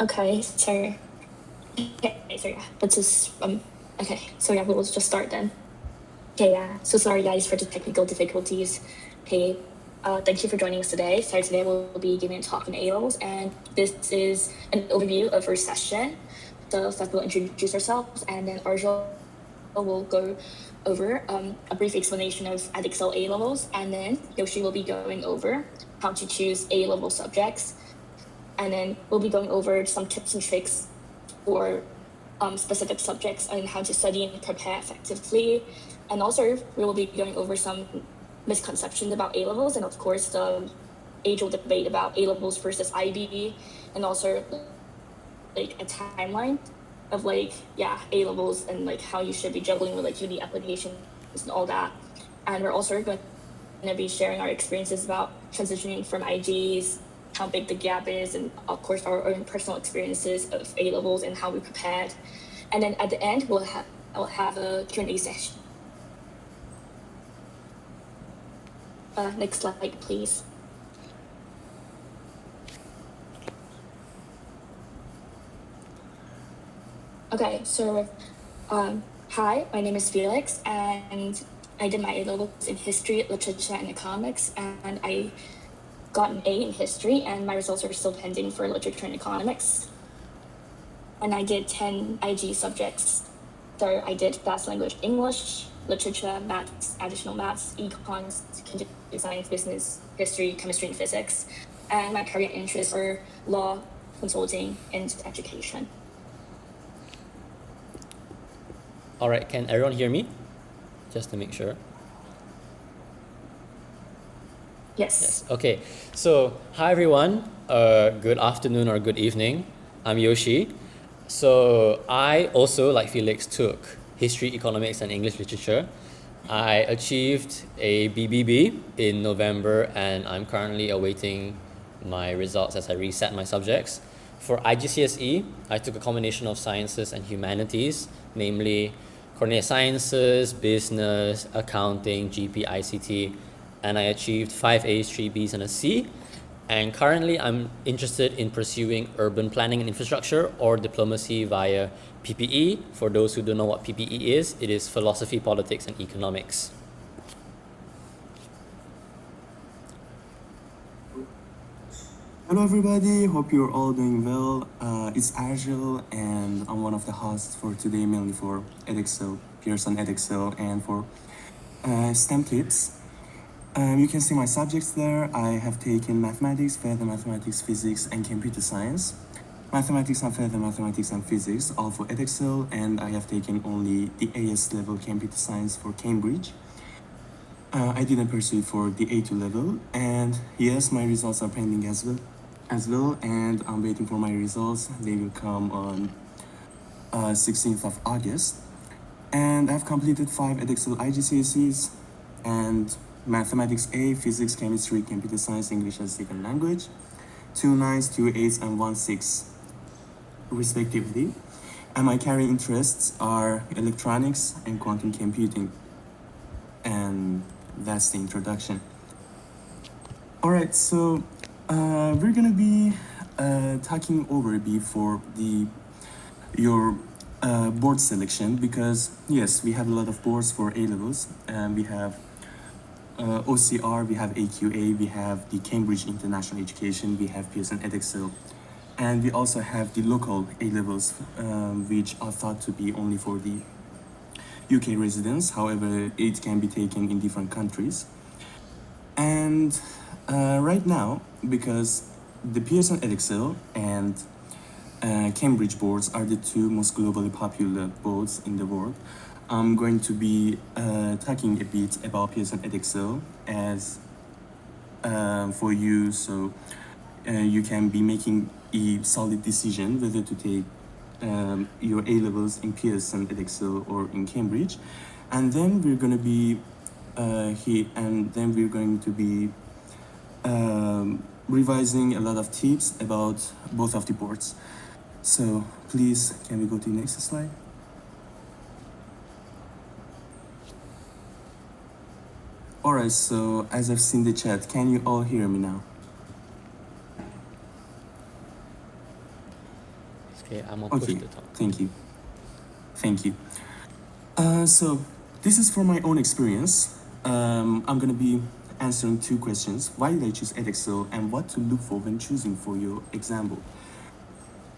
Okay, so yeah, let's just okay, so yeah, we'll just start then. Okay, yeah. So sorry guys for the technical difficulties. Okay, thank you for joining us today. So today we'll be giving a talk on A-levels, and this is an overview of our session. So first we'll introduce ourselves, and then Arzhel will go over a brief explanation of Edexcel A-levels, and then Yoshie will be going over how to choose A-level subjects, and then we'll be going over some tips and tricks for specific subjects and how to study and prepare effectively. And also, we will be going over some misconceptions about A-levels, and of course, the age-old debate about A-levels versus IB, and also like a timeline of like, yeah, A-levels and like how you should be juggling with like uni applications and all that. And we're also going to be sharing our experiences about transitioning from IGs, how big the gap is, and of course our own personal experiences of A-levels and how we prepared. And then at the end, I'll have a Q&A session. Next slide, please. Okay, so hi, my name is Felix, and I did my A-levels in history, literature, and economics, and I got an A in history, and my results are still pending for literature and economics. And I did 10 IG subjects. So I did fast language English, literature, maths, additional maths, econs, computer science, business, history, chemistry, and physics. And my career interests are law, consulting, and education. All right, can everyone hear me? Just to make sure. Yes. Okay, so hi everyone. Good afternoon or good evening. I'm Yoshie. So I also, like Felix, took history, economics, and English literature. I achieved a BBB in November, and I'm currently awaiting my results as I reset my subjects. For IGCSE, I took a combination of sciences and humanities, namely coordinate sciences, business, accounting, GP, ICT, and I achieved 5 A's, 3 B's, and a C. And currently, I'm interested in pursuing urban planning and infrastructure or diplomacy via PPE. For those who don't know what PPE is, it is philosophy, politics, and economics. Hello everybody, hope you're all doing well. It's Arzhel and I'm one of the hosts for today, mainly for Edexcel, Pearson Edexcel, and for STEM tips. You can see my subjects there. I have taken mathematics, further mathematics, physics, and computer science. Mathematics and further mathematics and physics, all for Edexcel, and I have taken only the AS level computer science for Cambridge. I didn't pursue for the A2 level, and yes, my results are pending as well, and I'm waiting for my results. They will come on 16th of August. And I've completed 5 Edexcel IGCSEs and mathematics A, physics, chemistry, computer science, English as second language, 2 9s, 2 8s, and 1 6 respectively. And my career interests are electronics and quantum computing. And that's the introduction. All right, so we're gonna be talking over before your board selection, because yes, we have a lot of boards for A levels, and we have OCR, we have AQA, we have the Cambridge International Education, we have Pearson Edexcel, and we also have the local A levels, which are thought to be only for the UK residents. However, it can be taken in different countries. And right now, because the Pearson Edexcel and Cambridge boards are the 2 most globally popular boards in the world, I'm going to be talking a bit about Pearson Edexcel as for you, so you can be making a solid decision whether to take your A levels in Pearson Edexcel or in Cambridge. And then we're going to be revising a lot of tips about both of the boards. So please, can we go to the next slide? Alright, so as I've seen the chat, can you all hear me now? Okay, I'm gonna push Okay, the top. thank you. Thank you. So this is from my own experience. I'm gonna be answering two questions. Why did I choose Edexcel and what to look for when choosing for your example?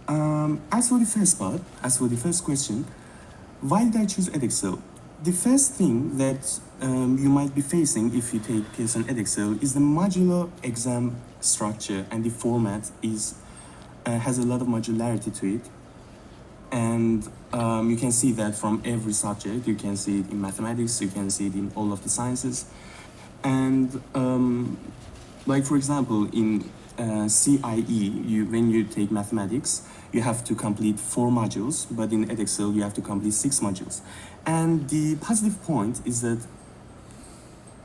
As for the first question, why did I choose Edexcel? The first thing that you might be facing if you take Pearson Edexcel is the modular exam structure, and the format has a lot of modularity to it. And you can see that from every subject. You can see it in mathematics, you can see it in all of the sciences. And like for example, in CIE, when you take mathematics, you have to complete 4 modules, but in Edexcel, you have to complete 6 modules. And the positive point is that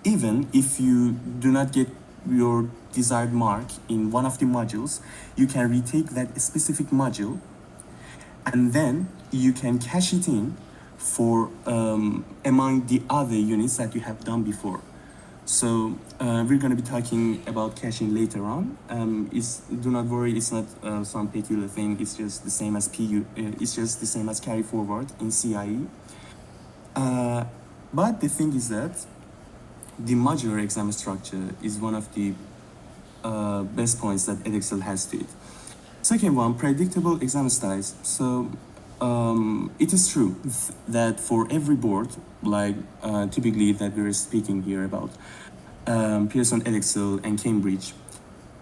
even if you do not get your desired mark in one of the modules, you can retake that specific module and then you can cash it in for among the other units that you have done before. So we're going to be talking about caching later on. Do not worry, it's not some peculiar thing. It's just the same as PU. It's just the same as carry forward in CIE. But the thing is that the modular exam structure is one of the best points that Edexcel has to it. Second one, predictable exam styles. So it is true that for every board, like typically that we're speaking here about Pearson, Edexcel, and Cambridge,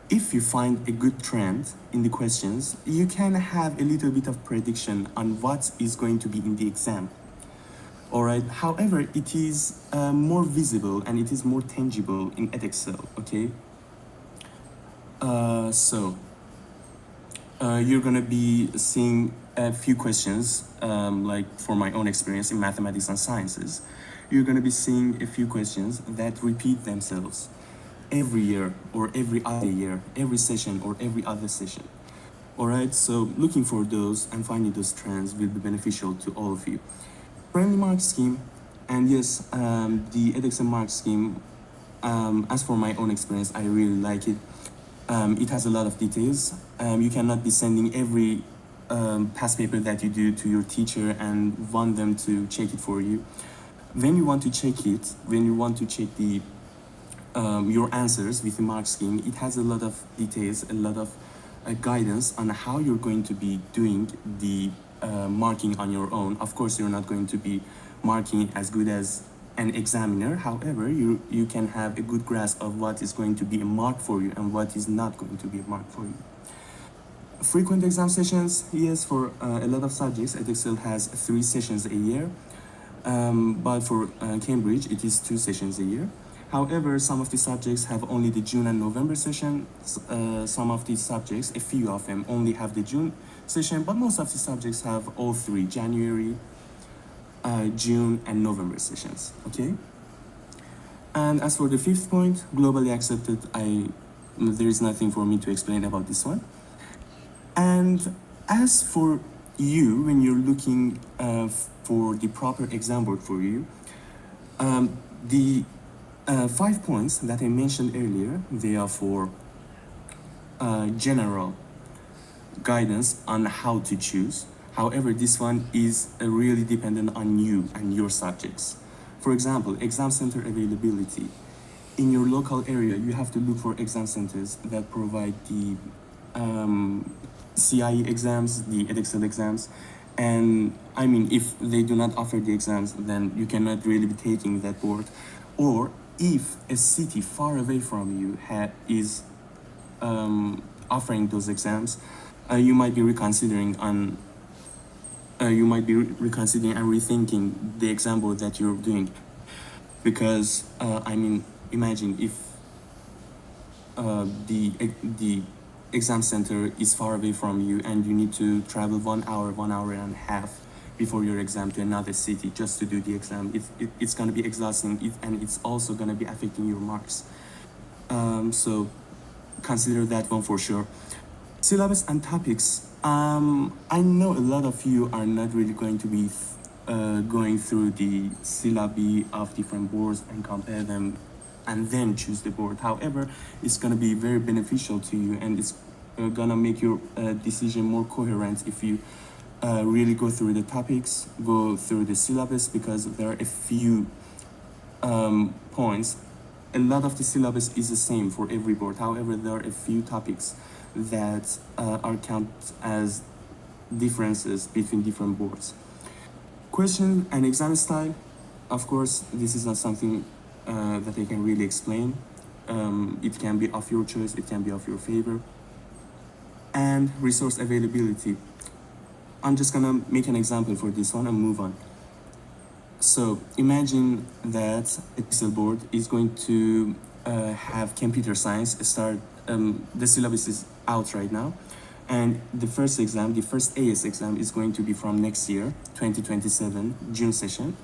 if you find a good trend in the questions, you can have a little bit of prediction on what is going to be in the exam. All right. However, it is more visible and it is more tangible in Edexcel. Okay. You're gonna be seeing a few questions, like for my own experience in mathematics and sciences, you're gonna be seeing a few questions that repeat themselves every year or every other year, every session or every other session. All right, so looking for those and finding those trends will be beneficial to all of you. Friendly mark scheme, and yes, the Edexcel mark scheme, as for my own experience, I really like it. It has a lot of details. You cannot be sending every past paper that you do to your teacher and want them to check it for you. When you want to check it, when you want to check the your answers with the mark scheme, it has a lot of details, a lot of guidance on how you're going to be doing the marking on your own. Of course, you're not going to be marking as good as an examiner. However, you can have a good grasp of what is going to be a mark for you and what is not going to be a mark for you. Frequent exam sessions, yes, for a lot of subjects, Edexcel has 3 sessions a year, but for Cambridge, it is 2 sessions a year. However, some of the subjects have only the June and November session. Some of these subjects, a few of them, only have the June session, but most of the subjects have all 3, January, June, and November sessions, okay? And as for the 5th point, globally accepted, there is nothing for me to explain about this one. And as for you, when you're looking for the proper exam board for you, the 5 points that I mentioned earlier, they are for general guidance on how to choose. However, this one is really dependent on you and your subjects. For example, exam center availability. In your local area, you have to look for exam centers that provide the CIE exams, the Edexcel exams. And I mean, if they do not offer the exams, then you cannot really be taking that board. Or if a city far away from you is offering those exams, you might be reconsidering and rethinking the exam board that you're doing, because I mean, imagine if the exam center is far away from you and you need to travel 1 hour, 1 hour and a half before your exam to another city just to do the exam. It's going to be exhausting, and it's also going to be affecting your marks. So consider that one for sure. Syllabus and topics. I know a lot of you are not really going to be going through the syllabi of different boards and compare them and then choose the board. However, it's going to be very beneficial to you, and gonna make your decision more coherent if you really go through the topics, go through the syllabus, because there are a few points. A lot of the syllabus is the same for every board. However, there are a few topics that are counted as differences between different boards. Question and exam style. Of course, this is not something that I can really explain. It can be of your choice, it can be of your favor. And resource availability. I'm just gonna make an example for this one and move on. So imagine that Excel board is going to have computer science start. The syllabus is out right now, and the first exam, the first AS exam, is going to be from next year, 2027 June session,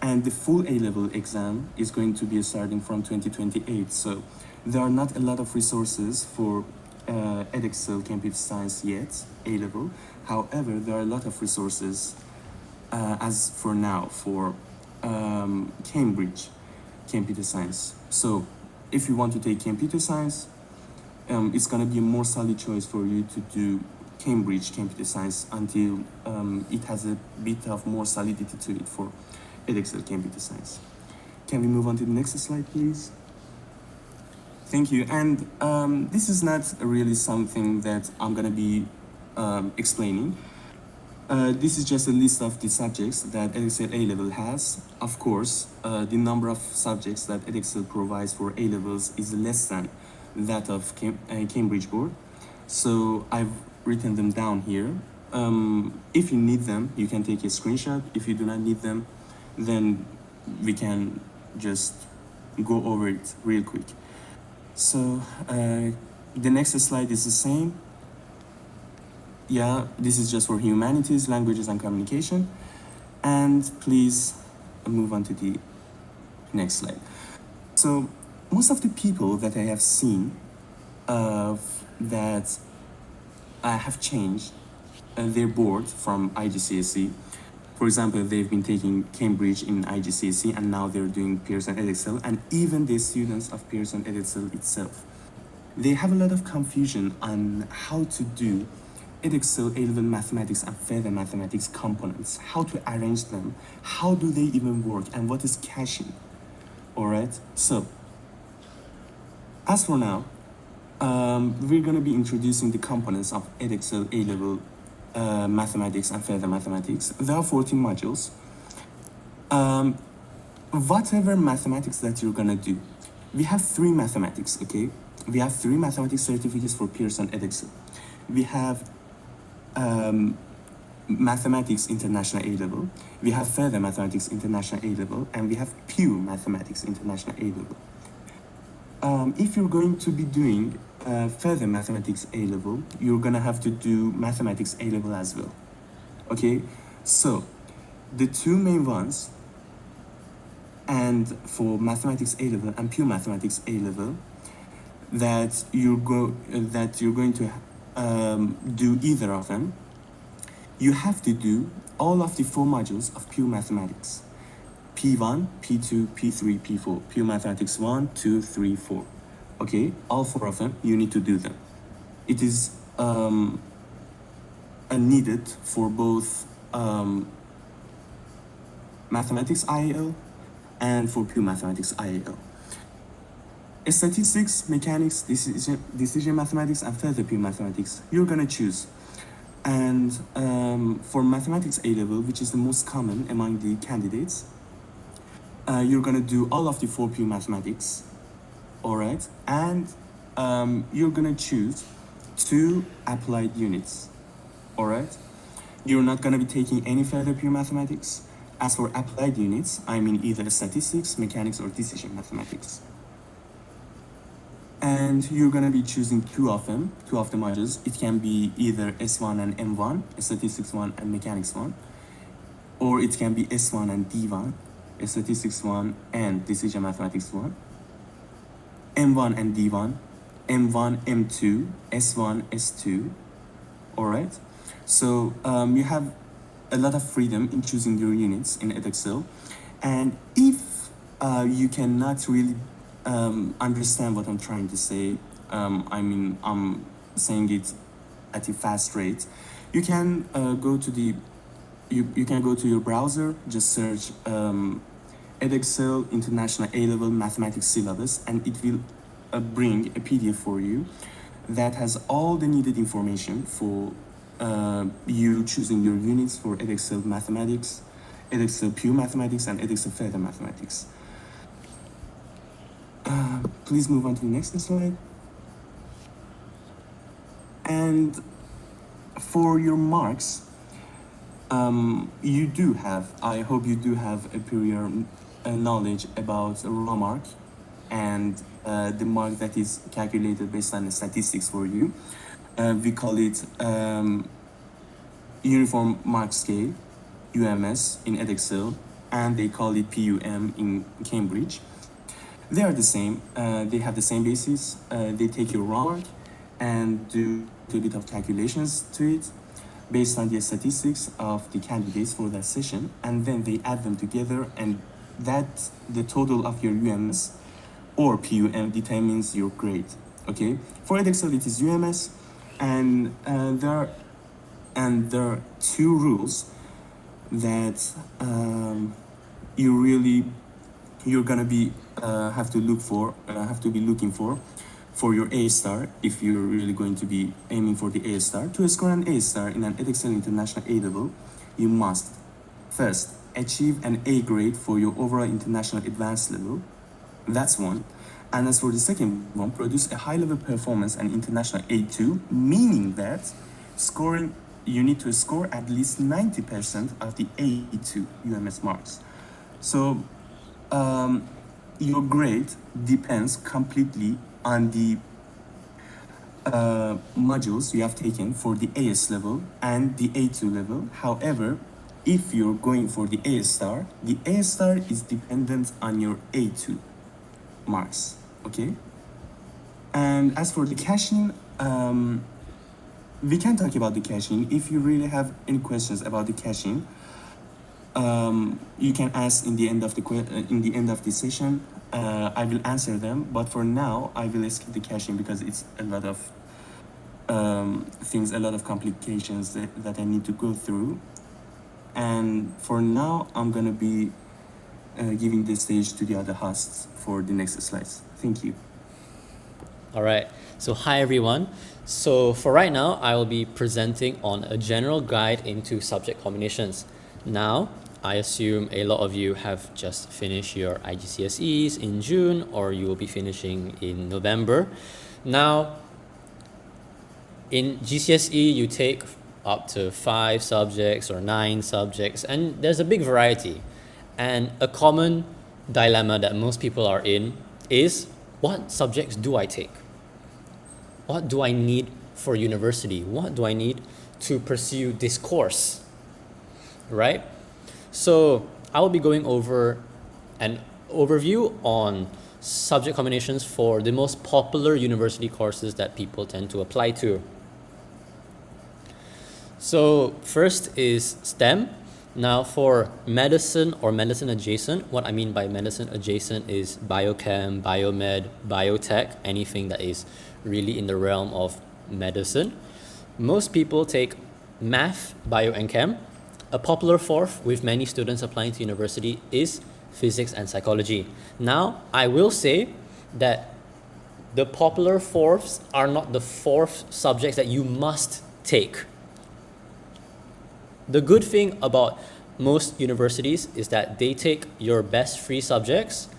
and the full A-level exam is going to be starting from 2028. So there are not a lot of resources for Edexcel Computer Science yet, A-level. However, there are a lot of resources as for now for Cambridge Computer Science. So if you want to take Computer Science, it's gonna be a more solid choice for you to do Cambridge Computer Science until it has a bit of more solidity to it for Edexcel Computer Science. Can we move on to the next slide, please? Thank you. And this is not really something that I'm gonna be explaining. This is just a list of the subjects that Edexcel A-Level has. Of course, the number of subjects that Edexcel provides for A-Levels is less than that of Cambridge Board. So I've written them down here. If you need them, you can take a screenshot. If you do not need them, then we can just go over it real quick. So the next slide is the same. Yeah, this is just for humanities, languages, and communication. And please move on to the next slide. So most of the people that I have seen that have changed their board from IGCSE. For example, they've been taking Cambridge in IGCSE, and now they're doing Pearson Edexcel, and even the students of Pearson Edexcel itself. They have a lot of confusion on how to do Edexcel A-level mathematics and further mathematics components, how to arrange them, how do they even work, and what is caching. All right, so as for now, we're going to be introducing the components of Edexcel A-level mathematics and further mathematics. There are 14 modules. Whatever mathematics that you're going to do, we have 3 mathematics, okay? We have 3 mathematics certificates for Pearson Edexcel. We have Mathematics International A-Level, we have Further Mathematics International A-Level, and we have Pure Mathematics International A-Level. If you're going to be doing Further Mathematics A-Level, you're gonna have to do Mathematics A-Level as well. Okay, so the 2 main ones, and for Mathematics A-Level and Pure Mathematics A-Level, that you're going to do either of them, you have to do all of the 4 modules of Pure Mathematics. P1, P2, P3, P4. Pure Mathematics 1, 2, 3, 4. Okay, all 4 of them, you need to do them. It is needed for both Mathematics IAL and for Pure Mathematics IAL. Statistics, mechanics, decision mathematics, and further Pure Mathematics, you're gonna choose. And for Mathematics A-Level, which is the most common among the candidates, you're gonna do all of the 4 Pure Mathematics, all right? And you're gonna choose 2 applied units, all right? You're not gonna be taking any further Pure Mathematics. As for applied units, I mean either statistics, mechanics, or decision mathematics. And you're gonna be choosing 2 of them, 2 of the modules. It can be either S1 and M1, Statistics 1 and Mechanics 1, or it can be S1 and D1, Statistics 1 and Decision Mathematics 1, M1 and D1, M1, M2, S1, S2, all right? So you have a lot of freedom in choosing your units in Edexcel. And if you cannot really understand what I'm trying to say, I mean, I'm saying it at a fast rate, you can go to the you can go to your browser, just search Edexcel International A-Level Mathematics Syllabus, and it will bring a PDF for you that has all the needed information for you choosing your units for Edexcel Mathematics, Edexcel Pure Mathematics, and Edexcel Further Mathematics. Please move on to the next slide. And for your marks, you do have, I hope you do have a prior knowledge about raw mark and the mark that is calculated based on the statistics for you. We call it Uniform Mark Scale, UMS in Edexcel, and they call it PUM in Cambridge. They are the same, they have the same basis. They take your raw mark and do a bit of calculations to it based on the statistics of the candidates for that session, and then they add them together, and that the total of your UMS or PUM determines your grade. Okay, for Edexcel it is UMS, and there are two rules that you're gonna be have to be looking for your A star, if you're really going to be aiming for the A star. To score an A star in an Edexcel International A-Level, you must first achieve an A grade for your overall international advanced level. That's one. And as for the second one, produce a high-level performance and international A2, meaning that you need to score at least 90% of the A2 UMS marks. So your grade depends completely on the modules you have taken for the AS level and the A2 level. However, if you're going for the A star is dependent on your A2 marks, okay? And as for the caching, we can talk about the caching. If you really have any questions about the caching, you can ask in the end of the session. I will answer them, but for now I will skip the caching because it's a lot of things, a lot of complications that I need to go through. And for now, I'm gonna be giving the stage to the other hosts for the next slides. Thank you. All right, so hi everyone. So for right now, I will be presenting on a general guide into subject combinations. Now, I assume a lot of you have just finished your IGCSEs in June, or you will be finishing in November. Now, in GCSE, you take up to 5 subjects or 9 subjects, and there's a big variety. And a common dilemma that most people are in is, what subjects do I take? What do I need for university? What do I need to pursue this course? Right? So I will be going over an overview on subject combinations for the most popular university courses that people tend to apply to. So first is STEM. Now for medicine or medicine adjacent, what I mean by medicine adjacent is biochem, biomed, biotech, anything that is really in the realm of medicine. Most people take math, bio and chem. A popular fourth with many students applying to university is physics and psychology. Now, I will say that the popular fourths are not the fourth subjects that you must take. The good thing about most universities is that they take your best 3 subjects,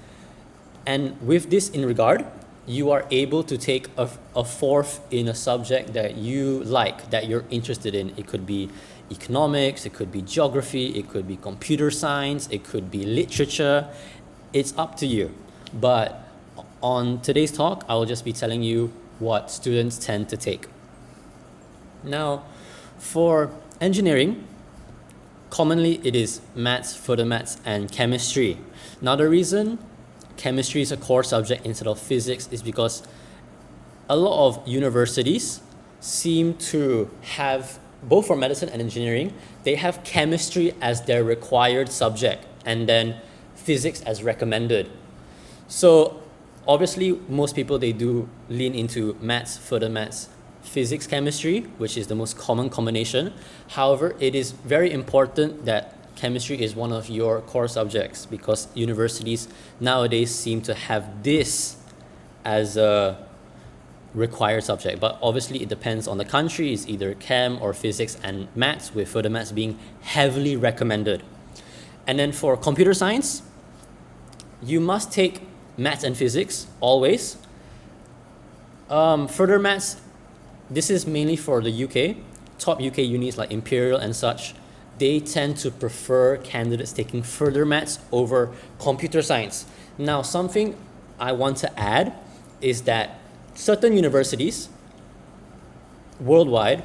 and with this in regard, you are able to take a fourth in a subject that you like, that you're interested in. It could be economics, it could be geography, it could be computer science, it could be literature. It's up to you. But on today's talk, I will just be telling you what students tend to take. Now, for engineering, commonly it is maths, further maths, and chemistry. Now, the reason chemistry is a core subject instead of physics is because a lot of universities seem to have, both for medicine and engineering, they have chemistry as their required subject and then physics as recommended. So obviously most people, they do lean into maths, further maths, physics, chemistry, which is the most common combination. However, it is very important that chemistry is one of your core subjects because universities nowadays seem to have this as a required subject. But obviously it depends on the country. It's either chem or physics and maths, with further maths being heavily recommended. And then for computer science, you must take maths and physics always. Further maths, this is mainly for the UK. Top UK unis like Imperial and such, they tend to prefer candidates taking further maths over computer science. Now, something I want to add is that certain universities worldwide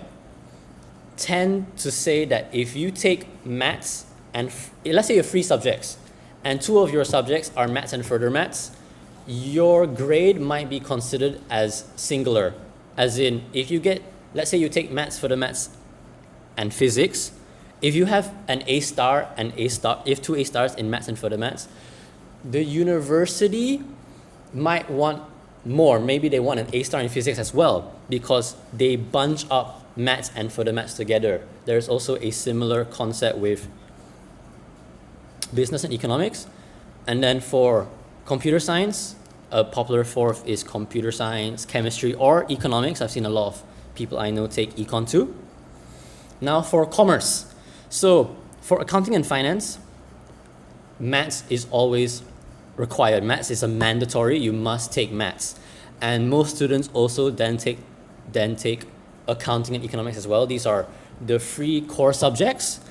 tend to say that if you take maths and let's say you have 3 subjects and 2 of your subjects are maths and further maths, your grade might be considered as singular. As in, if you get, let's say you take maths, further maths, and physics, if you have an A star and A star, if 2 A stars in maths and further maths, the university might want more. Maybe they want an A star in physics as well because they bunch up maths and further maths together. There's also a similar concept with business and economics. And then for computer science, a popular fourth is computer science, chemistry, or economics. I've seen a lot of people I know take econ too. Now for commerce. So for accounting and finance, maths is always required. Maths is a mandatory, you must take maths. And most students also then take accounting and economics as well. These are the 3 core subjects.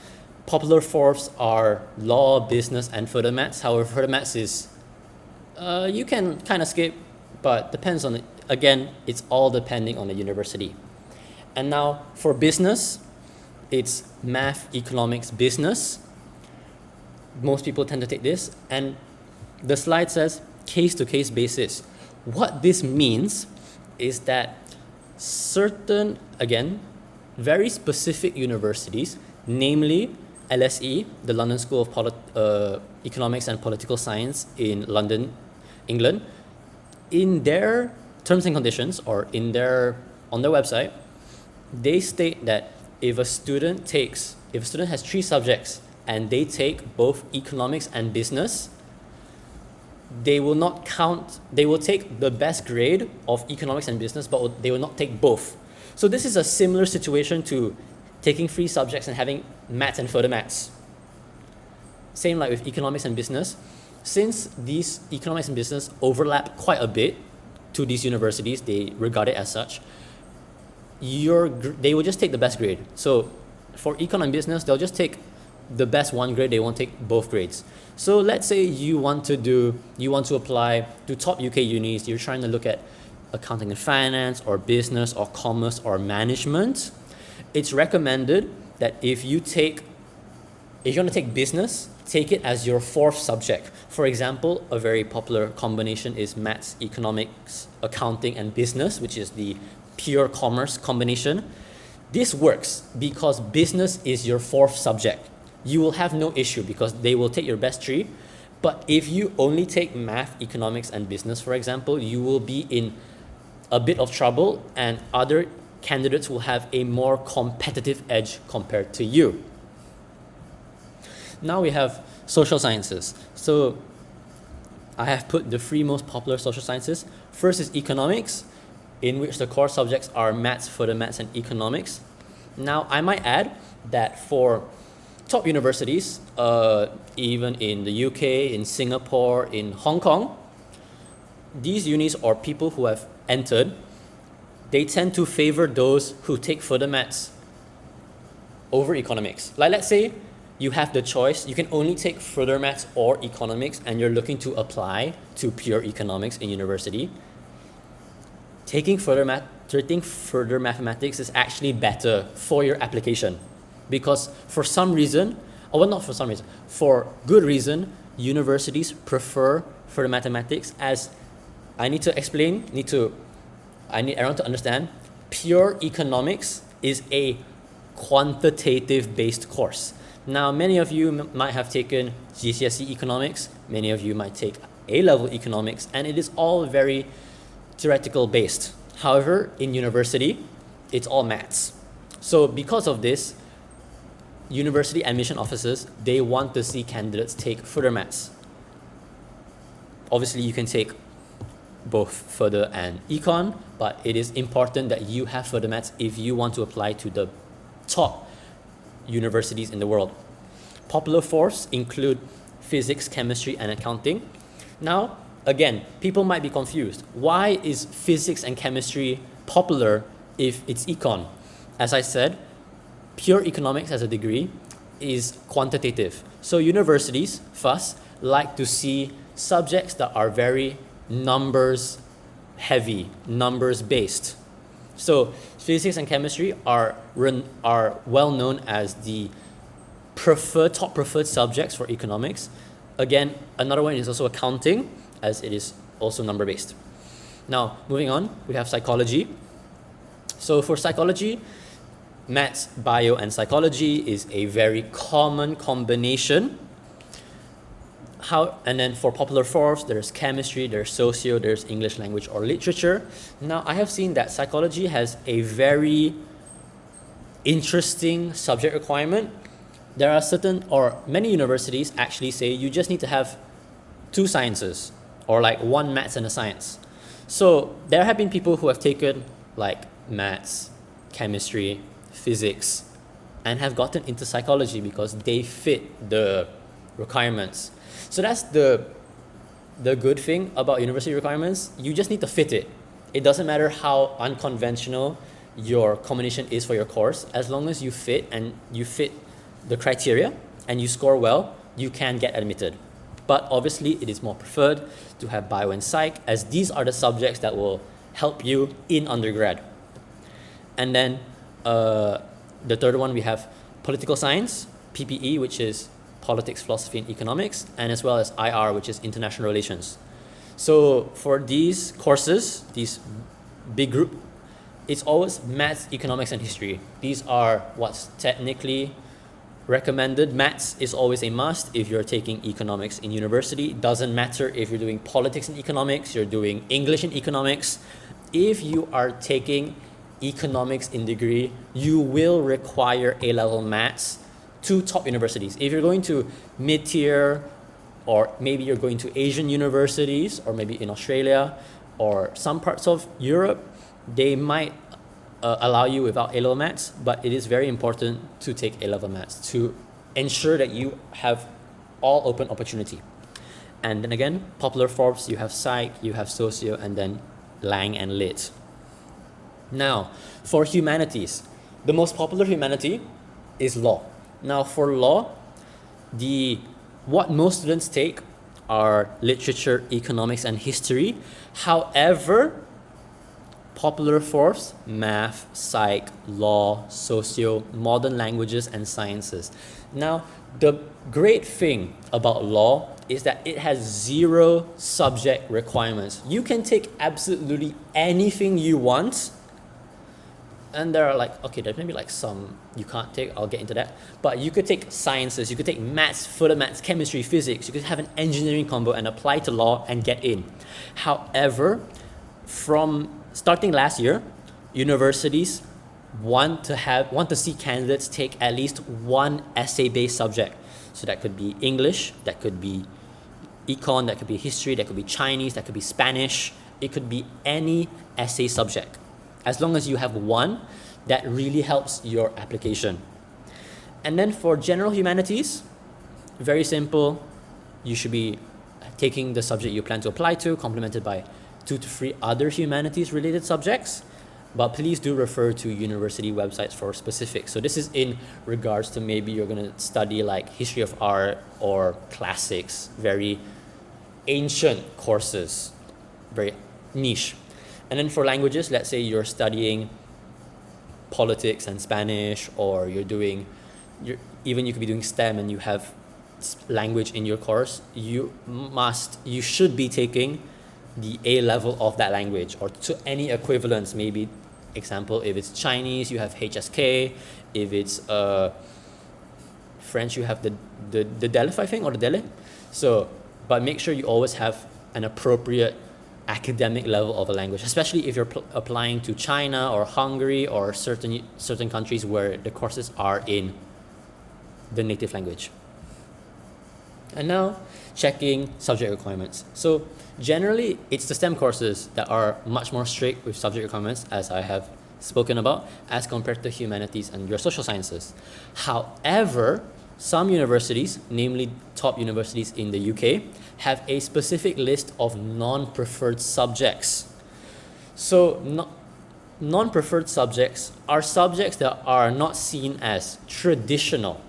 Popular fourths are law, business, and further maths. However, further maths is, you can kind of skip, but depends on it. Again, it's all depending on the university. And now for business, it's math, economics, business. Most people tend to take this. And the slide says case-to-case basis. What this means is that certain, again, very specific universities, namely LSE, the London School of Economics and Political Science in London, England, in their terms and conditions or on their website, they state that if a student has 3 subjects and they take both economics and business, they will take the best grade of economics and business, but they will not take both. So this is a similar situation to taking 3 subjects and having maths and further maths. Same like with economics and business. Since these economics and business overlap quite a bit to these universities, they regard it as such, they will just take the best grade. So for econ and business, they'll just take the best one grade, they won't take both grades. So let's say you want to apply to top UK unis, you're trying to look at accounting and finance or business or commerce or management. It's recommended that if you want to take business, take it as your 4th subject. For example, a very popular combination is maths, economics, accounting, and business, which is the pure commerce combination. This works because business is your 4th subject. You will have no issue because they will take your best 3. But if you only take math, economics, and business, for example, you will be in a bit of trouble and other candidates will have a more competitive edge compared to you. Now we have social sciences. So I have put the 3 most popular social sciences. First is economics, in which the core subjects are maths, further maths, and economics. Now I might add that for top universities, even in the UK, in Singapore, in Hong Kong, these unis or people who have entered, they tend to favor those who take further maths over economics. Like let's say you have the choice, you can only take further maths or economics and you're looking to apply to pure economics in university. Taking further mathematics is actually better for your application because for good reason, universities prefer further mathematics. As I need to explain, I need everyone to understand, pure economics is a quantitative based course. Now, many of you might have taken GCSE economics, many of you might take A-level economics, and it is all very theoretical based. However, in university, it's all maths. So because of this, university admission officers, they want to see candidates take further maths. Obviously, you can take both further and econ, but it is important that you have further maths if you want to apply to the top universities in the world. Popular fourths include physics, chemistry, and accounting. Now, again, people might be confused. Why is physics and chemistry popular if it's econ? As I said, pure economics as a degree is quantitative. So universities, first, like to see subjects that are very numbers heavy, numbers based. So physics and chemistry are well known as the top preferred subjects for economics. Again, another one is also accounting, as it is also number based. Now, moving on, we have psychology. So for psychology, maths, bio, and psychology is a very common combination. And then for popular fourths, there's chemistry, there's socio, there's English language or literature. Now, I have seen that psychology has a very interesting subject requirement. There are many universities actually say you just need to have 2 sciences, or like 1 maths and a science. So there have been people who have taken like maths, chemistry, physics, and have gotten into psychology because they fit the requirements. So that's the good thing about university requirements. You just need to fit it. It doesn't matter how unconventional your combination is for your course. As long as you fit and you fit the criteria and you score well, you can get admitted. But obviously, it is more preferred to have bio and psych, as these are the subjects that will help you in undergrad. And then the third one, we have political science, PPE, which is politics, philosophy, and economics, and as well as IR, which is international relations. So for these courses, these big group, it's always maths, economics, and history. These are what's technically recommended. Maths is always a must if you're taking economics in university. It doesn't matter if you're doing politics and economics, you're doing English and economics. If you are taking economics in degree, you will require A-level maths to top universities. If you're going to mid-tier, or maybe you're going to Asian universities, or maybe in Australia, or some parts of Europe, they might allow you without A-level maths, but it is very important to take A-level maths to ensure that you have all open opportunity. And then again, popular fourths, you have psych, you have socio, and then lang and lit. Now, for humanities, the most popular humanity is law. Now, for law, what most students take are literature, economics, and history. However, popular fourths, math, psych, law, socio, modern languages, and sciences. Now, the great thing about law is that it has 0 subject requirements. You can take absolutely anything you want. And there are there's maybe some you can't take, I'll get into that. But you could take sciences, you could take maths, further maths, chemistry, physics. You could have an engineering combo and apply to law and get in. However, from starting last year, universities want to see candidates take at least 1 essay-based subject. So that could be English, that could be econ, that could be history, that could be Chinese, that could be Spanish. It could be any essay subject. As long as you have 1, that really helps your application. And then for general humanities, very simple. You should be taking the subject you plan to apply to, complemented by 2 to 3 other humanities related subjects. But please do refer to university websites for specifics. So this is in regards to maybe you're going to study like history of art or classics, very ancient courses, very niche. And then for languages, let's say you're studying politics and Spanish, or you could be doing STEM and you have language in your course, you should be taking the A level of that language, or to any equivalents. Maybe, example, if it's Chinese, you have HSK. If it's French, you have the DELF, I think, or the DELE. So, but make sure you always have an appropriate academic level of a language, especially if you're applying to China or Hungary or certain countries where the courses are in the native language. And now, checking subject requirements. So generally, it's the STEM courses that are much more strict with subject requirements, as I have spoken about, as compared to humanities and your social sciences. However, some universities, namely top universities in the UK, have a specific list of non-preferred subjects. So non-preferred subjects are subjects that are not seen as traditional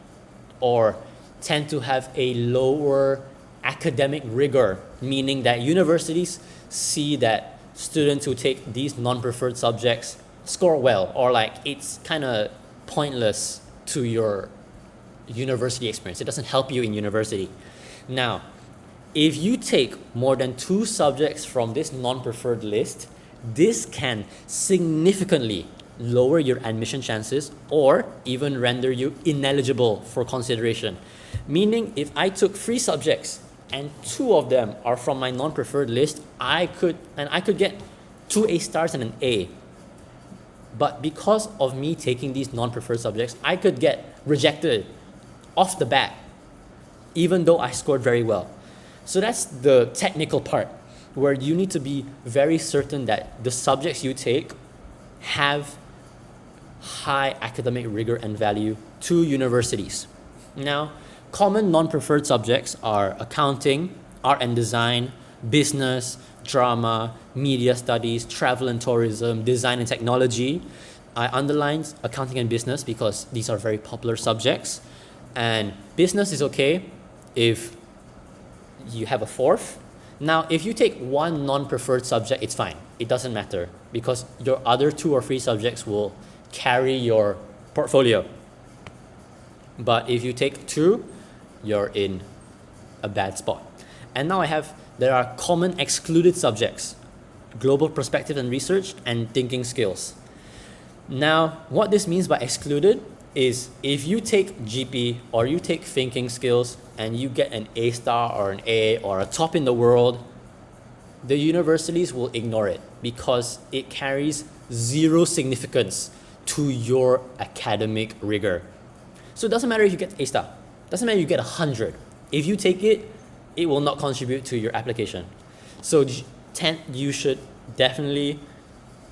or tend to have a lower academic rigor, meaning that universities see that students who take these non-preferred subjects score well, or like it's kind of pointless to your university experience. It doesn't help you in university. Now, if you take more than 2 subjects from this non-preferred list, this can significantly lower your admission chances or even render you ineligible for consideration. Meaning, if I took 3 subjects and 2 of them are from my non-preferred list, I could get 2 A stars and an A. But because of me taking these non-preferred subjects, I could get rejected off the bat, even though I scored very well. So that's the technical part, where you need to be very certain that the subjects you take have high academic rigor and value to universities. Now, common non-preferred subjects are accounting, art and design, business, drama, media studies, travel and tourism, design and technology. I underlined accounting and business because these are very popular subjects. And business is okay if you have a 4th. Now, if you take 1 non-preferred subject, it's fine. It doesn't matter because your other 2 or 3 subjects will carry your portfolio. But if you take 2, you're in a bad spot. And now there are common excluded subjects: global perspective and research, and thinking skills. Now, what this means by excluded is if you take GP or you take thinking skills and you get an A star or an A or a top in the world, the universities will ignore it because it carries 0 significance to your academic rigor. So it doesn't matter if you get A star, doesn't matter if you get 100. If you take it, it will not contribute to your application. So you should definitely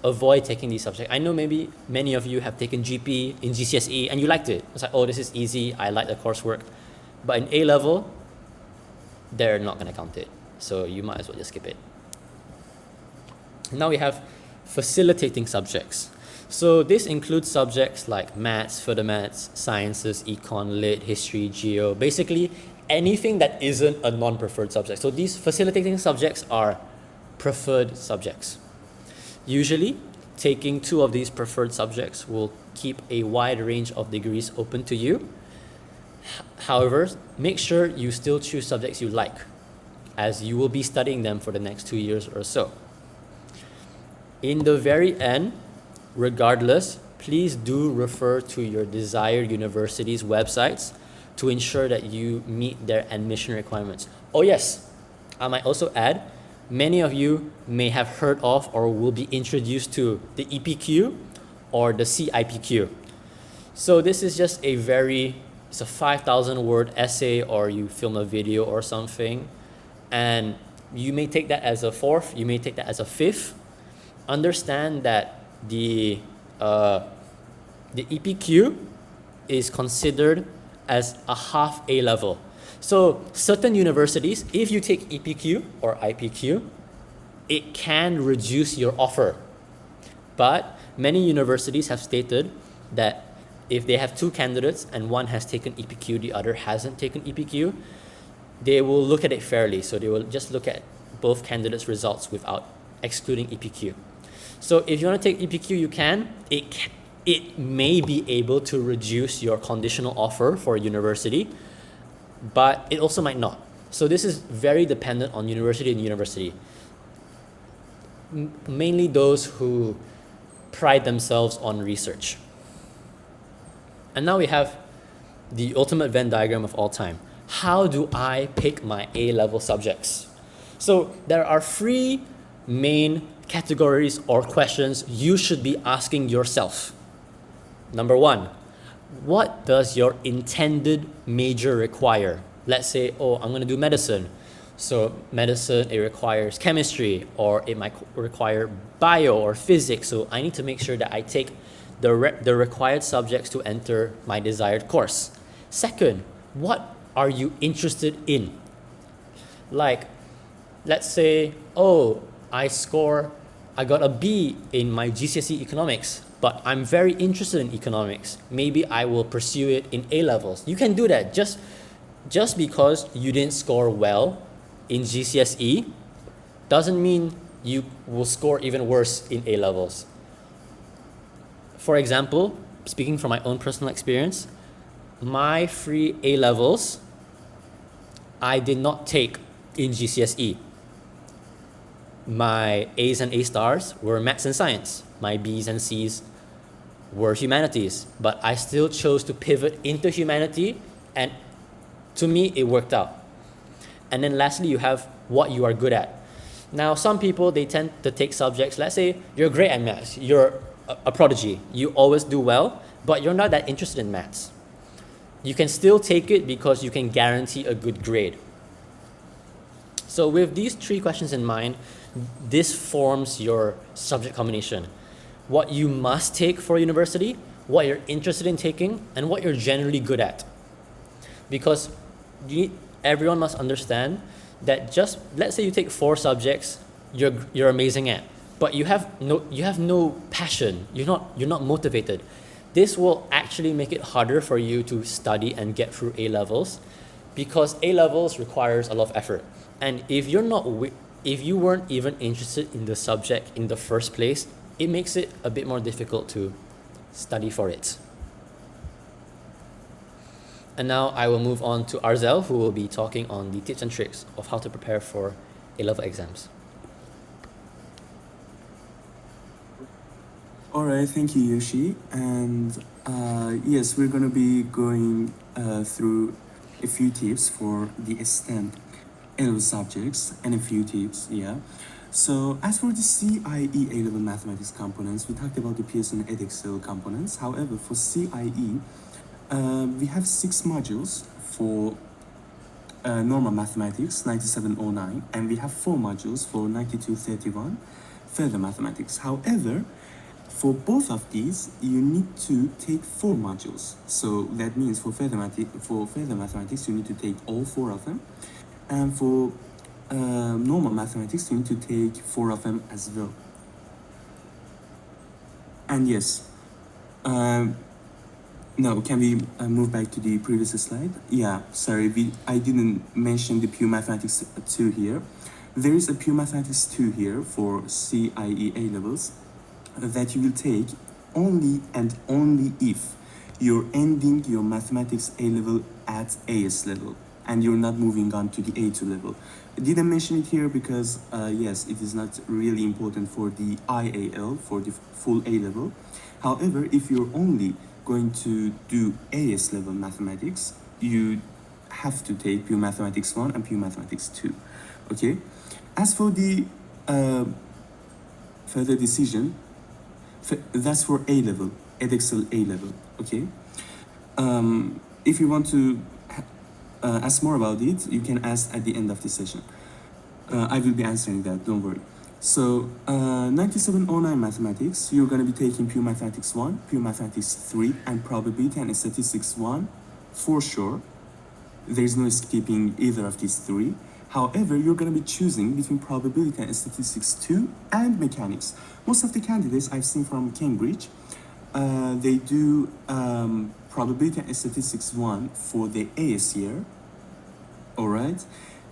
avoid taking these subjects. I know maybe many of you have taken GP in GCSE and you liked it. It's like, oh, this is easy, I like the coursework. But in A level, they're not going to count it. So you might as well just skip it. Now we have facilitating subjects. So this includes subjects like maths, further maths, sciences, econ, lit, history, geo, basically anything that isn't a non-preferred subject. So these facilitating subjects are preferred subjects. Usually, taking 2 of these preferred subjects will keep a wide range of degrees open to you. However, make sure you still choose subjects you like, as you will be studying them for the next 2 years or so. In the very end, regardless, please do refer to your desired university's websites to ensure that you meet their admission requirements. Oh yes, I might also add, many of you may have heard of or will be introduced to the EPQ or the CIPQ. So this is just it's a 5,000 word essay, or you film a video or something, and you may take that as a 4th, you may take that as a 5th. Understand that the EPQ is considered as a half A level. So certain universities, if you take EPQ or IPQ, it can reduce your offer. But many universities have stated that if they have 2 candidates and one has taken EPQ, the other hasn't taken EPQ, they will look at it fairly. So they will just look at both candidates' results without excluding EPQ. So if you want to take EPQ, you can. It may be able to reduce your conditional offer for a university, but it also might not. So this is very dependent on university and university. Mainly those who pride themselves on research. And now we have the ultimate Venn diagram of all time. How do I pick my A-level subjects? So there are 3 main categories or questions you should be asking yourself. Number one, what does your intended major require? Let's say, oh, I'm going to do medicine. So medicine, it requires chemistry, or it might require bio or physics. So I need to make sure that I take the required subjects to enter my desired course. Second, what are you interested in? Like, let's say, oh, I got a B in my GCSE economics, but I'm very interested in economics. Maybe I will pursue it in A levels. You can do that. Just because you didn't score well in GCSE doesn't mean you will score even worse in A levels. For example, speaking from my own personal experience, my free A levels, I did not take in GCSE. My A's and A stars were maths and science. My B's and C's were humanities. But I still chose to pivot into humanity, and to me, it worked out. And then lastly, you have what you are good at. Now, some people, they tend to take subjects, let's say you're great at maths, you're a prodigy, you always do well, but you're not that interested in maths. You can still take it because you can guarantee a good grade. So with these three questions in mind, this forms your subject combination. What you must take for university, what you're interested in taking, and what you're generally good at. Because everyone must understand that just, let's say you take 4 subjects you're amazing at, but you have no passion, you're not motivated. This will actually make it harder for you to study and get through A levels, because A levels requires a lot of effort. And if you weren't even interested in the subject in the first place, it makes it a bit more difficult to study for it. And now I will move on to Arzhel, who will be talking on the tips and tricks of how to prepare for A-level exams. All right, thank you, Yoshie. And yes, we're going to be going through a few tips for the STEM A-level subjects and a few tips, yeah. So as for the CIE A-level mathematics components, we talked about the Pearson Edexcel components. However, for CIE, we have 6 modules for normal mathematics, 9709, and we have 4 modules for 9231, further mathematics. However, for both of these, you need to take 4 modules. So that means for further mathematics, you need to take all 4 of them. And for normal mathematics, you need to take 4 of them as well. And yes, no, can we move back to the previous slide? Yeah, sorry, I didn't mention the Pure Mathematics 2 here. There is a Pure Mathematics 2 here for CIE A levels that you will take only and only if you're ending your mathematics A level at AS level and you're not moving on to the A2 level. I didn't mention it here because yes, it is not really important for the IAL, for the full A level. However, if you're only going to do AS level mathematics, you have to take Pure Mathematics 1 and Pure Mathematics 2, okay? As for the further decision, that's for A level, Edexcel A level, okay? If you want to ask more about it, you can ask at the end of the session. I will be answering that, don't worry. So 9709 mathematics, you're going to be taking Pure Mathematics 1, Pure Mathematics 3, and Probability and Statistics 1 for sure. There's no skipping either of these 3. However, you're going to be choosing between Probability and Statistics 2 and Mechanics. Most of the candidates I've seen from Cambridge, they do Probability and Statistics 1 for the AS year, all right?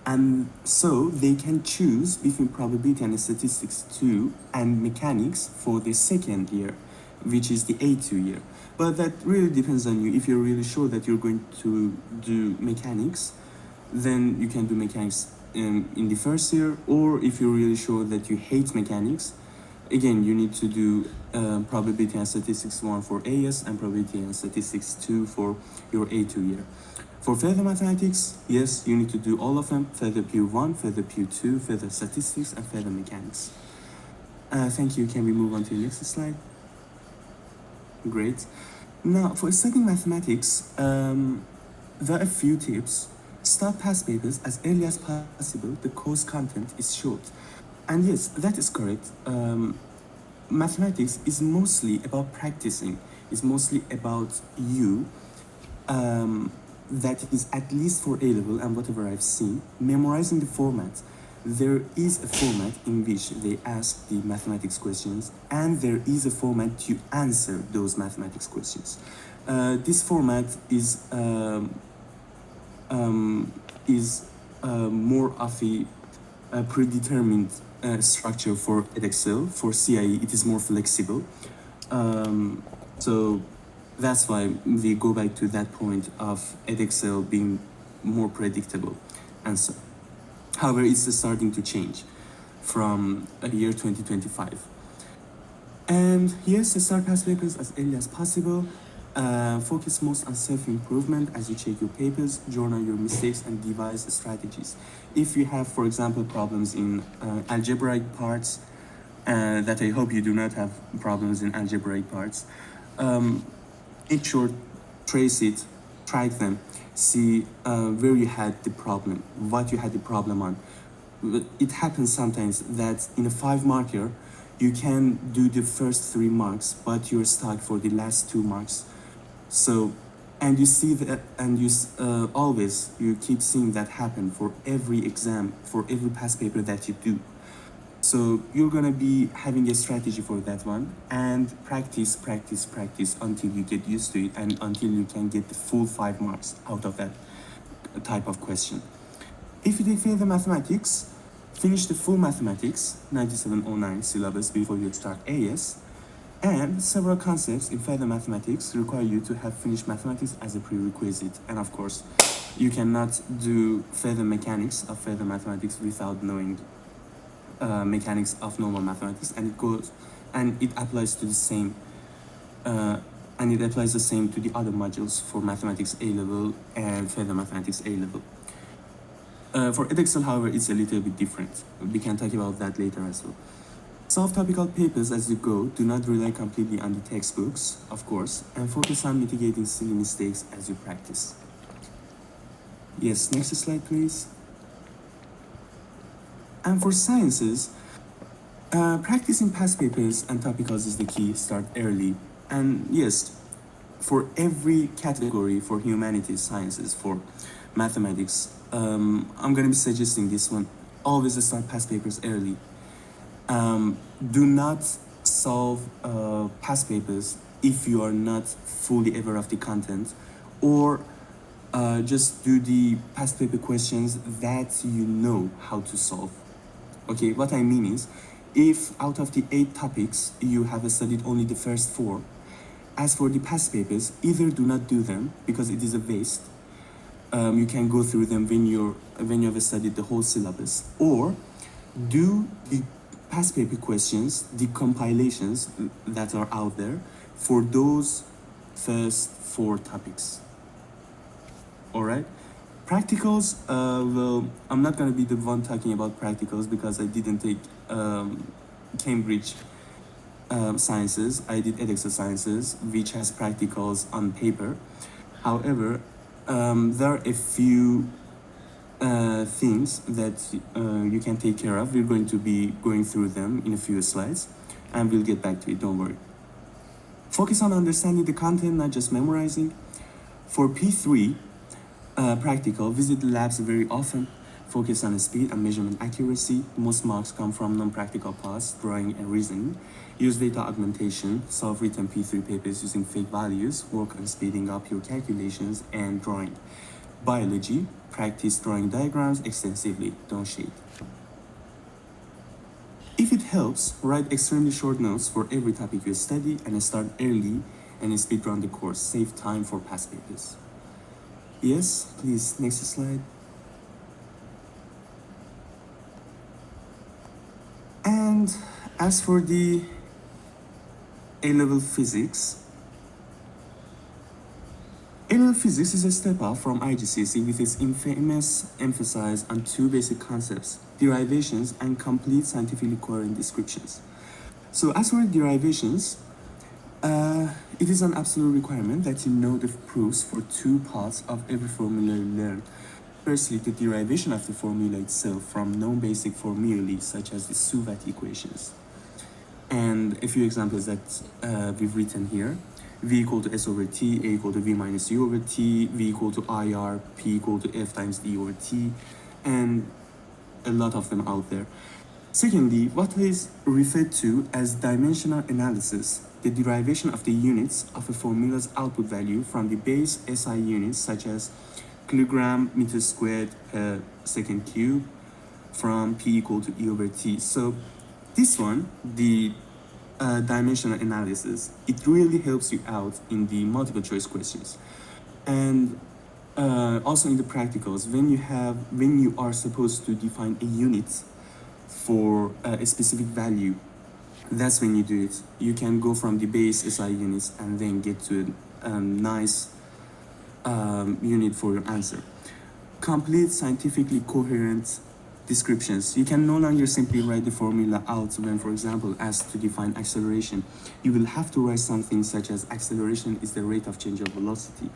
And so they can choose between Probability and Statistics 2 and Mechanics for the second year, which is the A2 year. But that really depends on you. If you're really sure that you're going to do Mechanics, then you can do Mechanics in the first year. Or if you're really sure that you hate Mechanics, again, you need to do Probability and Statistics 1 for AS and Probability and Statistics 2 for your A2 year. For further mathematics, yes, you need to do all of them, further Pure 1, further Pure 2, further statistics, and further mechanics. Thank you. Can we move on to the next slide? Great. Now, for studying mathematics, there are a few tips. Start past papers as early as possible. The course content is short. And yes, that is correct. Mathematics is mostly about practicing. It's mostly about you. That is at least for A-level and whatever I've seen, memorizing the format. There is a format in which they ask the mathematics questions, and there is a format to answer those mathematics questions. This format is more of a predetermined structure for Edexcel. For CIE, it is more flexible. So that's why we go back to that point of Edexcel being more predictable and so. However, it's starting to change from year 2025. And yes, start past papers as early as possible. Focus most on self-improvement as you check your papers, journal your mistakes, and devise strategies. If you have, for example, problems in algebraic parts, that I hope you do not have problems in algebraic parts, make sure, trace it, track them, see where you had the problem, what you had the problem on. It happens sometimes that in a 5-marker, you can do the first 3 marks, but you're stuck for the last 2 marks. So, and you see that, and you always, you keep seeing that happen for every exam, for every past paper that you do. So you're gonna be having a strategy for that one, and practice until you get used to it and until you can get the full 5 marks out of that type of question. If you did fail the mathematics, finish the full mathematics 9709 syllabus before you start AS, and several concepts in further mathematics require you to have finished mathematics as a prerequisite. And of course, you cannot do further mechanics of further mathematics without knowing mechanics of normal mathematics, and it applies to the same to the other modules for mathematics A-level and further mathematics A-level. For Edexcel, however, it's a little bit different. We can talk about that later as well. Solve topical papers as you go. Do not rely completely on the textbooks, of course, and focus on mitigating silly mistakes as you practice. Yes, next slide, please. And for sciences, practicing past papers and topicals is the key. Start early. And yes, for every category, for humanities, sciences, for mathematics, I'm going to be suggesting this one. Always start past papers early. Do not solve past papers if you are not fully aware of the content, or just do the past paper questions that you know how to solve. Okay, what I mean is, if out of the 8 topics you have studied only the first 4, as for the past papers, either do not do them because it is a waste. You can go through them when you have studied the whole syllabus, or do the past paper questions, the compilations that are out there for those first 4 topics. All right. Practicals, well, I'm not going to be the one talking about practicals because I didn't take Cambridge Sciences. I did Edexcel Sciences, which has practicals on paper. However, there are a few things that you can take care of. We're going to be going through them in a few slides, and we'll get back to it, don't worry. Focus on understanding the content, not just memorizing. For P3, practical, visit the labs very often. Focus on speed and measurement accuracy. Most marks come from non-practical parts, drawing and reasoning. Use data augmentation, solve written P3 papers using fake values, work on speeding up your calculations and drawing. Biology, practice drawing diagrams extensively, don't shade. If it helps, write extremely short notes for every topic you study and start early and speed run the course. Save time for past papers. Yes, please, next slide. And as for the A-level physics, A-level physics is a step up from IGCSE with its infamous emphasis on 2 basic concepts, derivations and complete scientifically coherent descriptions. So as for derivations, it is an absolute requirement that you know the proofs for two parts of every formula you learn. Firstly, the derivation of the formula itself from known basic formulae such as the Suvat equations. And a few examples that we've written here. V equal to S over T, A equal to V minus U over T, V equal to IR, P equal to F times D over T, and a lot of them out there. Secondly, what is referred to as dimensional analysis, the derivation of the units of a formula's output value from the base SI units such as kilogram meter squared per second cube from P equal to E over T. So this one, the dimensional analysis, it really helps you out in the multiple choice questions. And also in the practicals, when you are supposed to define a unit for a specific value, that's when you do it. You can go from the base SI units and then get to a nice unit for your answer. Complete scientifically coherent descriptions. You can no longer simply write the formula out when, for example, asked to define acceleration. You will have to write something such as acceleration is the rate of change of velocity.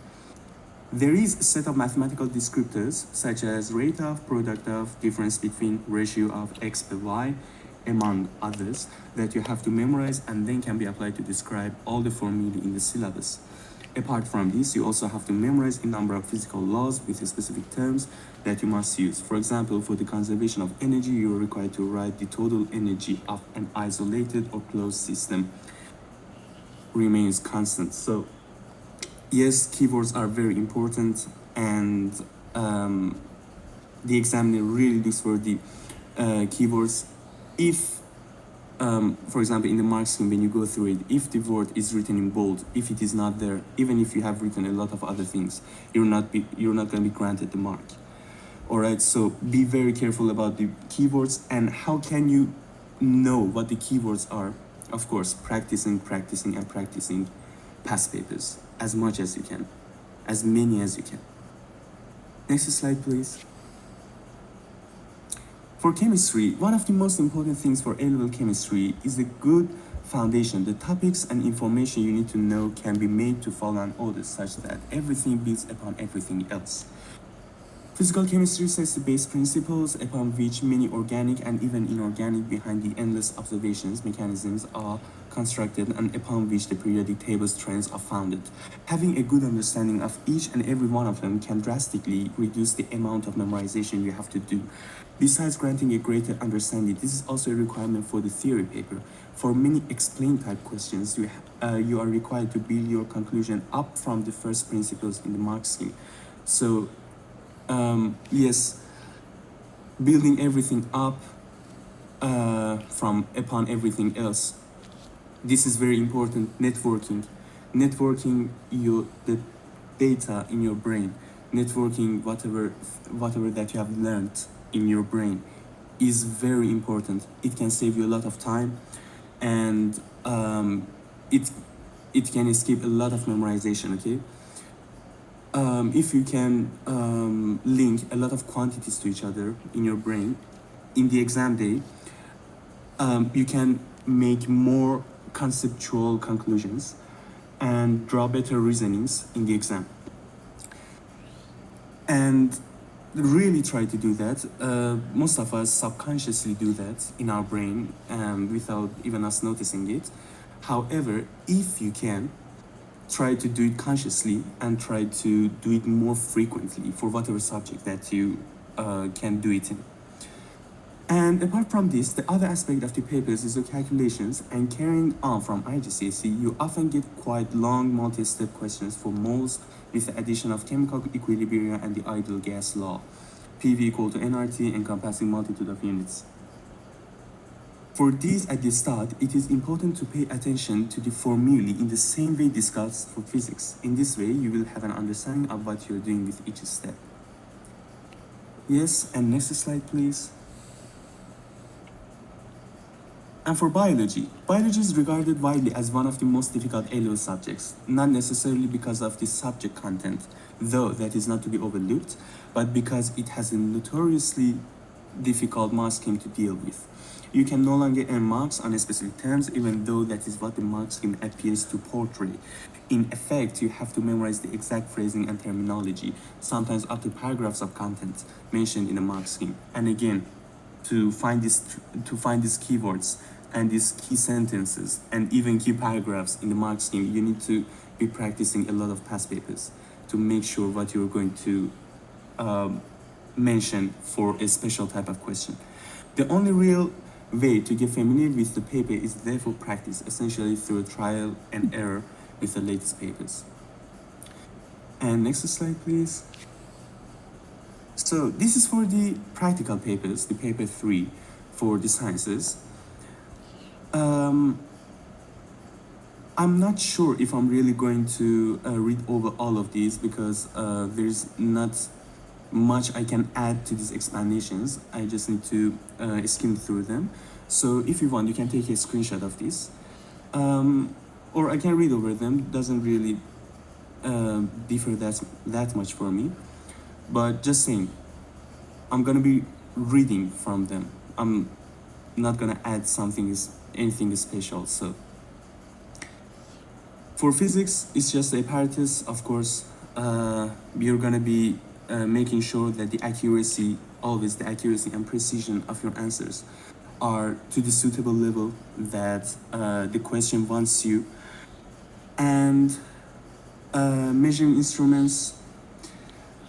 There is a set of mathematical descriptors such as rate of, product of, difference between, ratio of x per y, among others, that you have to memorize and then can be applied to describe all the formulae in the syllabus. Apart from this, you also have to memorize a number of physical laws with specific terms that you must use. For example, for the conservation of energy, you are required to write the total energy of an isolated or closed system remains constant. So yes, keywords are very important, and the examiner really looks for the keywords. If, for example, in the mark scheme, when you go through it, if the word is written in bold, if it is not there, even if you have written a lot of other things, you're not going to be granted the mark. All right, so be very careful about the keywords. And how can you know what the keywords are? Of course, practicing past papers as much as you can, as many as you can. Next slide, please. For chemistry, one of the most important things for A-level chemistry is a good foundation. The topics and information you need to know can be made to follow an order such that everything builds upon everything else. Physical chemistry sets the base principles upon which many organic and even inorganic behind the endless observations mechanisms are constructed and upon which the periodic tables trends are founded. Having a good understanding of each and every one of them can drastically reduce the amount of memorization you have to do. Besides granting a greater understanding, this is also a requirement for the theory paper. For many explain type questions, you are required to build your conclusion up from the first principles in the mark scheme. So yes, building everything up from upon everything else. This is very important. Networking the data in your brain, networking whatever that you have learned in your brain is very important. It can save you a lot of time, and it can escape a lot of memorization. Okay. If you can link a lot of quantities to each other in your brain, in the exam day, you can make more conceptual conclusions and draw better reasonings in the exam. And really try to do that. Most of us subconsciously do that in our brain without even us noticing it. However, if you can, try to do it consciously and try to do it more frequently for whatever subject that you can do it in. And apart from this, the other aspect of the papers is the calculations, and carrying on from IGCSE, you often get quite long multi-step questions for moles with the addition of chemical equilibrium and the ideal gas law, PV equal to nRT, encompassing multitude of units. For these at the start, it is important to pay attention to the formulae in the same way discussed for physics. In this way, you will have an understanding of what you're doing with each step. Yes, and next slide, please. And for biology is regarded widely as one of the most difficult A-level subjects, not necessarily because of the subject content, though that is not to be overlooked, but because it has a notoriously difficult mark scheme to deal with. You can no longer earn marks on specific terms, even though that is what the mark scheme appears to portray. In effect, you have to memorize the exact phrasing and terminology, sometimes up to paragraphs of content mentioned in the mark scheme. And again, to find these keywords and these key sentences and even key paragraphs in the mark scheme, you need to be practicing a lot of past papers to make sure what you're going to mention for a special type of question. The only real way to get familiar with the paper is therefore practice, essentially through trial and error with the latest papers. And next slide, please. So this is for the practical papers, the paper 3 for the sciences. I'm not sure if I'm really going to read over all of these because there's not much I can add to these explanations. I just need to skim through them. So if you want, you can take a screenshot of this. Or I can read over them. Doesn't really differ that much for me. But just saying, I'm gonna be reading from them. I'm not gonna add anything special. So for physics, it's just the apparatus. Of course, you're gonna be making sure that the accuracy and precision of your answers are to the suitable level that the question wants you. And measuring instruments,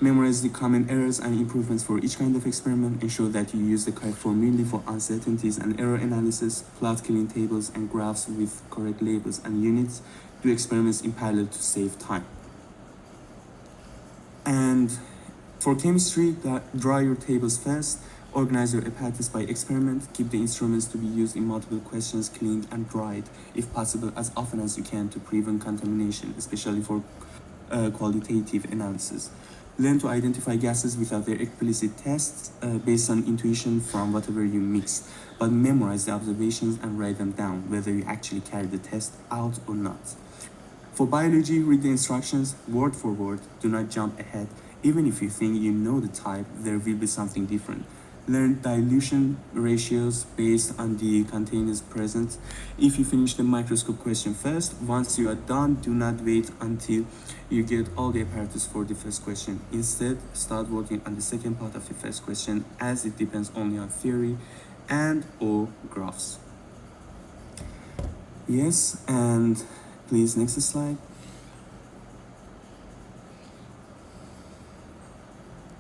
memorize the common errors and improvements for each kind of experiment, ensure that you use the correct formulae for uncertainties and error analysis, plot clean tables and graphs with correct labels and units, do experiments in parallel to save time. And for chemistry, draw your tables fast, organize your apparatus by experiment, keep the instruments to be used in multiple questions cleaned and dried, if possible, as often as you can to prevent contamination, especially for qualitative analysis. Learn to identify gases without their explicit tests based on intuition from whatever you mix, but memorize the observations and write them down, whether you actually carry the test out or not. For biology, read the instructions word for word, do not jump ahead. Even if you think you know the type, there will be something different. Learn dilution ratios based on the containers present. If you finish the microscope question first, once you are done, do not wait until you get all the apparatus for the first question. Instead, start working on the second part of the first question, as it depends only on theory and or graphs. Yes, and please, next slide.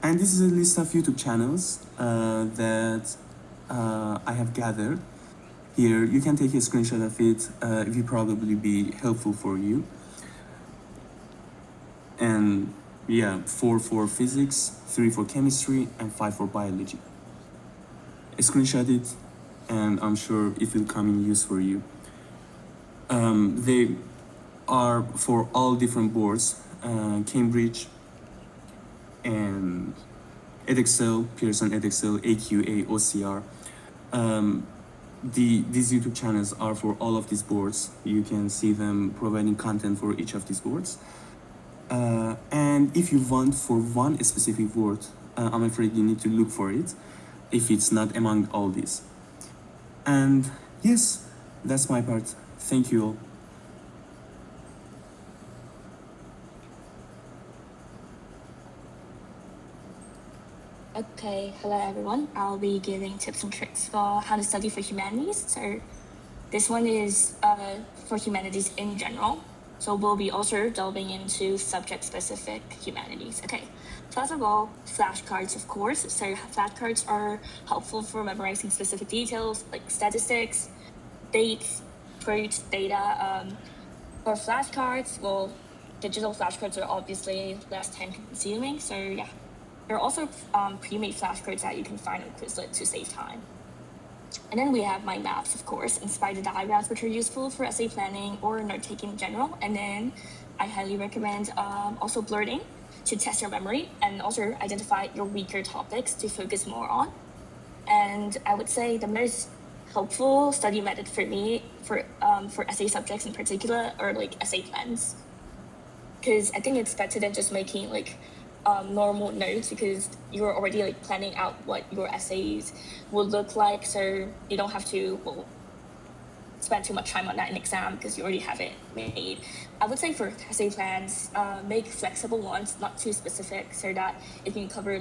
And this is a list of YouTube channels that I have gathered here. You can take a screenshot of it. It will probably be helpful for you. And yeah, 4 for physics, 3 for chemistry, and 5 for biology. Screenshot it, and I'm sure it will come in use for you. They are for all different boards, Cambridge, and Edexcel, Pearson Edexcel, AQA, OCR. These YouTube channels are for all of these boards. You can see them providing content for each of these boards. And if you want for one specific board, I'm afraid you need to look for it if it's not among all these. And yes, that's my part. Thank you all. Okay, hello everyone. I'll be giving tips and tricks for how to study for humanities. So this one is for humanities in general. So we'll be also delving into subject-specific humanities. Okay, first of all, flashcards, of course. So flashcards are helpful for memorizing specific details like statistics, dates, quotes, data. For flashcards, well, digital flashcards are obviously less time-consuming. So yeah. There are also pre-made flashcards that you can find on Quizlet to save time. And then we have mind maps, of course, and spider diagrams, which are useful for essay planning or note-taking in general. And then I highly recommend also blurting to test your memory and also identify your weaker topics to focus more on. And I would say the most helpful study method for me for essay subjects in particular are like essay plans. Because I think it's better than just making like normal notes because you're already like planning out what your essays will look like, so you don't have to spend too much time on that in exam because you already have it made. I would say for essay plans, make flexible ones, not too specific, so that it can cover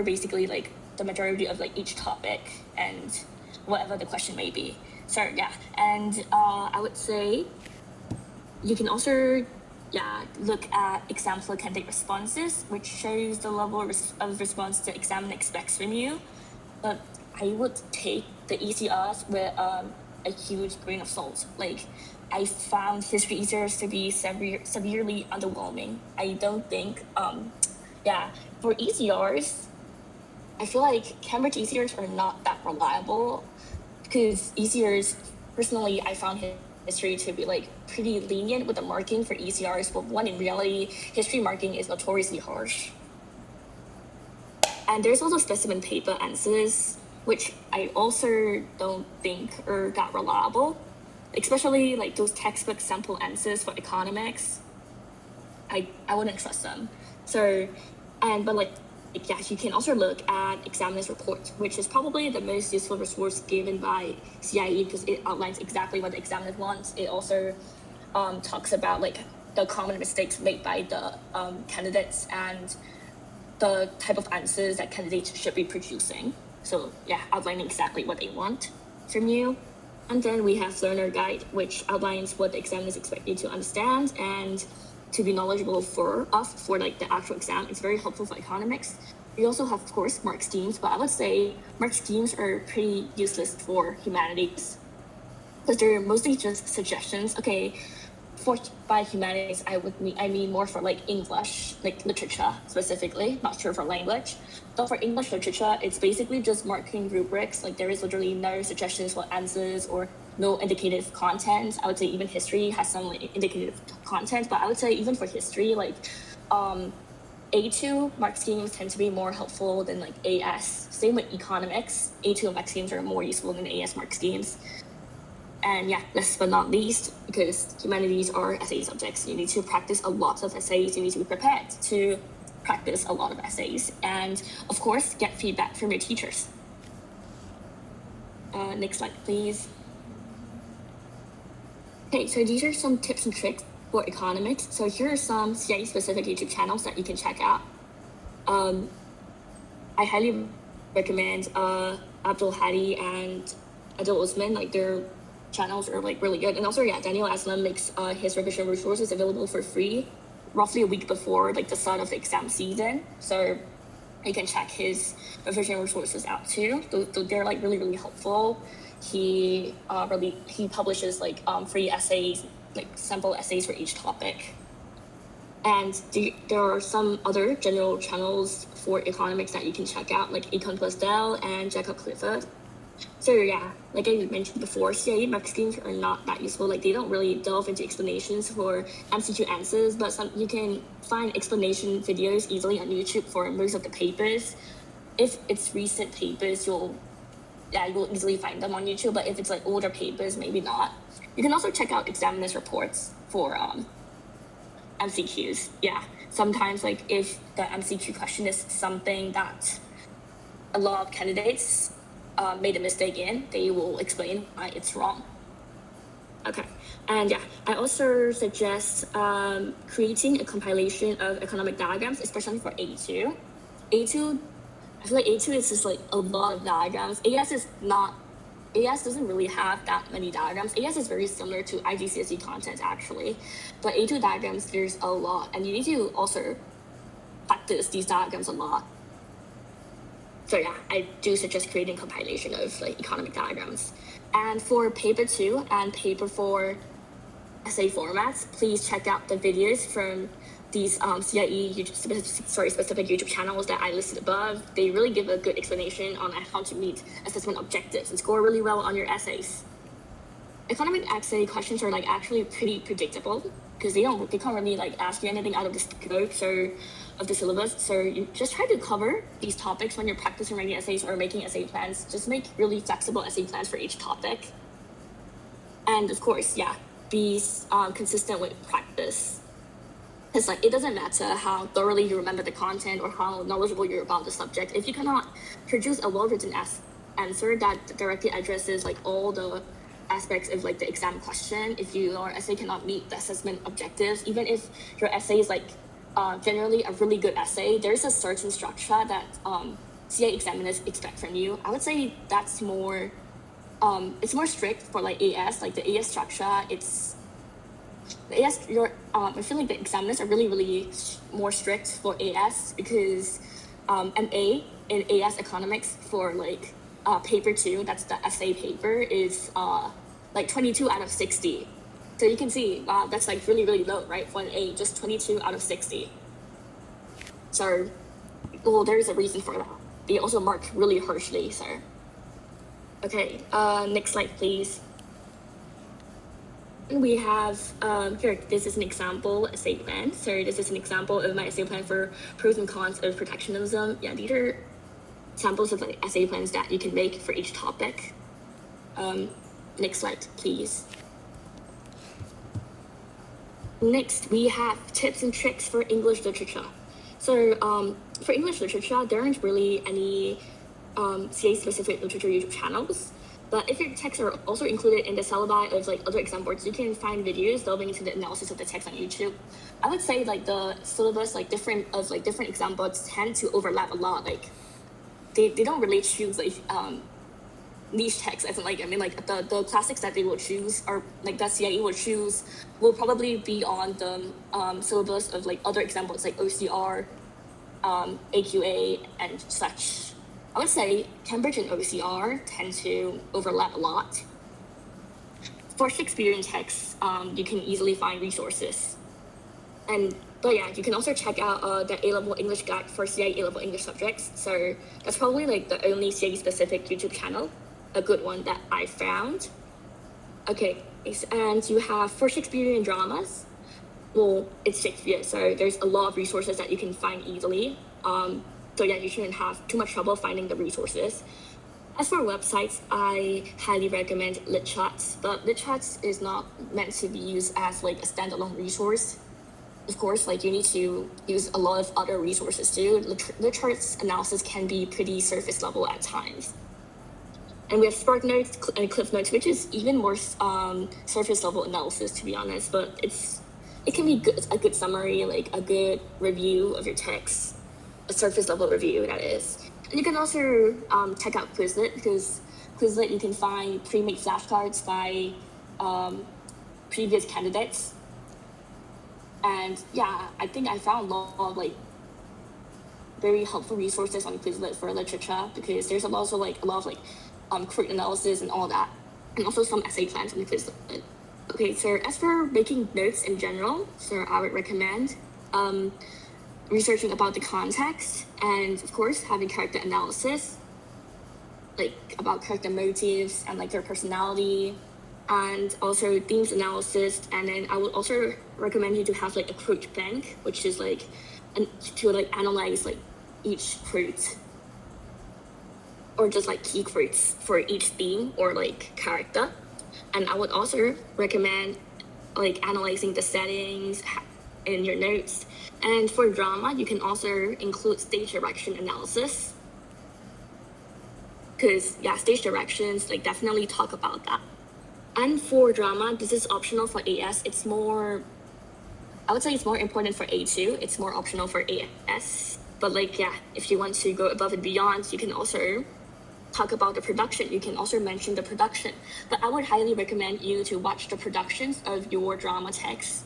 basically like the majority of like each topic and whatever the question may be. So yeah, and I would say you can also look at exam flow candidate responses, which shows the level of response the examiner expects from you. But I would take the ECRs with a huge grain of salt. Like, I found history ECRs to be severely underwhelming. I don't think, for ECRs, I feel like Cambridge ECRs are not that reliable because ECRs, personally, I found history to be like pretty lenient with the marking for ECRs, but when in reality, history marking is notoriously harsh. And there's also specimen paper answers, which I also don't think are that reliable, especially like those textbook sample answers for economics. I wouldn't trust them. So, you can also look at examiner's report, which is probably the most useful resource given by CIE because it outlines exactly what the examiner wants. It also talks about like the common mistakes made by the candidates and the type of answers that candidates should be producing. So yeah, outlining exactly what they want from you. And then we have learner guide, which outlines what the examiners expect you to understand and to be knowledgeable for like the actual exam. It's very helpful for economics. We also have, of course, mark schemes, but I would say mark schemes are pretty useless for humanities because they're mostly just suggestions. Okay, by humanities, I mean more for like English, like literature specifically, not sure for language. But for English literature, it's basically just marking rubrics. Like there is literally no suggestions for answers or no indicative content. I would say even history has some like indicative content, but I would say even for history, like A2 mark schemes tend to be more helpful than like AS. Same with economics, A2 mark schemes are more useful than AS mark schemes. And yeah, last but not least, because humanities are essay subjects, you need to practice a lot of essays. You need to be prepared to practice a lot of essays. And of course, get feedback from your teachers. Next slide, please. Okay, so these are some tips and tricks for economics. So here are some CIE-specific YouTube channels that you can check out. I highly recommend Abdul Hadi and Adil Usman. Like their channels are like really good. And also, yeah, Daniel Aslam makes his revision resources available for free roughly a week before like the start of the exam season. So you can check his revision resources out too. They're like really, really helpful. He publishes like free essays, like sample essays for each topic. And there are some other general channels for economics that you can check out, like Econ Plus Dell and Jacob Clifford. So yeah, like I mentioned before, CIE mark schemes are not that useful. Like they don't really delve into explanations for MCQ answers, but you can find explanation videos easily on YouTube for most of the papers. If it's recent papers, you'll easily find them on YouTube, but if it's like older papers, maybe not. You can also check out examiners' reports for MCQs. Yeah, sometimes like if the MCQ question is something that a lot of candidates made a mistake in, they will explain why it's wrong. Okay, and yeah, I also suggest creating a compilation of economic diagrams, especially for A2. A2, I feel like A2 is just like a lot of diagrams. AS doesn't really have that many diagrams. AS is very similar to IGCSE content actually, but A2 diagrams, there's a lot, and you need to also practice these diagrams a lot. So yeah, I do suggest creating compilation of like economic diagrams. And for paper 2 and paper 4 essay formats, please check out the videos from these CIE specific YouTube channels that I listed above. They really give a good explanation on how to meet assessment objectives and score really well on your essays. Economic essay questions are like actually pretty predictable because they can't really like ask you anything out of the scope of the syllabus. So you just try to cover these topics when you're practicing writing essays or making essay plans. Just make really flexible essay plans for each topic. And of course, yeah, be consistent with practice. Because like it doesn't matter how thoroughly you remember the content or how knowledgeable you're about the subject. If you cannot produce a well-written answer that directly addresses like all the aspects of like the exam question, if your essay cannot meet the assessment objectives, even if your essay is like generally a really good essay, there's a certain structure that CA examiners expect from you. I would say that's more it's more strict for like AS, like the AS structure. The AS, I feel like the examiners are really more strict for AS because an A in AS economics for like paper 2, that's the essay paper, is like 22 out of 60. So you can see, wow, that's like really low, right? For an A, just 22 out of 60. So, well, there's a reason for that. They also mark really harshly, so. Okay, next slide, please. We have, here, this is an example essay plan. So this is an example of my essay plan for pros and cons of protectionism. Yeah, these are samples of like essay plans that you can make for each topic. Next slide, please. Next, we have tips and tricks for English literature. So for English literature, there aren't really any CA-specific literature YouTube channels. But if your texts are also included in the syllabi of like other exam boards, you can find videos delving into the analysis of the text on YouTube. I would say like the syllabus like different exam boards tend to overlap a lot. Like they don't really choose like niche texts. As in like I mean like the classics that they will choose are like that CIE will choose will probably be on the syllabus of like other exam boards like OCR, AQA, and such. I would say Cambridge and OCR tend to overlap a lot. For Shakespearean texts, you can easily find resources. But yeah, you can also check out the A-level English guide for CA A-level English subjects. So that's probably like the only CA-specific YouTube channel, a good one that I found. Okay, and you have for Shakespearean dramas, well, it's Shakespeare, so there's a lot of resources that you can find easily. So yeah, you shouldn't have too much trouble finding the resources. As for websites, I highly recommend LitCharts, but LitCharts is not meant to be used as like a standalone resource. Of course, like you need to use a lot of other resources too. LitCharts analysis can be pretty surface level at times. And we have Spark Notes and Cliff Notes, which is even more surface level analysis, to be honest, but it can be a good summary, like a good review of your text. A surface level review, that is. And you can also check out Quizlet, because Quizlet you can find pre-made flashcards by previous candidates. And yeah, I think I found a lot of like very helpful resources on Quizlet for literature, because there's also like a lot of like quote analysis and all that, and also some essay plans on the Quizlet. Okay, so as for making notes in general, so I would recommend researching about the context, and of course having character analysis, like about character motives and like their personality, and also themes analysis. And then I would also recommend you to have like a quote bank, which is like to like analyze like each quote or just like key quotes for each theme or like character. And I would also recommend like analyzing the settings in your notes. And for drama, you can also include stage direction analysis, because yeah, stage directions like definitely talk about that. And for drama, this is optional for AS. I would say it's more important for A2. It's more optional for AS. But like yeah, if you want to go above and beyond, you can also talk about the production. You can also mention the production. But I would highly recommend you to watch the productions of your drama text,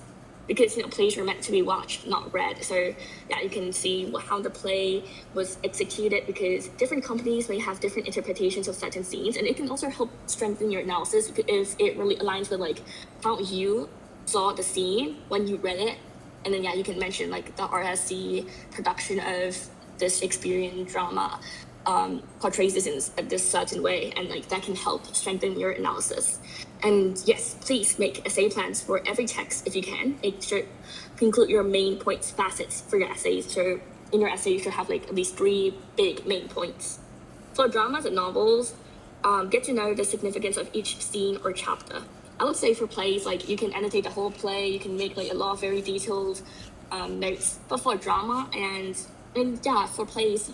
because plays are meant to be watched, not read. So yeah, you can see how the play was executed, because different companies may have different interpretations of certain scenes, and it can also help strengthen your analysis if it really aligns with like how you saw the scene when you read it. And then yeah, you can mention like the RSC production of this Shakespearean drama portrays this in this certain way, and like that can help strengthen your analysis. And yes, please make essay plans for every text if you can. Make sure to include your main points, facets for your essays. So in your essay, you should have like at least 3 big main points. For dramas and novels, get to know the significance of each scene or chapter. I would say for plays, like you can annotate the whole play. You can make like a lot of very detailed notes. But for drama and yeah, for plays,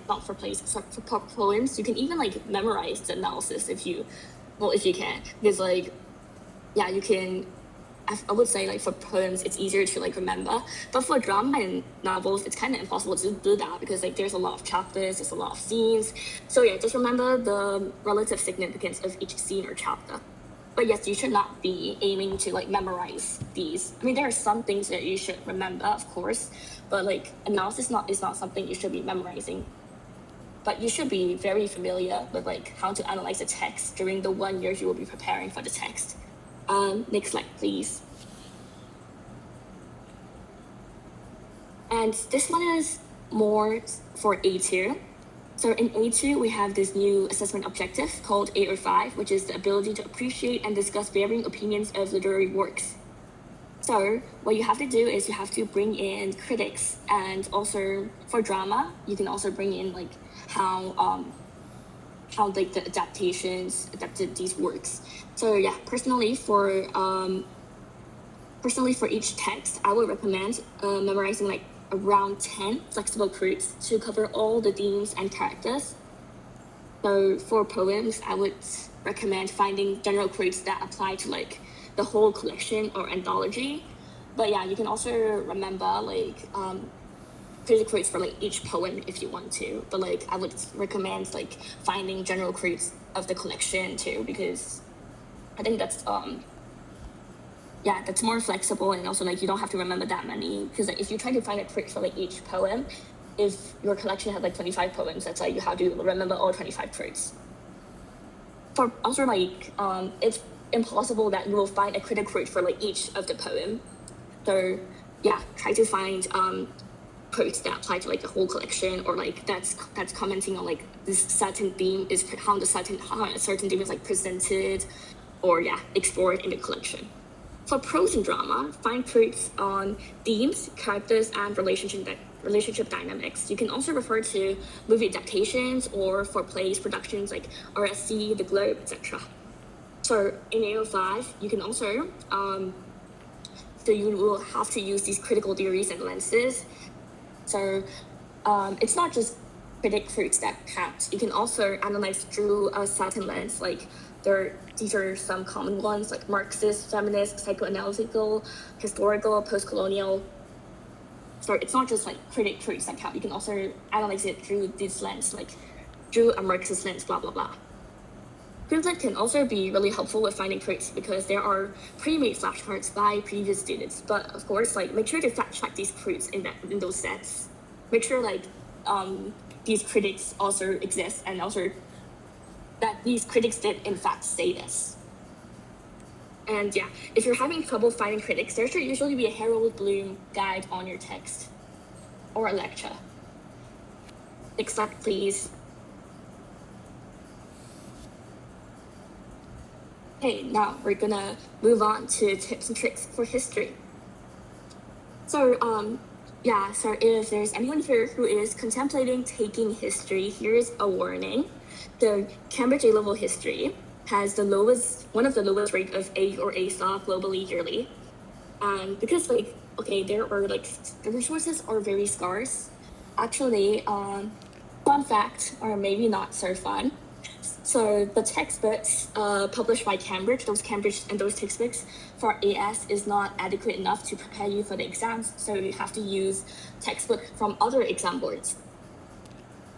not for plays, for poems, you can even like memorize the analysis if you can, because like, yeah, you can. I would say like for poems it's easier to like remember, but for drama and novels it's kind of impossible to do that because like there's a lot of chapters, there's a lot of scenes. So yeah, just remember the relative significance of each scene or chapter. But yes, you should not be aiming to like memorize these. I mean, there are some things that you should remember, of course, but like analysis is not something you should be memorizing. But you should be very familiar with like how to analyze the text during the 1 year you will be preparing for the text. Next slide, please. And this one is more for A2. So in A2, we have this new assessment objective called A05, which is the ability to appreciate and discuss varying opinions of literary works. So what you have to do is you have to bring in critics, and also for drama, you can also bring in like how like the adaptations adapted these works. So yeah, personally for each text, I would recommend memorizing like around 10 flexible quotes to cover all the themes and characters. So for poems, I would recommend finding general quotes that apply to like the whole collection or anthology. But yeah, you can also remember like creative quotes for like each poem if you want to. But like I would recommend like finding general quotes of the collection too, because I think that's that's more flexible, and also like you don't have to remember that many, because like, if you try to find a quote for like each poem, if your collection had like 25 poems, that's like you have to remember all 25 quotes. For also like it's impossible that you will find a critic quote for like each of the poem. So yeah, try to find quotes that apply to like the whole collection, or like that's commenting on like this certain theme is how a certain theme is like presented or explored in the collection. For prose and drama, find quotes on themes, characters, and relationship dynamics. You can also refer to movie adaptations, or for plays, productions like RSC, The Globe, etc. So in AO5, you can also so you will have to use these critical theories and lenses. So it's not just critic quotes that count. You can also analyze through a certain lens. Like these are some common ones, like Marxist, feminist, psychoanalytical, historical, post-colonial. So it's not just like critic quotes that count. You can also analyze it through this lens, like through a Marxist lens, blah blah blah. Quizlet can also be really helpful with finding quotes because there are pre-made flashcards by previous students. But of course, like make sure to fact check these quotes in those sets. Make sure like these critics also exist, and also that these critics did in fact say this. And if you're having trouble finding critics, there should usually be a Harold Bloom guide on your text or a lecture. Next slide, please. Okay, now we're gonna move on to tips and tricks for history. So, so if there's anyone here who is contemplating taking history, here's a warning. The Cambridge A-level history has one of the lowest rate of A or A star globally yearly. And because the resources are very scarce. Actually, fun fact, or maybe not so fun. So the textbooks published by Cambridge, those textbooks for AS is not adequate enough to prepare you for the exams. So you have to use textbook from other exam boards.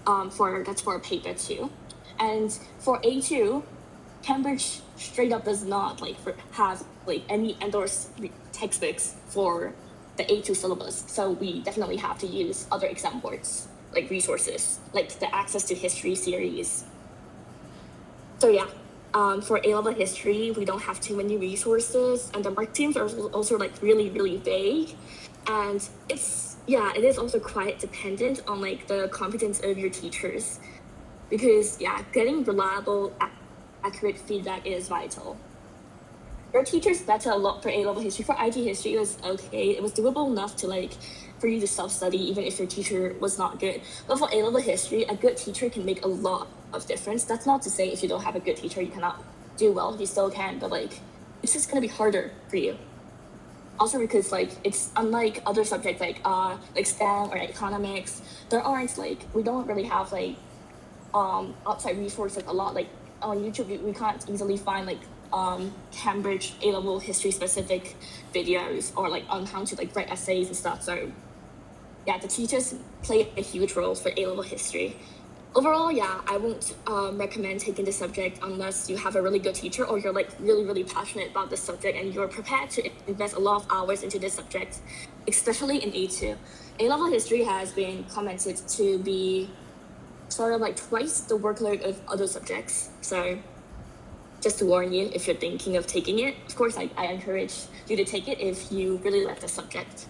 That's for a paper too. And for A2, Cambridge straight up does not have any endorsed textbooks for the A2 syllabus. So we definitely have to use other exam boards resources, like the Access to History series. So for A-level history, we don't have too many resources, and the mark teams are also really, really vague. And it is also quite dependent on the competence of your teachers, because getting reliable, accurate feedback is vital. Your teachers better a lot for A-level history. For IG history, it was okay. It was doable enough to for you to self-study, even if your teacher was not good. But for A-level history, a good teacher can make a lot of difference. That's not to say if you don't have a good teacher, you cannot do well. You still can, but it's just gonna be harder for you. Also because like it's unlike other subjects like STEM or economics, we don't really have like outside resources a lot. Like on YouTube, we can't easily find like Cambridge A-level history specific videos or like on how to like write essays and stuff. So yeah, the teachers play a huge role for A-level history. Overall, yeah, I won't recommend taking this subject unless you have a really good teacher or you're like really, really passionate about this subject and you're prepared to invest a lot of hours into this subject, especially in A2. A-level history has been commented to be sort of like twice the workload of other subjects. So just to warn you, if you're thinking of taking it, of course, I encourage you to take it if you really like the subject.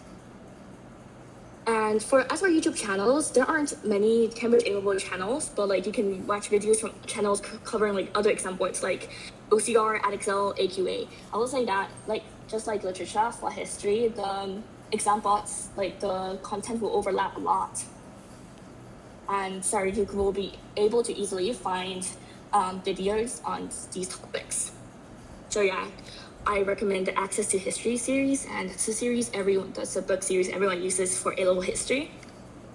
And as for YouTube channels, there aren't many Cambridge A-level channels, but like you can watch videos from channels covering like other exam boards like OCR, Arzhel, AQA. I will say that like just like literature for history, the exam boards, like the content will overlap a lot. And so you will be able to easily find videos on these topics. So yeah, I recommend the Access to History series, and that's a book series everyone uses for A-level history.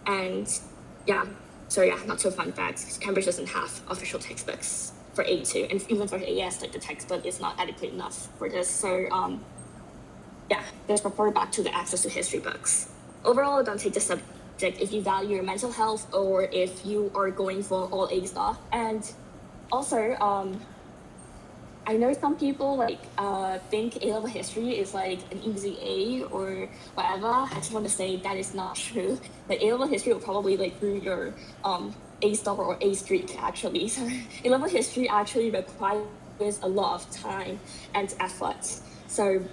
And yeah, so yeah, not so fun facts. Cambridge doesn't have official textbooks for A2, and even for AS, like the textbook is not adequate enough for this. So yeah, just refer back to the Access to History books. Overall, don't take the subject if you value your mental health or if you are going for all A stuff. And also, I know some people like think A-level history is like an easy A or whatever. I just want to say that is not true. Like A-level history will probably like through your A star or A streak actually. So A-level history actually requires a lot of time and effort. So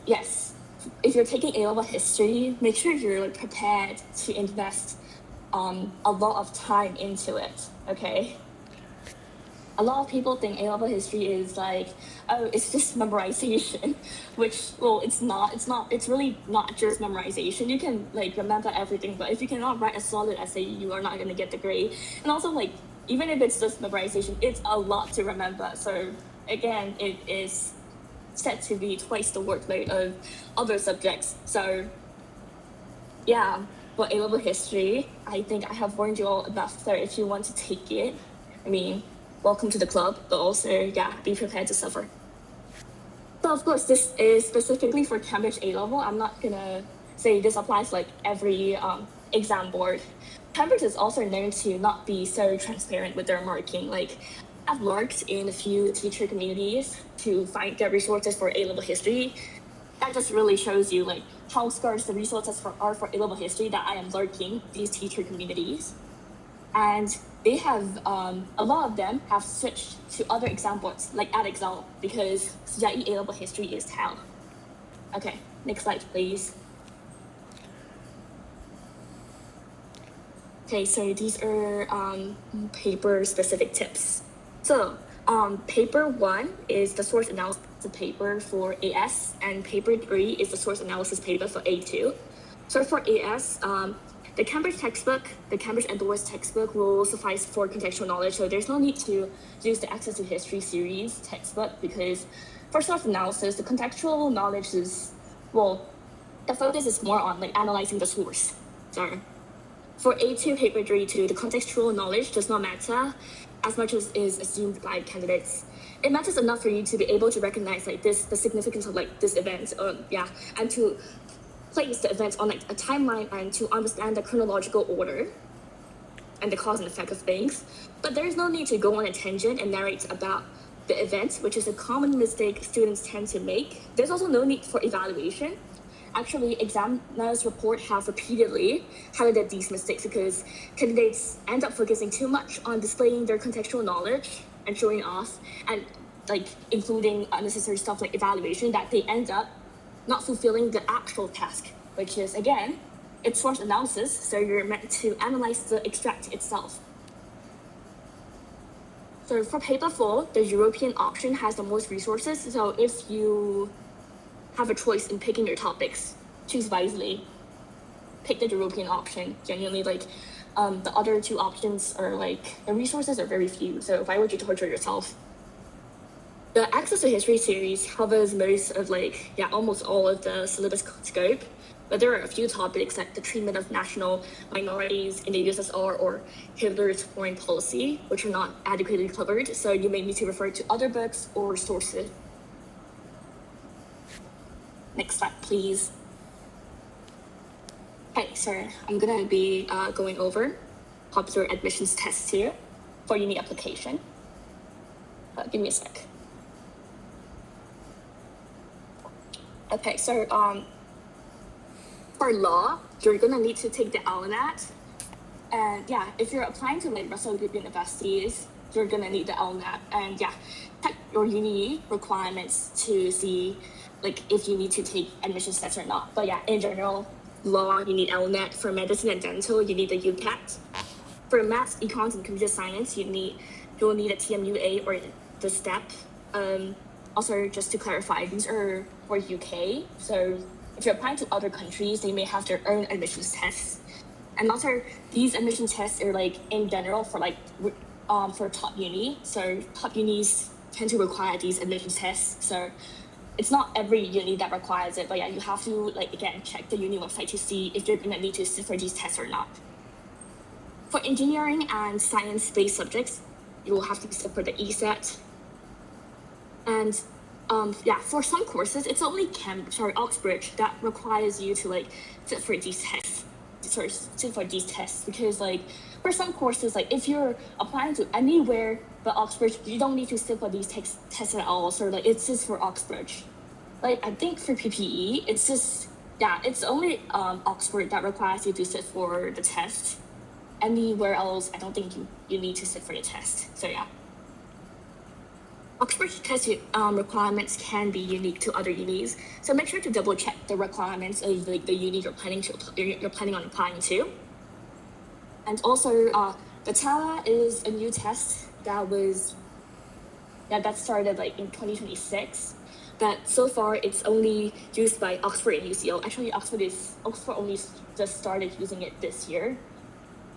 yes, if you're taking A-level history, make sure you're like prepared to invest a lot of time into it. Okay. A lot of people think A-level history is like, oh, it's just memorization, which, well, it's not. It's really not just memorization. You can like remember everything, but if you cannot write a solid essay, you are not going to get the grade. And also like, even if it's just memorization, it's a lot to remember. So again, it is said to be twice the workload of other subjects. So yeah, for A-level history, I think I have warned you all enough. So if you want to take it, I mean, welcome to the club, but also, yeah, be prepared to suffer. So of course, this is specifically for Cambridge A-level. I'm not gonna say this applies like every exam board. Cambridge is also known to not be so transparent with their marking. Like, I've lurked in a few teacher communities to get resources for A-level history. That just really shows you like how scarce the resources are for A-level history that I am lurking these teacher communities. And they have, a lot of them have switched to other exam boards, like Arzhel, because seject A-level history is hell. Okay, next slide, please. Okay, so these are paper-specific tips. So, paper 1 is the source analysis paper for AS, and paper 3 is the source analysis paper for A2. So for AS, the Cambridge textbook, the Cambridge endorsed textbook will suffice for contextual knowledge, so there's no need to use the Access to History series textbook because for source analysis, the contextual knowledge is, well, the focus is more on like analyzing the source. So for A2 paper 3 too, the contextual knowledge does not matter as much as is assumed by candidates. It matters enough for you to be able to recognize like the significance of like this event, and to place the events on like a timeline and to understand the chronological order and the cause and effect of things. But there is no need to go on a tangent and narrate about the event, which is a common mistake students tend to make. There's also no need for evaluation. Actually, examiners report have repeatedly highlighted these mistakes because candidates end up focusing too much on displaying their contextual knowledge and showing off, and like including unnecessary stuff like evaluation, that they end up not fulfilling the actual task, which is, again, it's source analysis, so you're meant to analyze the extract itself. So for paper 4, the European option has the most resources, so if you have a choice in picking your topics, choose wisely. Pick the European option. Genuinely, like, the other two options are like, the resources are very few, so why would you torture yourself? The Access to History series covers most of almost all of the syllabus scope, but there are a few topics like the treatment of national minorities in the USSR or Hitler's foreign policy, which are not adequately covered, so you may need to refer to other books or sources. Next slide, please. Okay, so I'm gonna be going over popular admissions tests here for uni application. Give me a sec. Okay, so for law, you're gonna need to take the LNAT. And yeah, if you're applying to like Russell Group universities, you're gonna need the LNAT. And yeah, check your uni requirements to see like if you need to take admissions tests or not. But yeah, in general, law, you need LNAT. For medicine and dental, you need the UCAT. For maths, econs, and computer science, you'll need a TMUA or the STEP. Also, just to clarify, these are for UK. So if you're applying to other countries, they may have their own admissions tests. And also, these admission tests are like in general for for top uni. So top unis tend to require these admissions tests. So it's not every uni that requires it, but yeah, you have to again check the uni website to see if you're gonna need to sit for these tests or not. For engineering and science-based subjects, you will have to sit for the ESET. And yeah, for some courses, it's only Oxbridge that requires you to sit for these tests. Sit for these tests because for some courses, if you're applying to anywhere but Oxbridge, you don't need to sit for these tests at all. So it's just for Oxbridge. I think for PPE, it's just it's only Oxford that requires you to sit for the test. Anywhere else, I don't think you need to sit for the test. So yeah. Oxford test requirements can be unique to other unis, so make sure to double check the requirements of the uni you're planning on applying to. And also, the TALA is a new test that started in 2026, but so far it's only used by Oxford and UCL. Actually, Oxford only just started using it this year,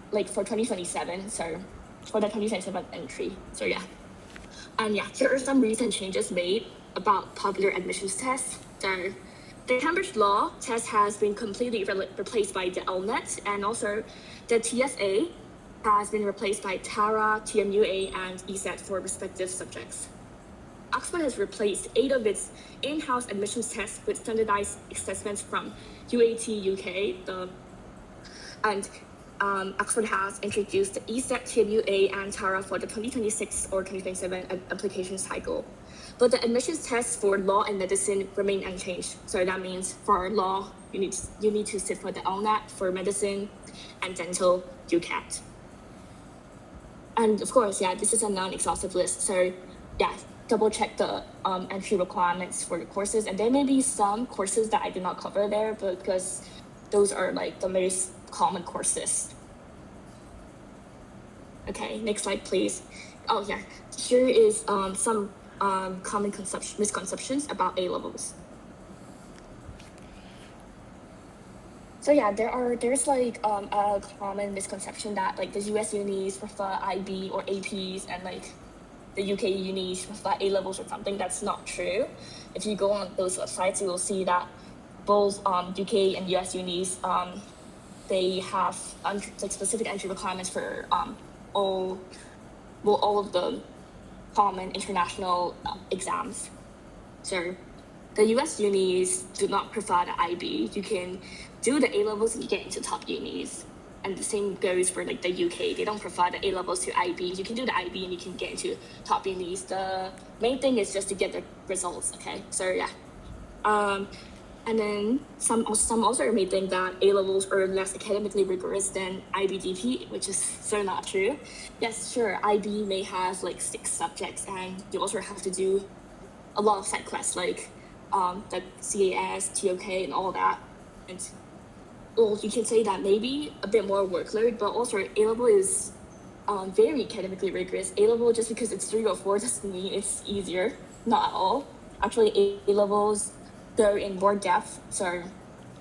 for 2027. So for the 2027 entry. So yeah. And yeah, here are some recent changes made about popular admissions tests. So the Cambridge Law test has been completely replaced by the LNET, and also the TSA has been replaced by TARA, TMUA, and ESET for respective subjects. Oxford has replaced 8 of its in-house admissions tests with standardized assessments from UAT UK, and Oxford has introduced the ESET, TMUA, and TARA for the 2026 or 2027 application cycle. But the admissions tests for law and medicine remain unchanged. So that means for law, you need to sit for the LNAT, for medicine and dental, UCAT. And of course, this is a non-exhaustive list. So double check the entry requirements for the courses. And there may be some courses that I did not cover there, but because those are the most common courses. Okay, next slide, please. Oh yeah, here is some common misconceptions about A-levels. So yeah, there's a common misconception that the US unis prefer IB or APs and the UK unis prefer A-levels or something. That's not true. If you go on those websites, you will see that both UK and US unis they have specific entry requirements for all of the common international exams. So the US unis do not prefer the IB. You can do the A-levels and you get into top unis. And the same goes for the UK. They don't prefer the A-levels to IB. You can do the IB and you can get into top unis. The main thing is just to get the results, okay? So yeah. And then some also may think that A-levels are less academically rigorous than IB/DP, which is so not true. Yes, sure, IB may have 6 subjects, and you also have to do a lot of side quests the CAS, TOK, and all that. And well, you can say that maybe a bit more workload, but also A-level is very academically rigorous. A-level, just because it's 3 or 4 doesn't mean it's easier. Not at all. Actually, A-levels go in more depth, so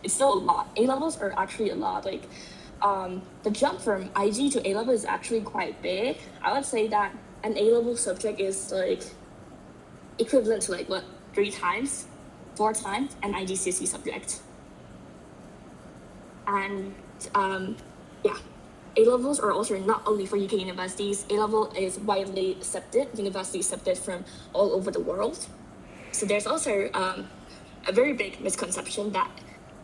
it's still a lot. A-levels are actually a lot. The jump from IG to A-level is actually quite big. I would say that an A-level subject is equivalent to like what, 3 times, 4 times an IGCSE subject. And yeah, A-levels are also not only for UK universities. A-level is widely accepted, universities accepted from all over the world. So there's also a very big misconception that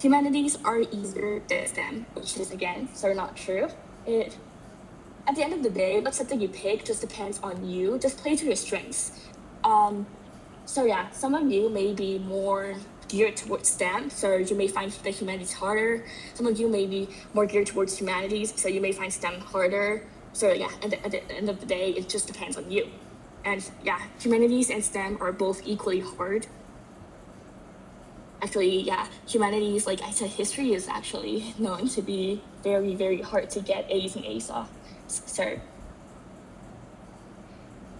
humanities are easier than STEM, which is again, so not true. At the end of the day, what subject you pick just depends on you. Just play to your strengths. So yeah, some of you may be more geared towards STEM, so you may find the humanities harder. Some of you may be more geared towards humanities, so you may find STEM harder. So yeah, at the end of the day, it just depends on you. And yeah, humanities and STEM are both equally hard. Actually, yeah, humanities, like I said, history is actually known to be very, very hard to get A's and A's off. So,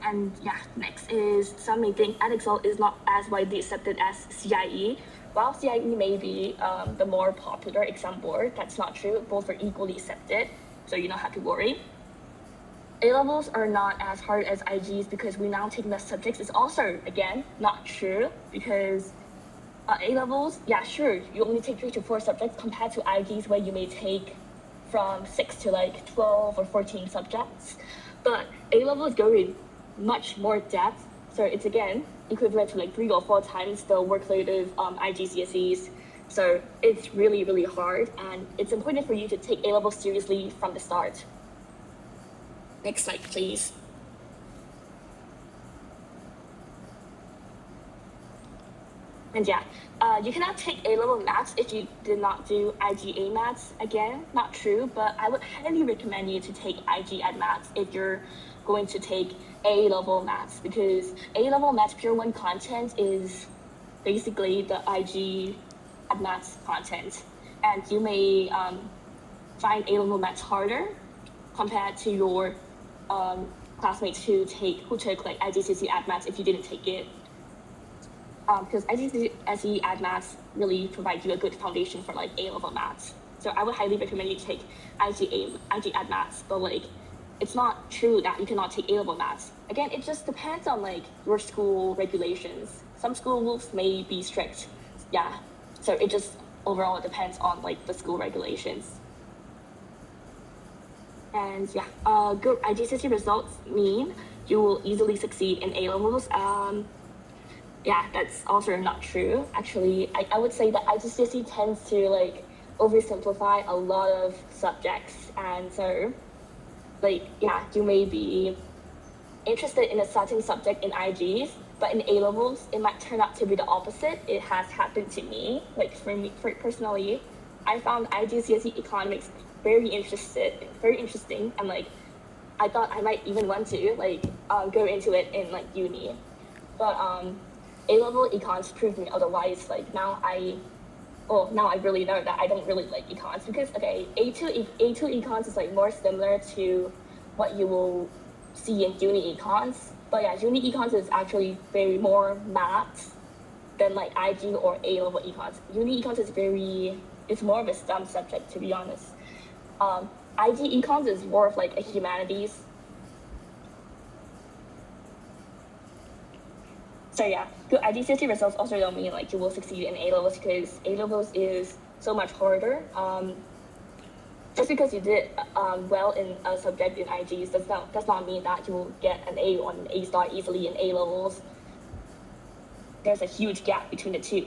and yeah, next is some may think Edexcel is not as widely accepted as CIE. While CIE may be the more popular exam board, that's not true. Both are equally accepted, so you don't have to worry. A-levels are not as hard as IGs because we now take less subjects. It's also, again, not true because A-levels, yeah, sure, you only take 3 to 4 subjects compared to IGs where you may take from 6 to like 12 or 14 subjects. But A-levels go in much more depth. So it's again equivalent to like 3 or 4 times the workload of IGCSEs. So it's really, really hard, and it's important for you to take A-levels seriously from the start. Next slide, please. And yeah, you cannot take A-level maths if you did not do IGA maths. Again, not true, but I would highly recommend you to take IG Ed maths if you're going to take A-level maths, because A-level maths pure 1 content is basically the IG Ed maths content. And you may find A-level maths harder compared to your classmates who took like IGCSE Ed maths if you didn't take it. Because IGCSE Ed maths really provide you a good foundation for like A-level maths. So I would highly IG Ed maths, but like it's not true that you cannot take A-level maths. Again, it just depends on like your school regulations. Some schools may be strict, yeah. So it just overall depends on like the school regulations. And yeah, good IGCSE results mean you will easily succeed in A-levels. Yeah, that's also not true. Actually, I would say that IGCSE tends to like oversimplify a lot of subjects, and so like yeah, you may be interested in a certain subject in IGs, but in A-levels, it might turn out to be the opposite. It has happened to me. Like for me, personally, I found IGCSE economics very interesting, and like I thought I might even want to like go into it in like uni, but A-level econs proved me otherwise. Like now I really know that I don't really like econs, because okay, A2 econs is like more similar to what you will see in uni econs, but yeah, uni econs is actually very more maths than like IG or A-level econs. Uni econs is it's more of a STEM subject, to be honest. IG econs is more of like a humanities. So yeah, good IGCSE results also don't mean like you will succeed in A-levels, because A-levels is so much harder. Just because you did well in a subject in IGs does not mean that you will get an A or an A star easily in A-levels. There's a huge gap between the two.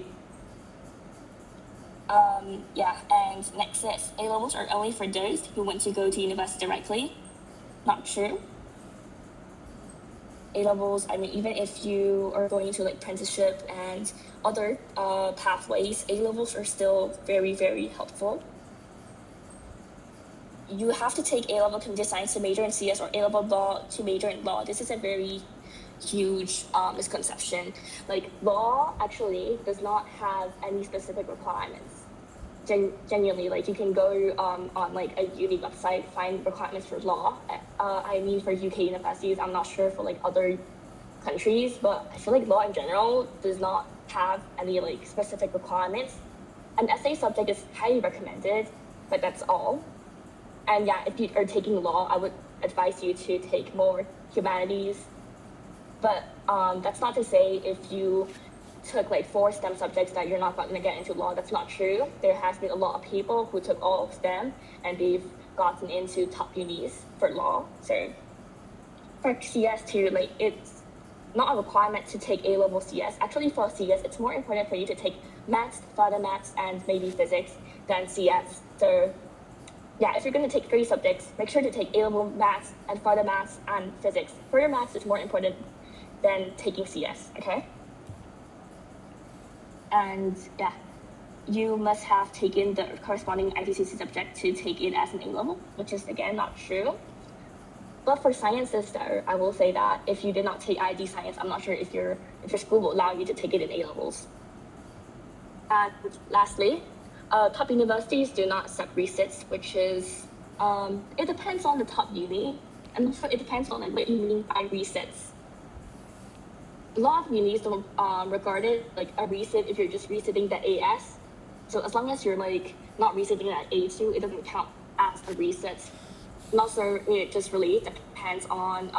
Yeah, and next is A-levels are only for those who want to go to university directly. Not true. A-levels, I mean, even if you are going to like apprenticeship and other pathways, A-levels are still very, very helpful. You have to take A-level computer science to major in CS, or A-level law to major in law. This is a very huge misconception. Like law actually does not have any specific requirements. Genuinely, like you can go on like a uni website, find requirements for law. I mean for UK universities, I'm not sure for like other countries, but I feel like law in general does not have any like specific requirements. An essay subject is highly recommended, but that's all. And yeah, if you are taking law, I would advise you to take more humanities But that's not to say if you took like 4 STEM subjects that you're not going to get into law. That's not true. There has been a lot of people who took all of STEM and they've gotten into top unis for law. So for CS too, like it's not a requirement to take A-level CS. Actually for CS, it's more important for you to take maths, further maths, and maybe physics than CS. So yeah, if you're going to take 3 subjects, make sure to take A-level maths and further maths and physics. Further maths is more important than taking CS, okay? And yeah, you must have taken the corresponding IGCSE subject to take it as an A-level, which is again not true. But for sciences though, I will say that if you did not take ID science, I'm not sure if your school will allow you to take it in A-levels. And lastly, top universities do not accept resits, which is, it depends on the top uni, and also it depends on like what you mean by resits. A lot of unis don't regard it like a resit if you're just resitting the AS. So as long as you're like not resitting that A2, it doesn't count as a resit. And also it just really depends on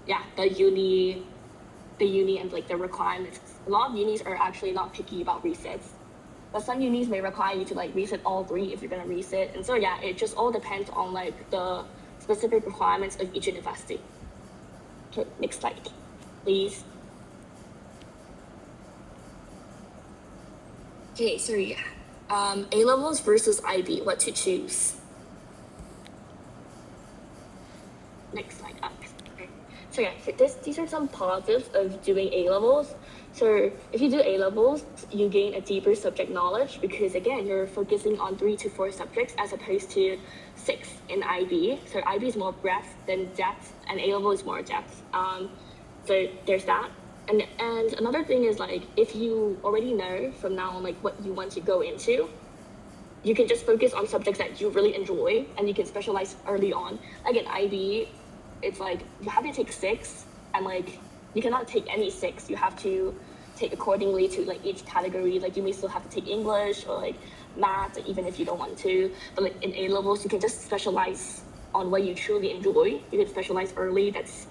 the uni and like the requirements. A lot of unis are actually not picky about resits. But some unis may require you to like resit all 3 if you're gonna resit. And so yeah, it just all depends on like the specific requirements of each university. Okay, next slide, please. Okay, so yeah, A-levels versus IB, what to choose? Next slide up. Okay. So yeah, these are some positives of doing A-levels. So if you do A-levels, you gain a deeper subject knowledge because again, you're focusing on 3 to 4 subjects as opposed to 6 in IB. So IB is more breadth than depth, and A-level is more depth. So there's that. And another thing is like, if you already know from now on like what you want to go into, you can just focus on subjects that you really enjoy and you can specialize early on. Like in IB, it's like you have to take 6 and like you cannot take any 6. You have to take accordingly to like each category. Like you may still have to take English or like math, even if you don't want to. But like in A-levels, you can just specialize on what you truly enjoy. You can specialize early. That's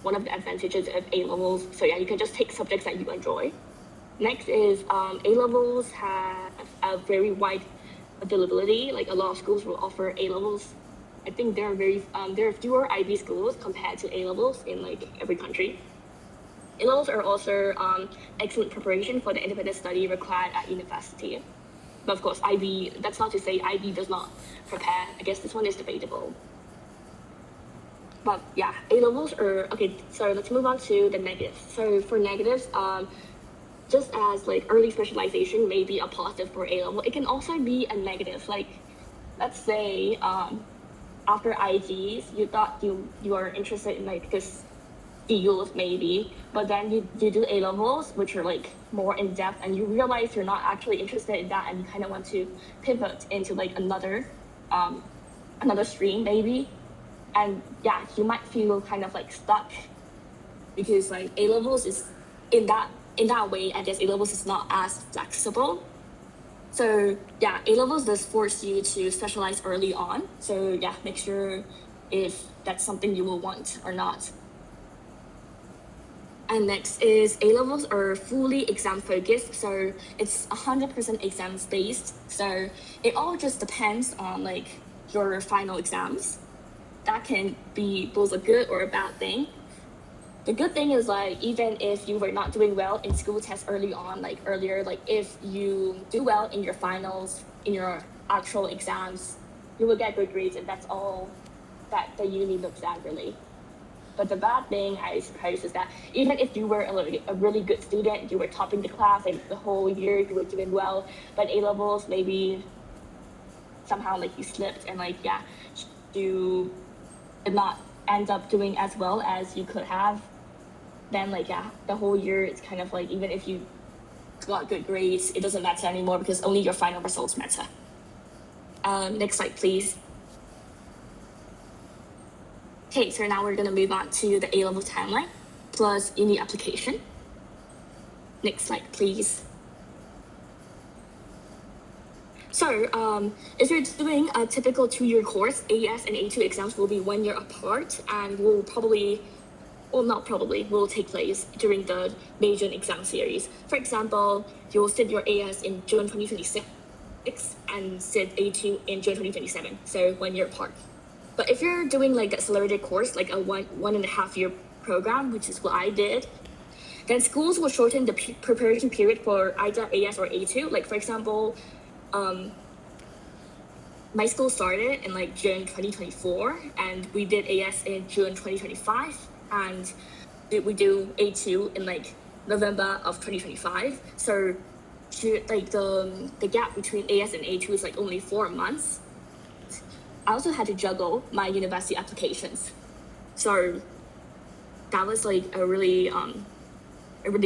one of the advantages of A-levels. So yeah, you can just take subjects that you enjoy. Next is A-levels have a very wide availability. Like a lot of schools will offer A-levels. I think there are fewer IB schools compared to A-levels in like every country. A-levels are also excellent preparation for the independent study required at university. But of course, IB, that's not to say IB does not prepare. I guess this one is debatable. But yeah, A-levels are, okay, so let's move on to the negatives. So for negatives, just as like early specialization may be a positive for A-level, it can also be a negative. Like, let's say after IGs, you thought you are interested in like this field maybe, but then you do A-levels, which are like more in depth, and you realize you're not actually interested in that, and you kind of want to pivot into like another stream maybe. And yeah, you might feel kind of like stuck because like A-levels is in that way, I guess A-levels is not as flexible. So yeah, A-levels does force you to specialize early on. So yeah, make sure if that's something you will want or not. And next is A-levels are fully exam focused. So it's 100% exams based. So it all just depends on like your final exams. That can be both a good or a bad thing. The good thing is like, even if you were not doing well in school tests early on, like earlier, like if you do well in your finals, in your actual exams, you will get good grades, and that's all that the uni looks at really. But the bad thing, I suppose, is that even if you were a really good student, you were topping the class and the whole year you were doing well, but A-levels maybe somehow like you slipped and like, yeah, you did not end up doing as well as you could have, then like, yeah, the whole year it's kind of like, even if you got good grades, it doesn't matter anymore because only your final results matter. Next slide, please. Okay, so now we're gonna move on to the A-level timeline plus uni application. Next slide, please. So if you're doing a typical 2-year course, AS and A2 exams will be 1 year apart and will probably well, not probably, will take place during the May June exam series. For example, you'll sit your AS in June 2026 and sit A2 in June 2027, so 1 year apart. But if you're doing like the accelerated course, like a one and a half year program, which is what I did, then schools will shorten the preparation period for either AS or A2. Like for example, my school started in like June 2024, and we did AS in June 2025, and we do A2 in like November of 2025. So like the gap between AS and A2 is like only 4 months. I also had to juggle my university applications. So that was like a really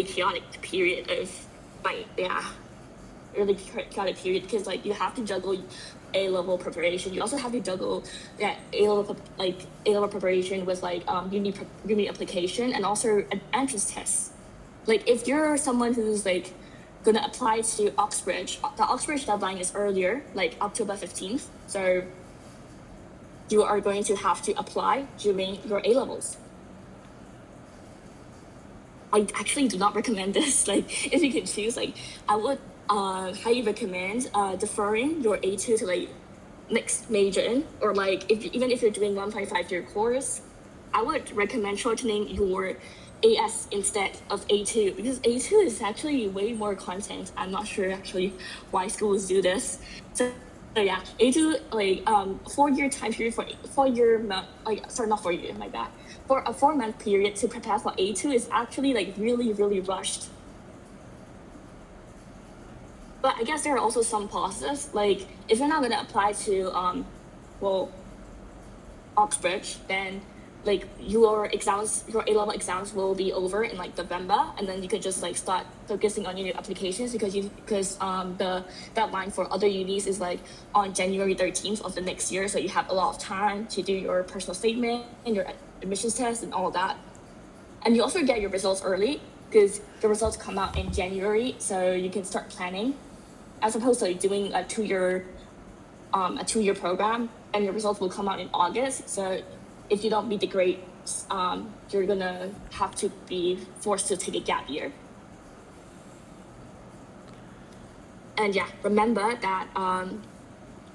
chaotic period of my, really chaotic period, because like you have to juggle A-level preparation. You also have to juggle A-level preparation with like uni application, and also an entrance test. Like if you're someone who's like gonna apply to Oxbridge, the Oxbridge deadline is earlier, like October 15th. So you are going to have to apply during your A-levels. I actually do not recommend this. Like if you can choose, like I would highly recommend deferring your A2 to like next major, or like even if you're doing 1.5 year course, I would recommend shortening your AS instead of A2, because A2 is actually way more content. I'm not sure actually why schools do this. So yeah, A2 like 4 year time period for 4 year not 4 year, my bad. For a 4 month period to prepare for A2 is actually like really rushed. But I guess there are also some pauses. Like if you're not gonna apply to Oxbridge, then like your A-level exams will be over in like November, and then you can just like start focusing on your applications, because the deadline for other unis is like on January 13th of the next year. So you have a lot of time to do your personal statement and your admissions test and all of that. And you also get your results early, because the results come out in January, so you can start planning, as opposed to like doing a two-year program, and your results will come out in August. So if you don't meet the grades, you're gonna have to be forced to take a gap year. And yeah, remember that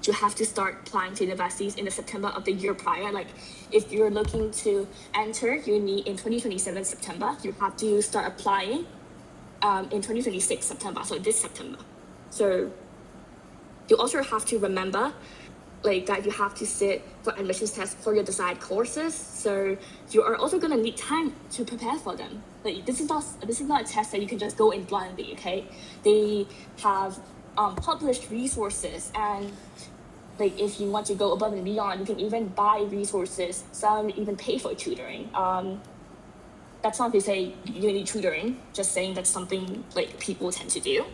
you have to start applying to universities in the September of the year prior. Like if you're looking to enter uni in 2027 September, you have to start applying in 2026 September, so this September. So you also have to remember like that you have to sit for admissions tests for your desired courses. So you are also gonna need time to prepare for them. Like this is not a test that you can just go in blindly, okay? They have published resources, and like if you want to go above and beyond, you can even buy resources. Some even pay for tutoring. That's not to say you need tutoring, just saying that's something like people tend to do.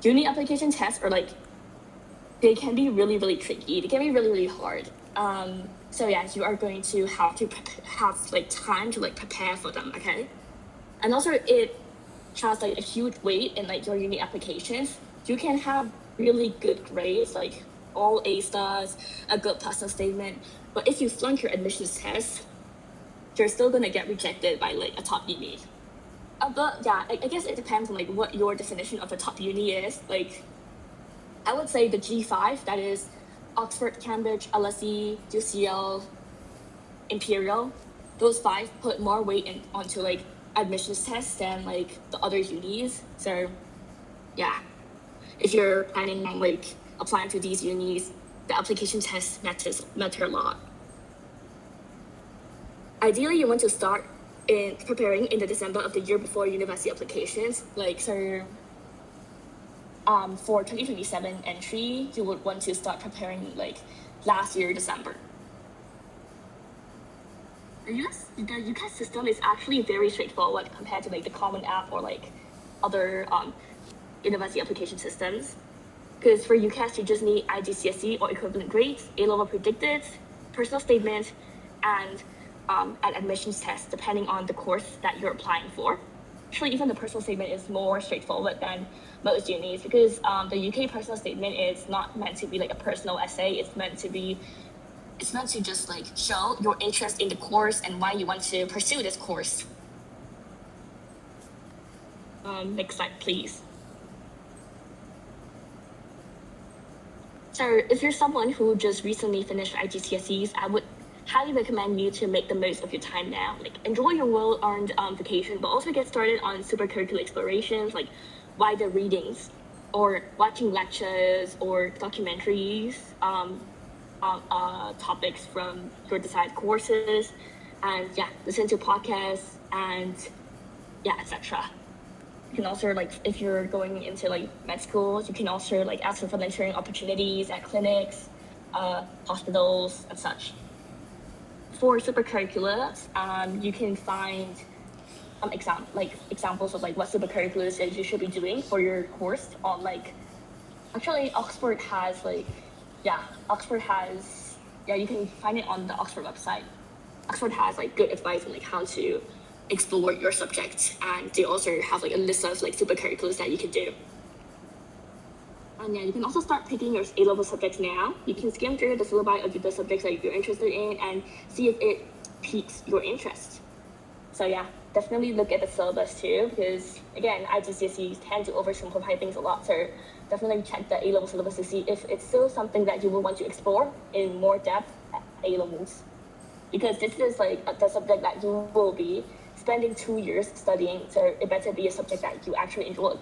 Uni application tests are like, they can be really tricky. They can be really hard. So yeah, you are going to have like time to like prepare for them, okay? And also it has like a huge weight in like your uni applications. You can have really good grades, like all A stars, a good personal statement, but if you flunk your admissions test, you're still gonna get rejected by like a top uni. But yeah, I guess it depends on like what your definition of a top uni is. Like I would say the G5, that is Oxford, Cambridge, LSE, UCL, Imperial, those 5 put more weight onto like admissions tests than like the other unis. So yeah, if you're planning on like applying to these unis, the application test matter a lot. Ideally, you want to start in preparing in the December of the year before university applications. Like so for 2027 entry, you would want to start preparing like last year December. The UCAS system is actually very straightforward compared to like the Common App or like other university application systems. Because for UCAS, you just need IGCSE or equivalent grades, A-level predicted, personal statement, and an admissions test depending on the course that you're applying for. Actually, even the personal statement is more straightforward than most unis, because the UK personal statement is not meant to be like a personal essay. It's meant to be It's meant to just like show your interest in the course and why you want to pursue this course. Next slide, please. So if you're someone who just recently finished IGCSEs, I would highly recommend you to make the most of your time now. Like enjoy your well-earned vacation, but also get started on super curricular explorations like wider readings or watching lectures or documentaries, topics from your desired courses, and yeah, listen to podcasts and yeah, etc. You can also like if you're going into like med schools, you can also like ask for volunteering opportunities at clinics, hospitals, and such. For supercurriculars, you can find examples of like what supercurriculars that you should be doing for your course on like. Actually, Oxford has you can find it on the Oxford website. Oxford has like good advice on like how to explore your subject, and they also have like a list of like supercurriculars that you can do. And yeah, you can also start picking your A-level subjects now. You can skim through the syllabi of the subjects that you're interested in and see if it piques your interest. So yeah, definitely look at the syllabus too, because again, IGCSEs tend to oversimplify things a lot. So definitely check the A-level syllabus to see if it's still something that you will want to explore in more depth at A-levels. Because this is like the subject that you will be spending 2 years studying, so it better be a subject that you actually enjoy.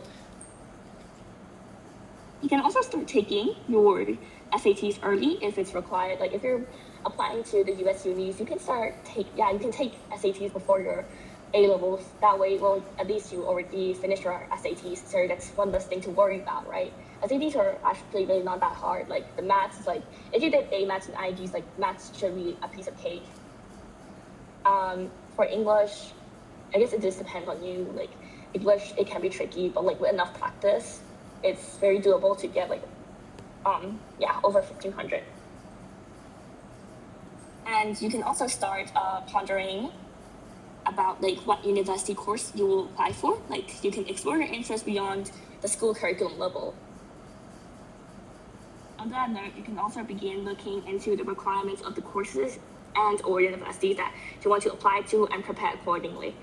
You can also start taking your SATs early if it's required. Like if you're applying to the US unis, you can you can take SATs before your A-levels. That way, well, at least you already finished your SATs, so that's one less thing to worry about, right? SATs are actually really not that hard. Like the maths is like, if you did A maths and IGs, like maths should be a piece of cake. For English, I guess it just depends on you. Like English, it can be tricky, but like with enough practice, it's very doable to get like, over 1,500. And you can also start pondering about like what university course you will apply for. Like you can explore your interest beyond the school curriculum level. On that note, you can also begin looking into the requirements of the courses and or universities that you want to apply to and prepare accordingly.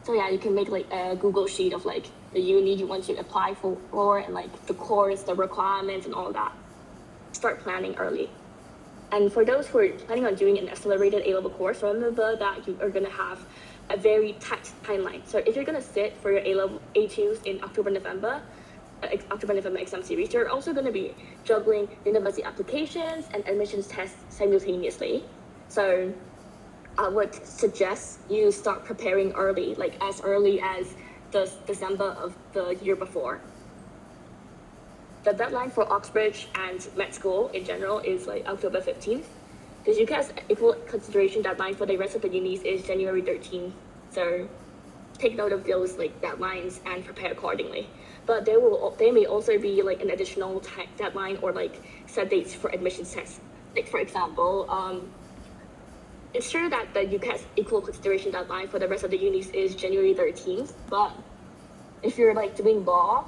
So yeah, you can make like a Google sheet of like the uni you want to apply for and like the course, the requirements and all that. Start planning early. And for those who are planning on doing an accelerated A-level course, remember that you are going to have a very tight timeline. So if you're going to sit for your A-level A2s in October-November exam series, you're also going to be juggling university applications and admissions tests simultaneously. So I would suggest you start preparing early, like as early as the December of the year before. The deadline for Oxbridge and med school in general is like October 15th. The UCAS equal consideration deadline for the rest of the unis is January 13th. So take note of those like deadlines and prepare accordingly. But there may also be like an additional deadline or like set dates for admissions tests. Like for example, it's true that the UCAS equal consideration deadline for the rest of the unis is January 13th, but if you're like doing law,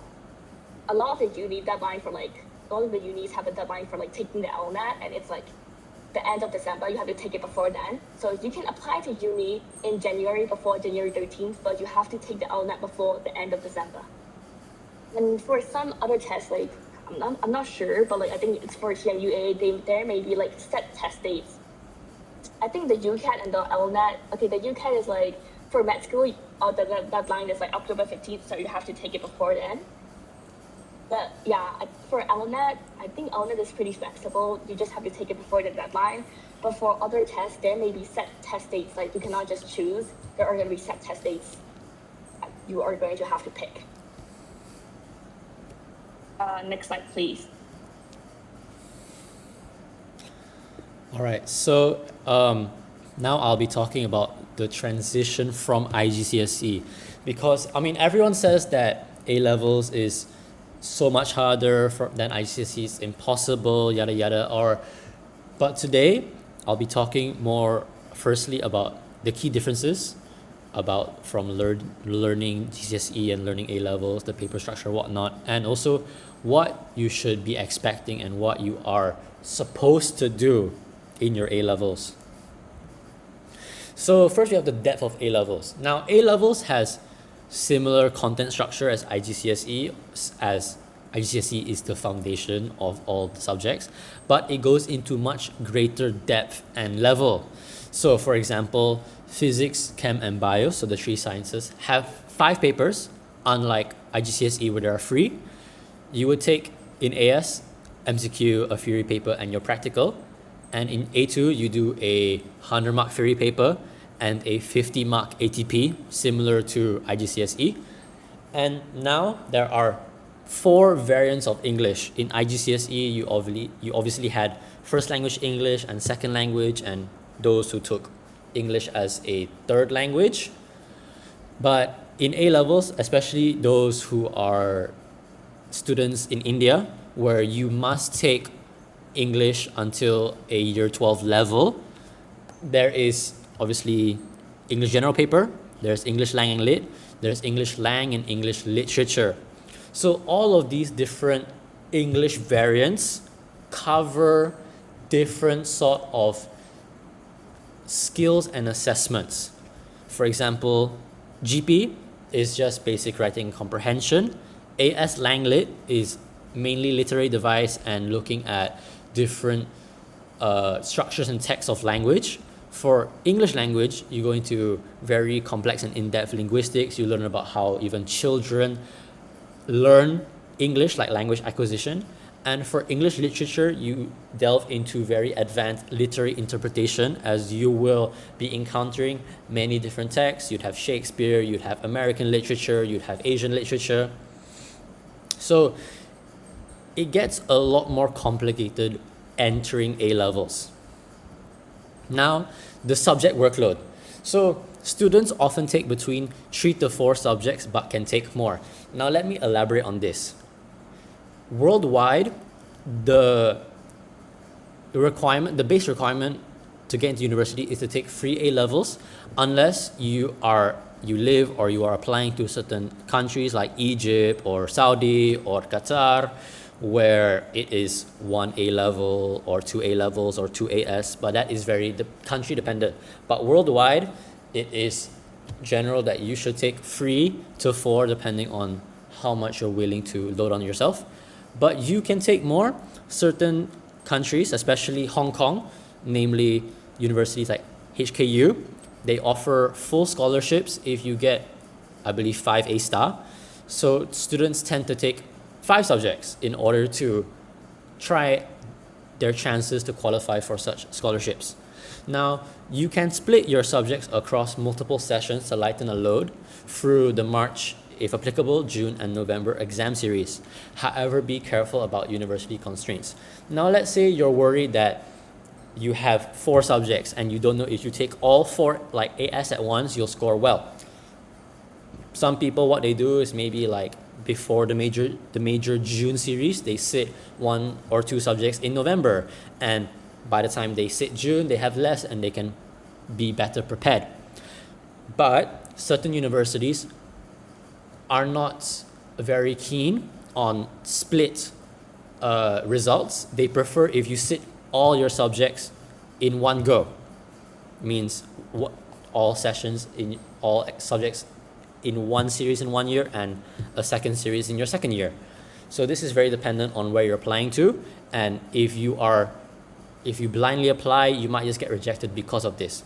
a lot of the unis have a deadline for like taking the LNAT, and it's like the end of December. You have to take it before then. So you can apply to uni in January before January 13th, but you have to take the LNAT before the end of December. And for some other tests, like I'm not sure, but like I think it's for TMUA, there may be like set test dates. I think the UCAT and the LNAT, the UCAT is like, for med school, the deadline is like October 15th, so you have to take it before then. But yeah, for LNAT, I think LNAT is pretty flexible. You just have to take it before the deadline. But for other tests, there may be set test dates, like you cannot just choose. There are going to be set test dates that you are going to have to pick. Next slide, please. All right, so now I'll be talking about the transition from IGCSE, because I mean everyone says that A-levels is so much harder than IGCSE, it's impossible, yada yada. But today I'll be talking more firstly about the key differences about from learning GCSE and learning A-levels, the paper structure, whatnot, and also what you should be expecting and what you are supposed to do in your A levels. So first we have the depth of A levels. Now A levels has similar content structure as IGCSE, as IGCSE is the foundation of all the subjects, but it goes into much greater depth and level. So for example, physics, chem, and bio, so the 3 sciences, have 5 papers, unlike IGCSE where there are 3. You would take in AS, MCQ, a theory paper, and your practical. And in A2, you do a 100-mark theory paper and a 50-mark ATP, similar to IGCSE. And now there are 4 variants of English. In IGCSE, you obviously had first language English and second language, and those who took English as a third language. But in A levels, especially those who are students in India, where you must take English until a year 12 level, there is obviously English general paper, there's English Lang and Lit, there's English Lang and English literature. So all of these different English variants cover different sort of skills and assessments. For example, GP is just basic writing comprehension. AS Lang Lit is mainly literary device and looking at different structures and texts of language. For English language, you go into very complex and in-depth linguistics. You learn about how even children learn English, like language acquisition. And for English literature, you delve into very advanced literary interpretation, as you will be encountering many different texts. You'd have Shakespeare, you'd have American literature, you'd have Asian literature. So it gets a lot more complicated entering A levels. Now, the subject workload. So students often take between 3 to 4 subjects, but can take more. Now let me elaborate on this. Worldwide, the base requirement to get into university is to take 3 A levels, unless you live or you are applying to certain countries like Egypt or Saudi or Qatar, where it is 1 A level or 2 A levels or 2 AS, but that is very country dependent. But worldwide, it is general that you should take 3 to 4 depending on how much you're willing to load on yourself. But you can take more. Certain countries, especially Hong Kong, namely universities like HKU, they offer full scholarships if you get, I believe, 5 A star. So students tend to take 5 subjects in order to try their chances to qualify for such scholarships. Now, you can split your subjects across multiple sessions to lighten a load through the March, if applicable, June and November exam series. However, be careful about university constraints. Now, let's say you're worried that you have 4 subjects and you don't know if you take all 4 like AS at once, you'll score well. Some people, what they do is maybe like before the major June series, they sit 1 or 2 subjects in November, and by the time they sit June, they have less and they can be better prepared. But certain universities are not very keen on split results. They prefer if you sit all your subjects in one go. Means all sessions in all subjects in one series in 1 year and a second series in your second year. So this is very dependent on where you're applying to, and if you blindly apply, you might just get rejected because of this.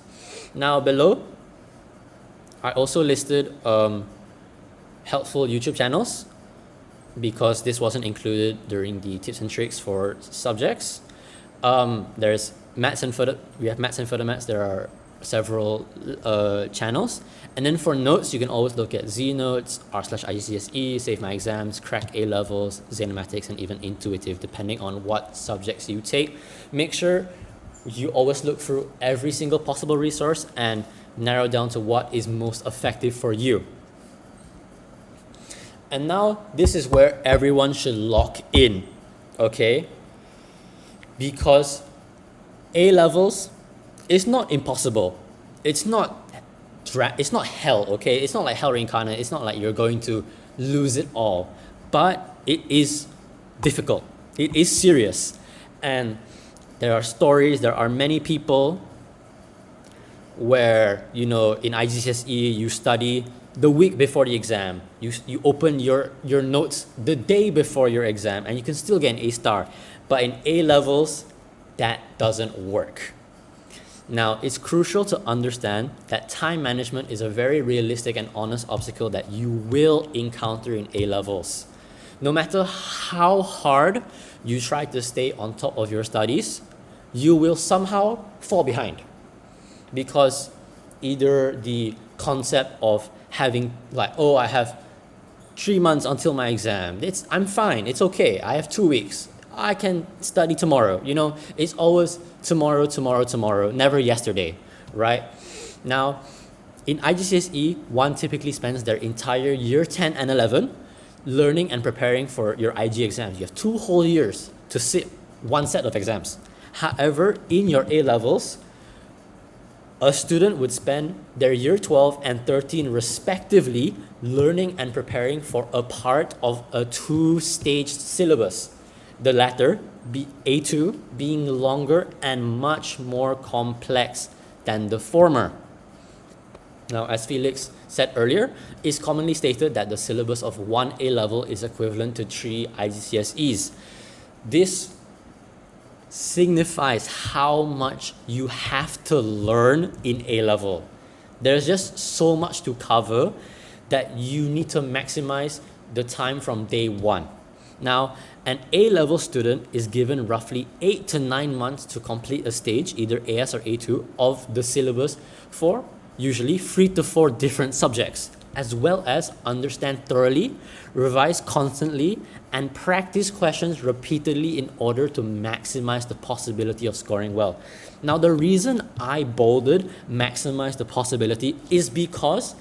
Now below, I also listed helpful YouTube channels, because this wasn't included during the tips and tricks for subjects. There's Maths and Further, we have Maths and Further Maths, there are several channels. And then for notes, you can always look at Z Notes, r/IGCSE, Save My Exams, Crack A Levels, Xenomatics, and even Intuitive, depending on what subjects you take. Make sure you always look through every single possible resource and narrow down to what is most effective for you. And now, this is where everyone should lock in, okay? Because A levels is not impossible. It's not hell, okay? It's not like hell reincarnate. It's not like you're going to lose it all. But it is difficult. It is serious. And There are stories, there are many people where, you know, in IGCSE, you study the week before the exam. You open your notes the day before your exam and you can still get an A star. But in A levels, that doesn't work. Now, it's crucial to understand that time management is a very realistic and honest obstacle that you will encounter in A levels. No matter how hard you try to stay on top of your studies, you will somehow fall behind. Because either the concept of having like, oh, I have 3 months until my exam. I'm fine, it's okay, I have 2 weeks. I can study tomorrow, you know, it's always tomorrow, tomorrow, tomorrow, never yesterday, right? Now, in IGCSE, one typically spends their entire year 10 and 11 learning and preparing for your IG exams. You have 2 whole years to sit one set of exams. However, in your A levels, a student would spend their year 12 and 13 respectively learning and preparing for a part of a 2-stage syllabus. The latter, A2, being longer and much more complex than the former. Now, as Felix said earlier, it's commonly stated that the syllabus of 1 A level is equivalent to 3 IGCSEs. This signifies how much you have to learn in A level. There's just so much to cover that you need to maximize the time from day one. Now, an A level student is given roughly 8 to 9 months to complete a stage, either AS or A2, of the syllabus for usually 3 to 4 different subjects, as well as understand thoroughly, revise constantly, and practice questions repeatedly in order to maximize the possibility of scoring well. Now, the reason I bolded maximize the possibility is because,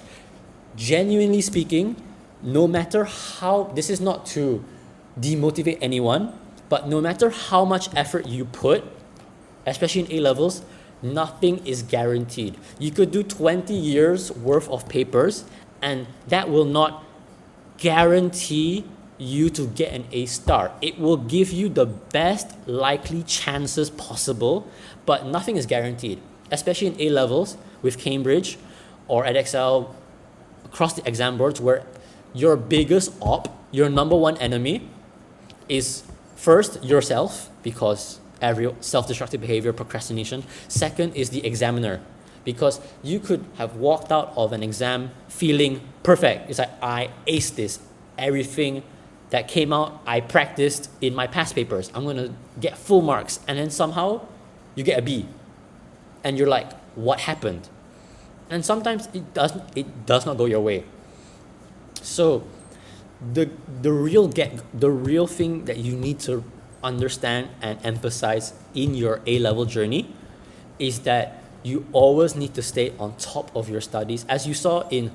genuinely speaking, no matter how, this is not to demotivate anyone, but no matter how much effort you put, especially in A levels, nothing is guaranteed. You could do 20 years worth of papers and that will not guarantee you to get an A star. It will give you the best likely chances possible, but nothing is guaranteed, especially in A levels with Cambridge or Edexcel across the exam boards, where your biggest your number one enemy is first yourself, because every self-destructive behavior, procrastination. Second is the examiner, because you could have walked out of an exam feeling perfect. It's like, I aced this. Everything that came out, I practiced in my past papers. I'm gonna get full marks. And then somehow you get a B. And you're like, what happened? And sometimes it does not go your way. So the real thing that you need to understand and emphasize in your A-level journey is that you always need to stay on top of your studies. As you saw in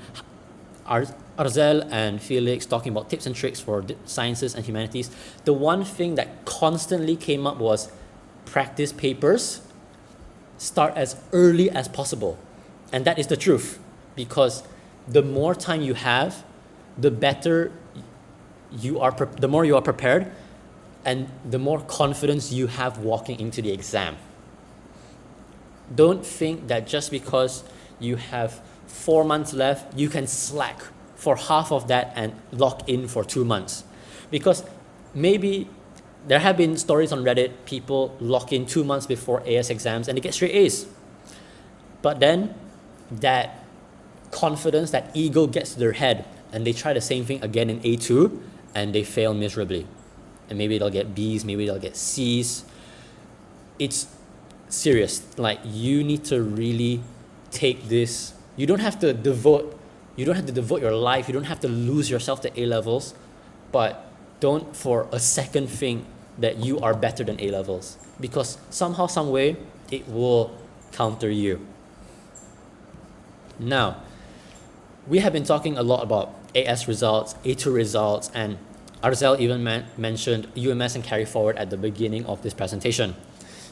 Arzhel and Felix talking about tips and tricks for sciences and humanities, the one thing that constantly came up was practice papers, start as early as possible. And that is the truth, because the more time you have, the better you are, the more you are prepared, and the more confidence you have walking into the exam. Don't think that just because you have 4 months left, you can slack for half of that and lock in for 2 months. Because maybe there have been stories on Reddit, people lock in 2 months before AS exams and they get straight A's. But then that confidence, that ego gets to their head and they try the same thing again in A2 and they fail miserably. And maybe they'll get B's, maybe they'll get C's. It's serious. Like, you need to really take this. You don't have to devote your life, you don't have to lose yourself to A levels, but don't for a second think that you are better than A levels, because somehow, some way, it will counter you. Now, we have been talking a lot about AS results, A2 results, and Arzhel even mentioned UMS and carry forward at the beginning of this presentation.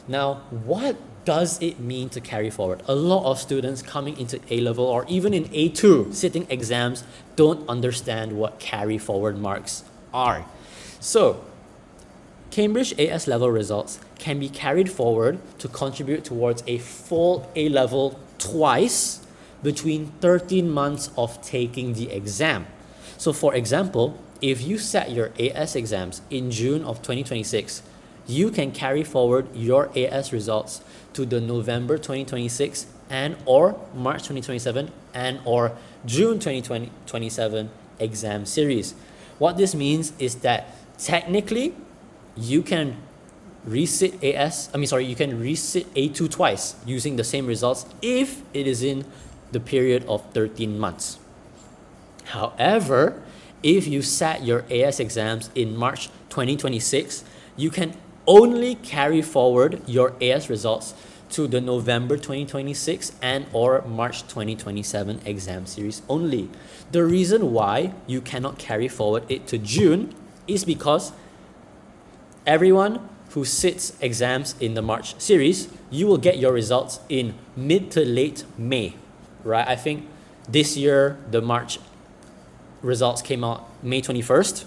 Now, what does it mean to carry forward? A lot of students coming into A-level or even in A2 sitting exams don't understand what carry forward marks are. So, Cambridge AS level results can be carried forward to contribute towards a full A-level twice between 13 months of taking the exam. So for example, if you set your AS exams in June of 2026, you can carry forward your AS results to the November 2026 and or March 2027 and or June 2027 exam series. What this means is that technically you can resit you can resit A2 twice using the same results if it is in the period of 13 months. However, if you sat your AS exams in March 2026, you can only carry forward your AS results to the November 2026 and or March 2027 exam series only. The reason why you cannot carry forward it to June is because everyone who sits exams in the March series, you will get your results in mid to late May, right? I think this year the March results came out May 21st.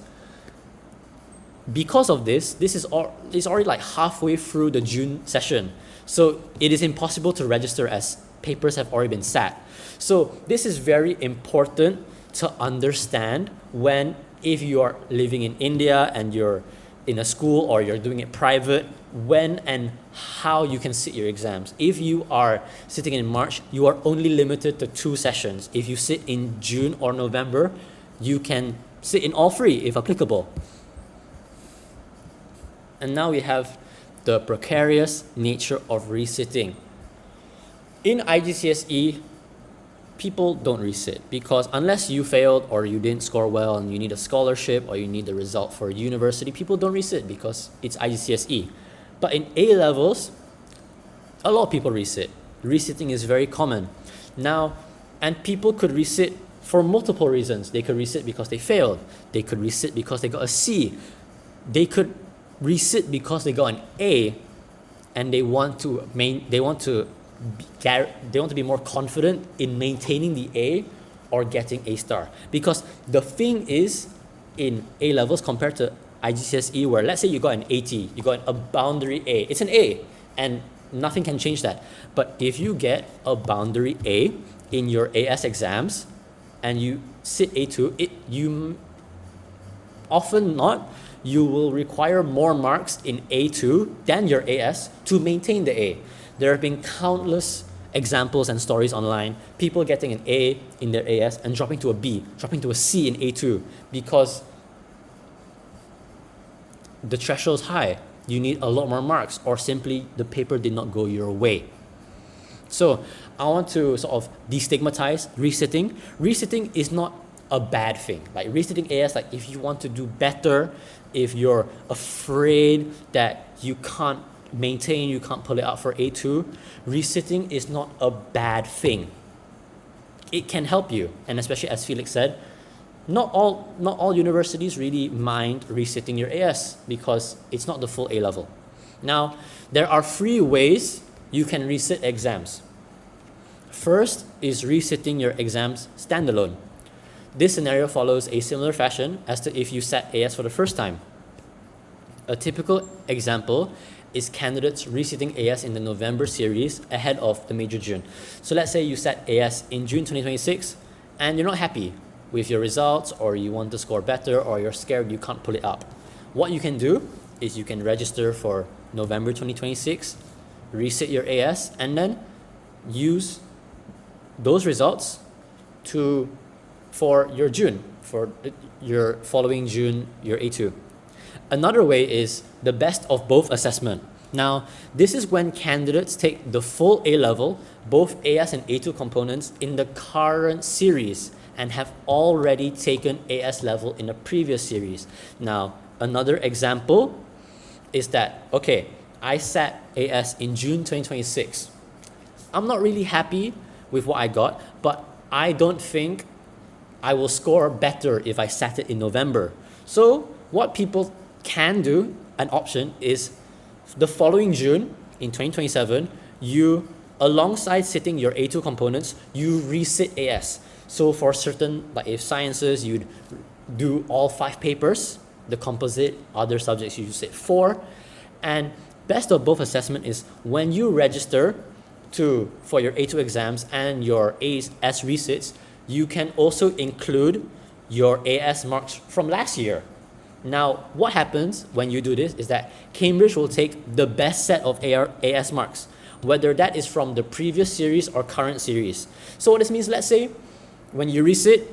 Because of this is already like halfway through the June session. So it is impossible to register as papers have already been sat. So this is very important to understand if you are living in India and you're in a school or you're doing it private, when and how you can sit your exams. If you are sitting in March, you are only limited to 2 sessions. If you sit in June or November, you can sit in all 3 if applicable. And now we have the precarious nature of resitting. In IGCSE, people don't resit because unless you failed or you didn't score well and you need a scholarship or you need the result for university, people don't resit because it's IGCSE. But in A levels, a lot of people resit. Resitting is very common. Now, and people could resit for multiple reasons. They could resit because they failed. They could resit because they got a C. They could resit because they got an A and they want to be more confident in maintaining the A or getting A star. Because the thing is, in A levels compared to IGCSE, where let's say you got an 80, you got a boundary A, it's an A and nothing can change that. But if you get a boundary A in your AS exams and you sit A2, you will require more marks in A2 than your AS to maintain the A. There have been countless examples and stories online, people getting an A in their AS and dropping to a B, dropping to a C in A2 because the threshold is high. You need a lot more marks or simply the paper did not go your way. So I want to sort of destigmatize resitting. Resitting is not a bad thing. Like resitting AS, like if you want to do better, if you're afraid that you can't maintain, you can't pull it out for A2, resitting is not a bad thing. It can help you, and especially as Felix said, not all universities really mind resitting your AS because it's not the full A level. Now, there are 3 ways you can resit exams. First is resitting your exams standalone. This scenario follows a similar fashion as to if you sat AS for the first time. A typical example is candidates resitting AS in the November series ahead of the major June. So let's say you sat AS in June 2026 and you're not happy with your results or you want to score better or you're scared you can't pull it up. What you can do is you can register for November 2026, resit your AS, and then use those results for your June, for your following June, your A2. Another way is the best of both assessment. Now, this is when candidates take the full A level, both AS and A2 components in the current series and have already taken AS level in a previous series. Now, another example is that, okay, I sat AS in June 2026. I'm not really happy with what I got, but I don't think I will score better if I sat it in November. So what people can do, an option, is the following June in 2027, you, alongside sitting your A2 components, you resit AS. So for certain, like if sciences, you'd do all 5 papers, the composite, other subjects you sit 4, and best of both assessment is when you register for your A2 exams and your AS resits, you can also include your AS marks from last year. Now, what happens when you do this is that Cambridge will take the best set of AS marks, whether that is from the previous series or current series. So what this means, let's say, when you resit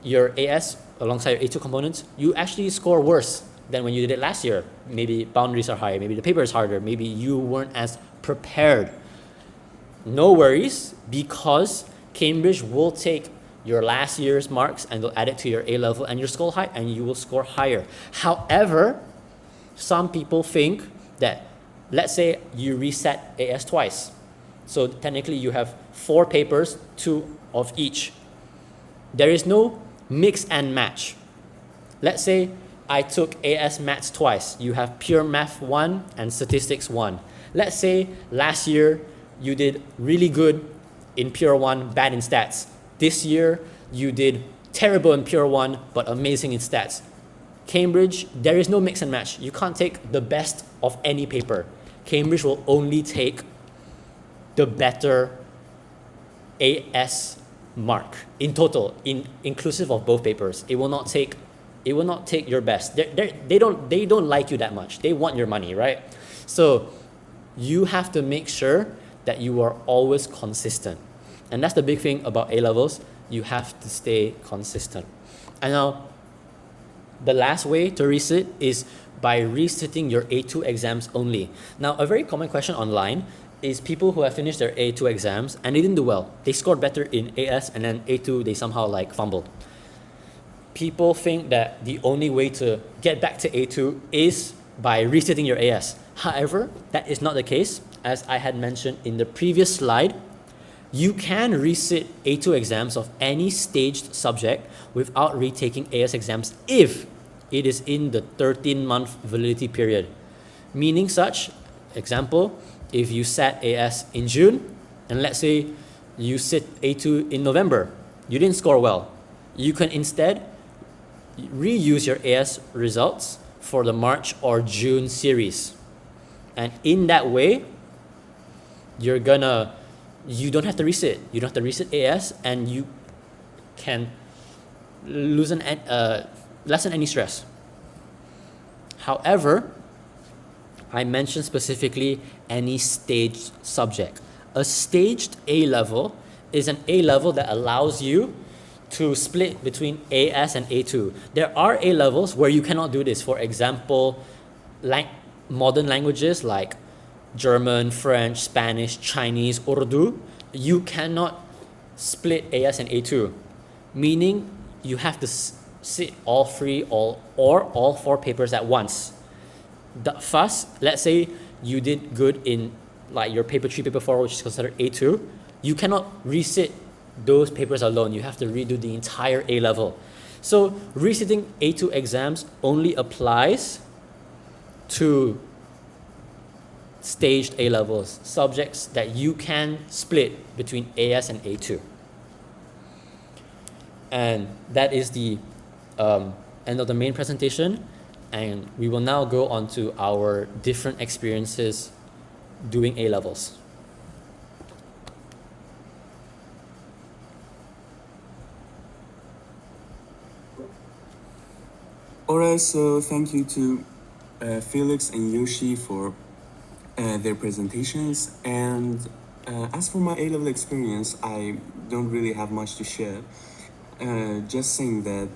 your AS alongside your A2 components, you actually score worse than when you did it last year. Maybe boundaries are higher, maybe the paper is harder, maybe you weren't as prepared. No worries, because Cambridge will take your last year's marks and they'll add it to your A level and you will score higher. However, some people think that, let's say you reset AS twice. So technically you have 4 papers, 2 of each. There is no mix and match. Let's say I took AS Maths twice. You have Pure Math 1 and Statistics 1. Let's say last year you did really good in Pure 1, bad in Stats. This year you did terrible in Pure 1, but amazing in Stats. Cambridge, there is no mix and match. You can't take the best of any paper. Cambridge will only take the better AS mark in total, inclusive of both papers. It will not take your best. They don't like you that much. They want your money, right? So you have to make sure that you are always consistent. And that's the big thing about A levels. You have to stay consistent. And now, the last way to resit is by resitting your A2 exams only. Now, a very common question online is people who have finished their A2 exams and they didn't do well. They scored better in AS and then A2 they somehow fumbled. People think that the only way to get back to A2 is by resitting your AS. However, that is not the case. As I had mentioned in the previous slide, you can resit A2 exams of any staged subject without retaking AS exams if it is in the 13-month validity period. Meaning such, example, if you sat AS in June, and let's say you sit A2 in November, you didn't score well, you can instead reuse your AS results for the March or June series. And in that way, you don't have to resit. You don't have to resit AS, and you can lessen any stress. However, I mentioned specifically any staged subject. A staged A level is an A level that allows you to split between AS and A2. There are A levels where you cannot do this. For example, modern languages like German, French, Spanish, Chinese, Urdu, you cannot split AS and A2, meaning you have to sit all 3 or all 4 papers at once. First, let's say you did good in your paper 3, paper 4, which is considered A2, you cannot resit those papers alone. You have to redo the entire A level. So resitting A2 exams only applies to staged A levels, subjects that you can split between AS and A2. And that is the end of the main presentation. And we will now go on to our different experiences doing A levels. Alright, so thank you to Felix and Yoshie for their presentations. And as for my A-level experience, I don't really have much to share. Just saying that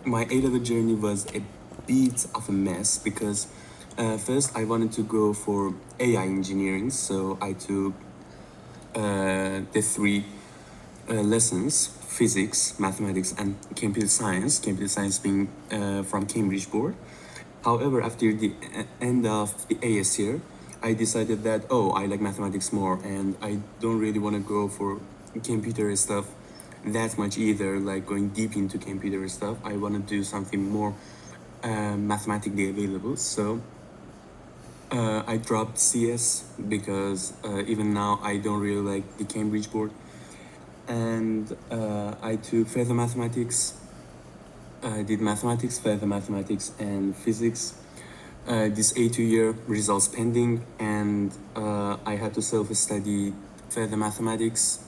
my A-level journey was a bit of a mess because first I wanted to go for AI engineering, so I took the 3 lessons: physics, mathematics, and computer science being from Cambridge board. However, after the end of the AS year, I decided that, I like mathematics more, and I don't really want to go for computer stuff that much either, like going deep into computer stuff. I want to do something more mathematically available. So I dropped CS because even now I don't really like the Cambridge board. And I took further mathematics. I did mathematics, further mathematics, and physics. this A2 year results pending, and I had to self-study further mathematics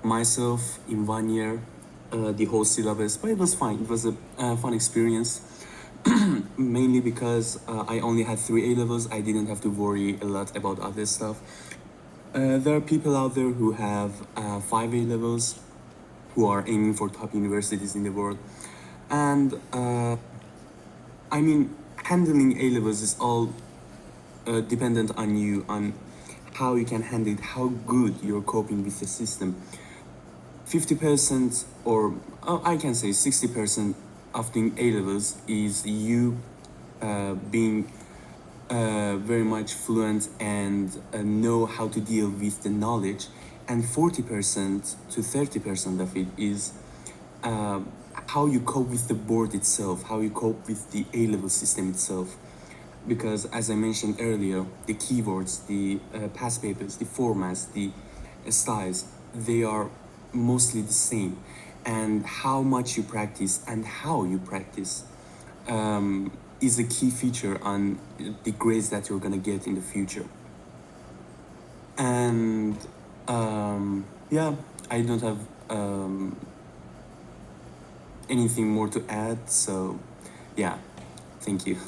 myself in 1 year, the whole syllabus, but it was fine. It was a fun experience, mainly because I only had 3 A-levels. I didn't have to worry a lot about other stuff. There are people out there who have 5 A-levels, who are aiming for top universities in the world. And I mean, handling A-levels is all dependent on you, on how you can handle it, how good you're coping with the system. 50% or I can say 60% of doing A-levels is you being very much fluent and know how to deal with the knowledge, and 40% to 30% of it is how you cope with the board itself, how you cope with the A-level system itself. Because as I mentioned earlier, the keywords, the past papers, the formats, the styles, they are mostly the same. And how much you practice and how you practice is a key feature on the grades that you're gonna get in the future. And yeah, I don't have anything more to add, so yeah, thank you.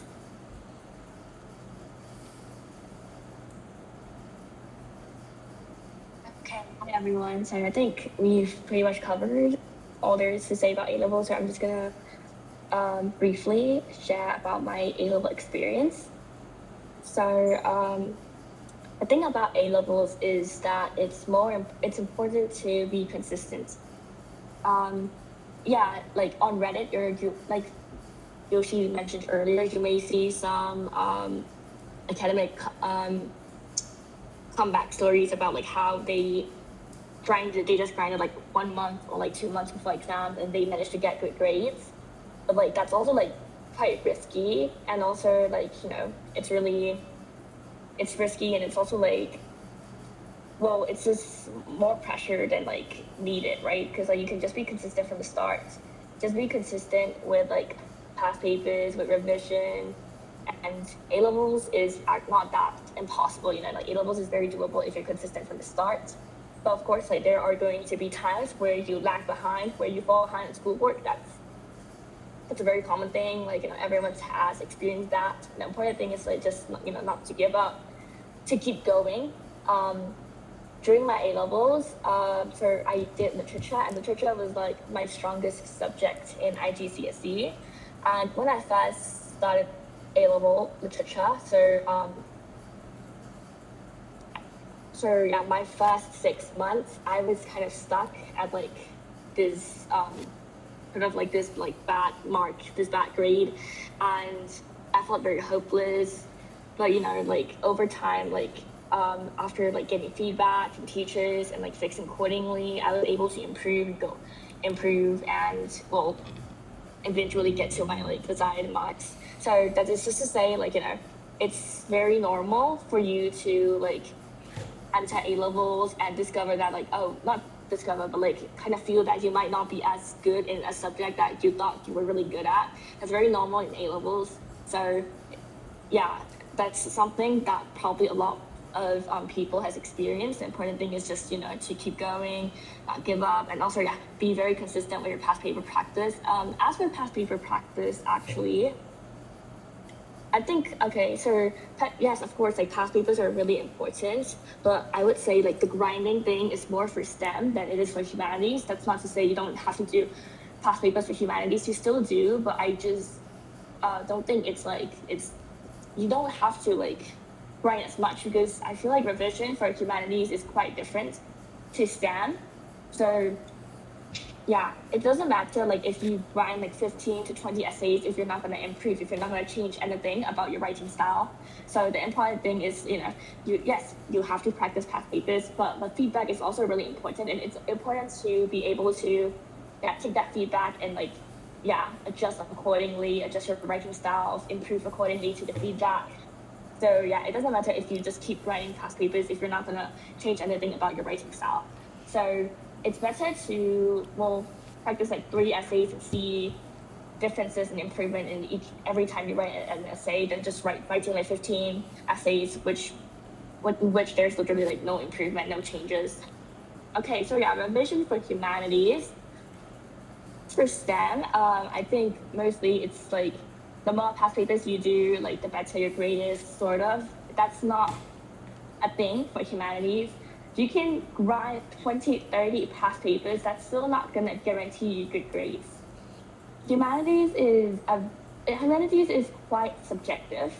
Okay, hi everyone. So I think we've pretty much covered all there is to say about A-levels, so I'm just gonna briefly share about my A-level experience. So the thing about A-levels is that it's important to be consistent. Yeah, like on Reddit, like Yoshie mentioned earlier, you may see some academic comeback stories about like how they just grinded like 1 month or like 2 months before exams and they managed to get good grades. But like that's also like quite risky, and also like, you know, it's risky, and it's also like, well, it's just more pressure than like needed, right? Because like you can just be consistent from the start. Just be consistent with like past papers, with revision, and A-levels is not that impossible, you know, like A-levels is very doable if you're consistent from the start. But of course, like there are going to be times where you lag behind, where you fall behind in schoolwork. That's a very common thing. Like, you know, everyone has experienced that. And the important thing is like just, you know, not to give up, to keep going. During my A-levels, so I did literature, and literature was like my strongest subject in IGCSE. And when I first started A-level literature, so yeah, my first 6 months, I was kind of stuck at like this sort of like this like bad mark, this bad grade, and I felt very hopeless. But you know, like over time, like after like getting feedback from teachers and like fixing accordingly, I was able to improve and well eventually get to my like desired marks. So that is just to say, like, you know, it's very normal for you to like enter A-levels and discover that like, oh, not discover, but like kind of feel that you might not be as good in a subject that you thought you were really good at. That's very normal in A-levels. So yeah, that's something that probably a lot of people has experienced. The important thing is just, you know, to keep going, not give up, and also yeah, be very consistent with your past paper practice. As for past paper practice, actually, I think, okay, so yes, of course, like past papers are really important, but I would say like the grinding thing is more for STEM than it is for humanities. That's not to say you don't have to do past papers for humanities, you still do, but I just don't think you don't have to like grind as much, because I feel like revision for humanities is quite different to STEM. So yeah, it doesn't matter like if you grind like 15 to 20 essays if you're not going to improve, if you're not going to change anything about your writing style. So the important thing is, you know, you have to practice past papers, but feedback is also really important, and it's important to be able to take that feedback and like adjust accordingly, adjust your writing styles, improve accordingly to the feedback. So yeah, it doesn't matter if you just keep writing past papers if you're not going to change anything about your writing style. So it's better to practice like 3 essays and see differences and improvement in every time you write an essay than just writing like 15 essays, which there's literally like no improvement, no changes. Okay, so yeah, revision for humanities. For STEM, I think mostly it's like the more past papers you do, like the better your grade is, sort of. That's not a thing for humanities. You can write 20, 30 past papers, that's still not gonna guarantee you good grades. Humanities is quite subjective.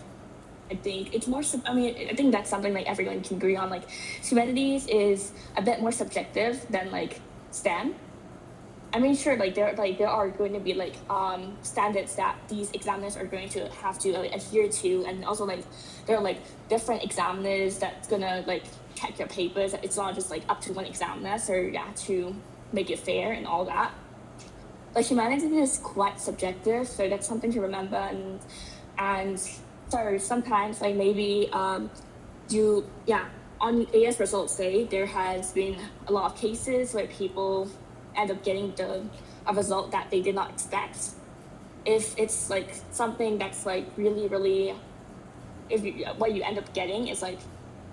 I think it's more. I think that's something like everyone can agree on. Like, humanities is a bit more subjective than like STEM. I mean, sure, like there are going to be like standards that these examiners are going to have to adhere to, and also like there are like different examiners that's gonna like check your papers. It's not just like up to one examiner, so yeah, to make it fair and all that. But humanities is quite subjective, so that's something to remember. And so sometimes like maybe on AS results day, there has been a lot of cases where people end up getting a result that they did not expect. If it's like something that's like really, really, what you end up getting is like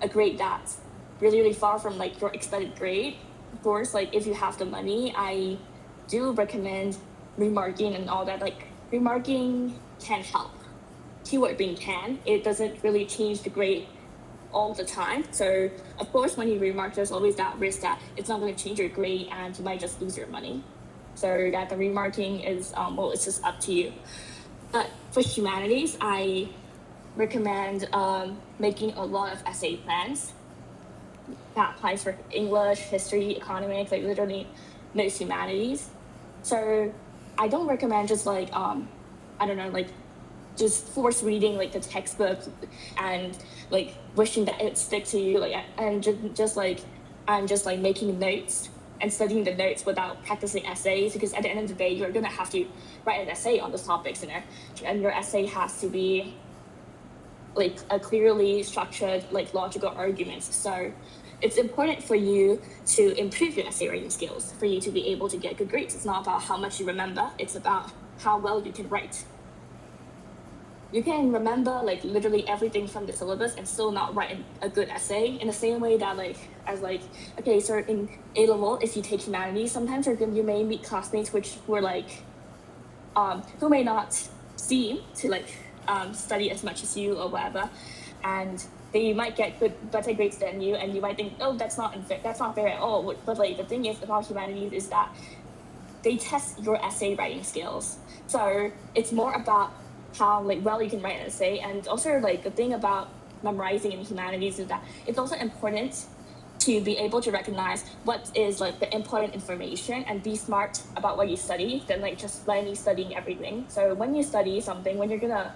a grade that's really, really far from like your expected grade. Of course, like if you have the money, I do recommend remarking and all that. Like, remarking can help. Keyword being can, it doesn't really change the grade all the time. So of course, when you remark, there's always that risk that it's not going to change your grade and you might just lose your money. So that the remarking is it's just up to you. But for humanities, I recommend making a lot of essay plans. That applies for English, history, economics, like literally most humanities. So I don't recommend just like just force reading like the textbook and like wishing that it stick to you, like, and just making notes and studying the notes without practicing essays, because at the end of the day you're gonna have to write an essay on those topics, and your essay has to be like a clearly structured, like logical arguments. So it's important for you to improve your essay writing skills, for you to be able to get good grades. It's not about how much you remember, it's about how well you can write. You can remember like literally everything from the syllabus and still not write a good essay, in the same way that okay, so in A level, if you take humanities, sometimes you may meet classmates who may not seem to study as much as you or whatever, and they might get better grades than you, and you might think, oh, that's not fair at all. But the thing is about humanities is that they test your essay writing skills. So it's more about how well you can write an essay. And also the thing about memorizing in humanities is that it's also important to be able to recognize what is the important information and be smart about what you study than just blindly studying everything. So when you study something, when you're gonna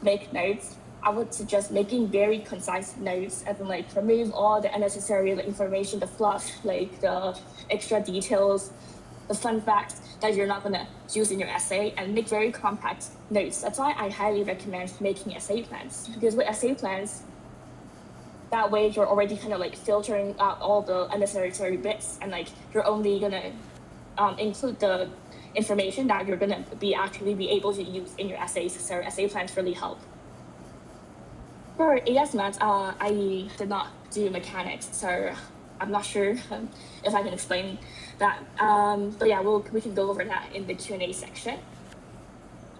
make notes, I would suggest making very concise notes, and then remove all the unnecessary information, the fluff, the extra details, the fun facts that you're not gonna use in your essay, and make very compact notes. That's why I highly recommend making essay plans, because with essay plans, that way you're already kind of filtering out all the unnecessary bits, and you're only gonna include the information that you're gonna actually be able to use in your essays. So essay plans really help. For AS Maths, I did not do mechanics, so I'm not sure if I can explain that. But yeah, we can go over that in the Q&A section.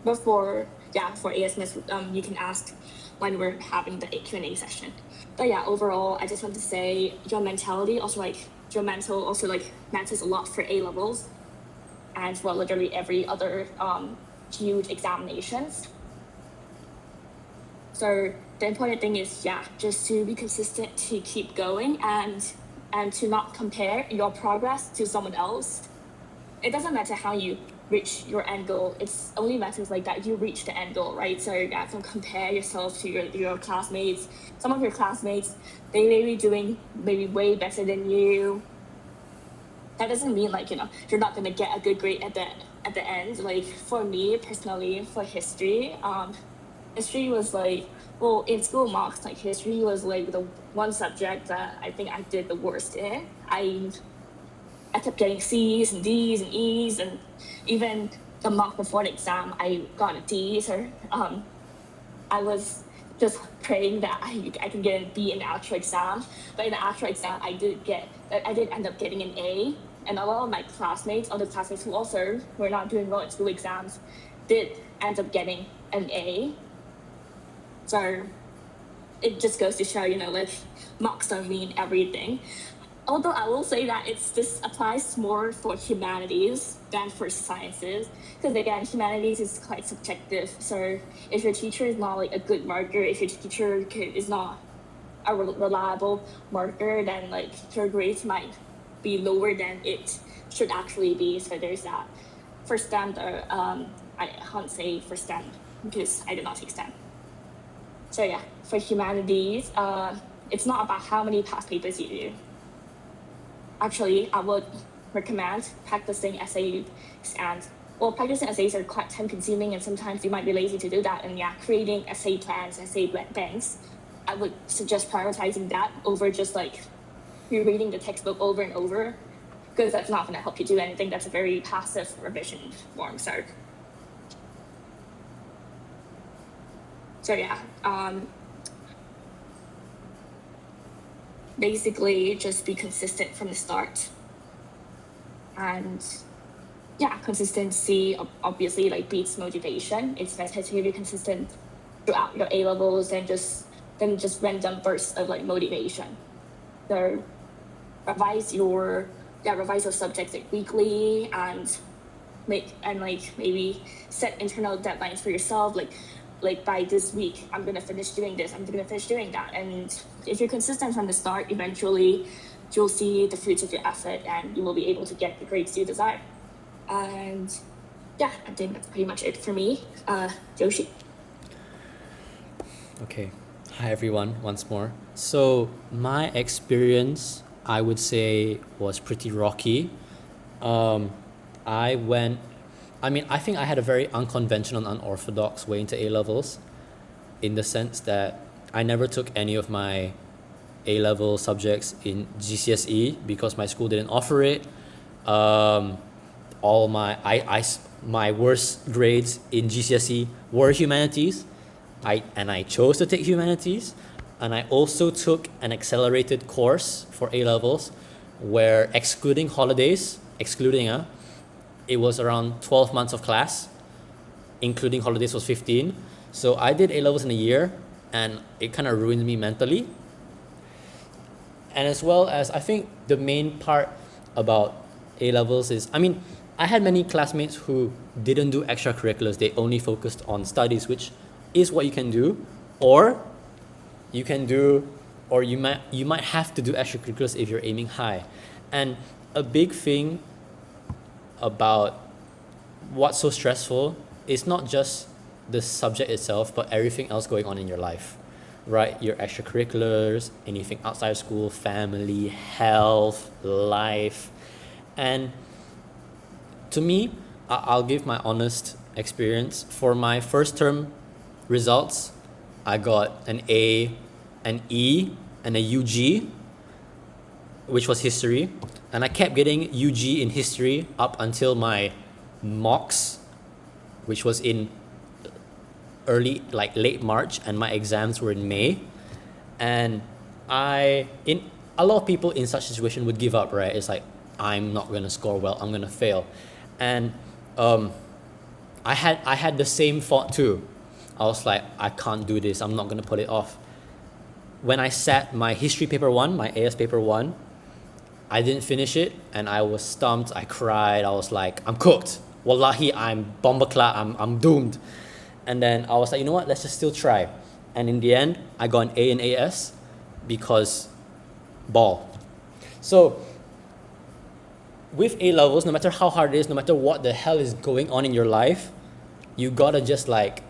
But for AS Maths, you can ask when we're having the Q&A session. But yeah, overall, I just want to say your mentality also your mental also matters a lot for A levels, and for literally every other huge examinations. So the important thing is just to be consistent, to keep going, and to not compare your progress to someone else. It doesn't matter how you reach your end goal. It's only matters that you reach the end goal, right? So don't compare yourself to your classmates. Some of your classmates, they may be doing way better than you. That doesn't mean you're not gonna get a good grade at the end. For me personally, for history, history was in school marks, history was the one subject that I think I did the worst in. I kept getting C's and D's and E's, and even the mock before the exam, I got a D, so I was just praying that I can get a B in the actual exam. But in the actual exam, I did end up getting an A. And a lot of my classmates, other classmates who also were not doing well in school exams, did end up getting an A. So it just goes to show, like, mocks don't mean everything. Although I will say that this applies more for humanities than for sciences, because again, humanities is quite subjective. So if your teacher is not like a good marker, if your teacher is not a reliable marker, then like your grades might be lower than it should actually be. So there's that. For STEM, though, I can't say for STEM because I did not take STEM. So yeah, for humanities, it's not about how many past papers you do. Actually, I would recommend practicing essays, and practicing essays are quite time consuming, and sometimes you might be lazy to do that. And yeah, creating essay plans, essay banks, I would suggest prioritizing that over just like rereading the textbook over and over, because that's not going to help you do anything. That's a very passive revision form. So yeah, basically just be consistent from the start. And yeah, consistency obviously like beats motivation. It's better to be consistent throughout your A levels than just random bursts of like motivation. So revise your subjects like weekly, and maybe set internal deadlines for yourself, like by this week I'm gonna finish doing this, I'm gonna finish doing that. And if you're consistent from the start, eventually you'll see the fruits of your effort and you will be able to get the grades you desire. And yeah, I think that's pretty much it for me. Yoshie. Okay. Hi everyone, once more. So my experience, I would say, was pretty rocky. I think I had a very unconventional and unorthodox way into A-levels, in the sense that I never took any of my A-level subjects in GCSE because my school didn't offer it. All my worst grades in GCSE were humanities. I chose to take humanities, and I also took an accelerated course for A-levels where excluding holidays, it was around 12 months of class, including holidays was 15. So I did A-levels in a year, and it kind of ruined me mentally. And as well as, I think the main part about A-levels is, I had many classmates who didn't do extracurriculars. They only focused on studies, which is what you can do, or you might have to do extracurriculars if you're aiming high. And a big thing about what's so stressful is not just the subject itself, but everything else going on in your life, right? Your extracurriculars, anything outside of school, family, health, life. And to me, I'll give my honest experience. For my first term results, I got an A, an E, and a UG, which was history. And I kept getting UG in history up until my mocks, which was in late March, and my exams were in May. And a lot of people in such situation would give up, right? It's like, I'm not gonna score well, I'm gonna fail. And I had the same thought too. I was like, I can't do this, I'm not gonna put it off. When I sat my history paper 1, my AS paper 1, I didn't finish it, and I was stumped. I cried. I was like, I'm cooked. Wallahi, I'm bombakla. I'm doomed. And then I was like, you know what? Let's just still try. And in the end, I got an A in AS because ball. So with A-levels, no matter how hard it is, no matter what the hell is going on in your life, you gotta just like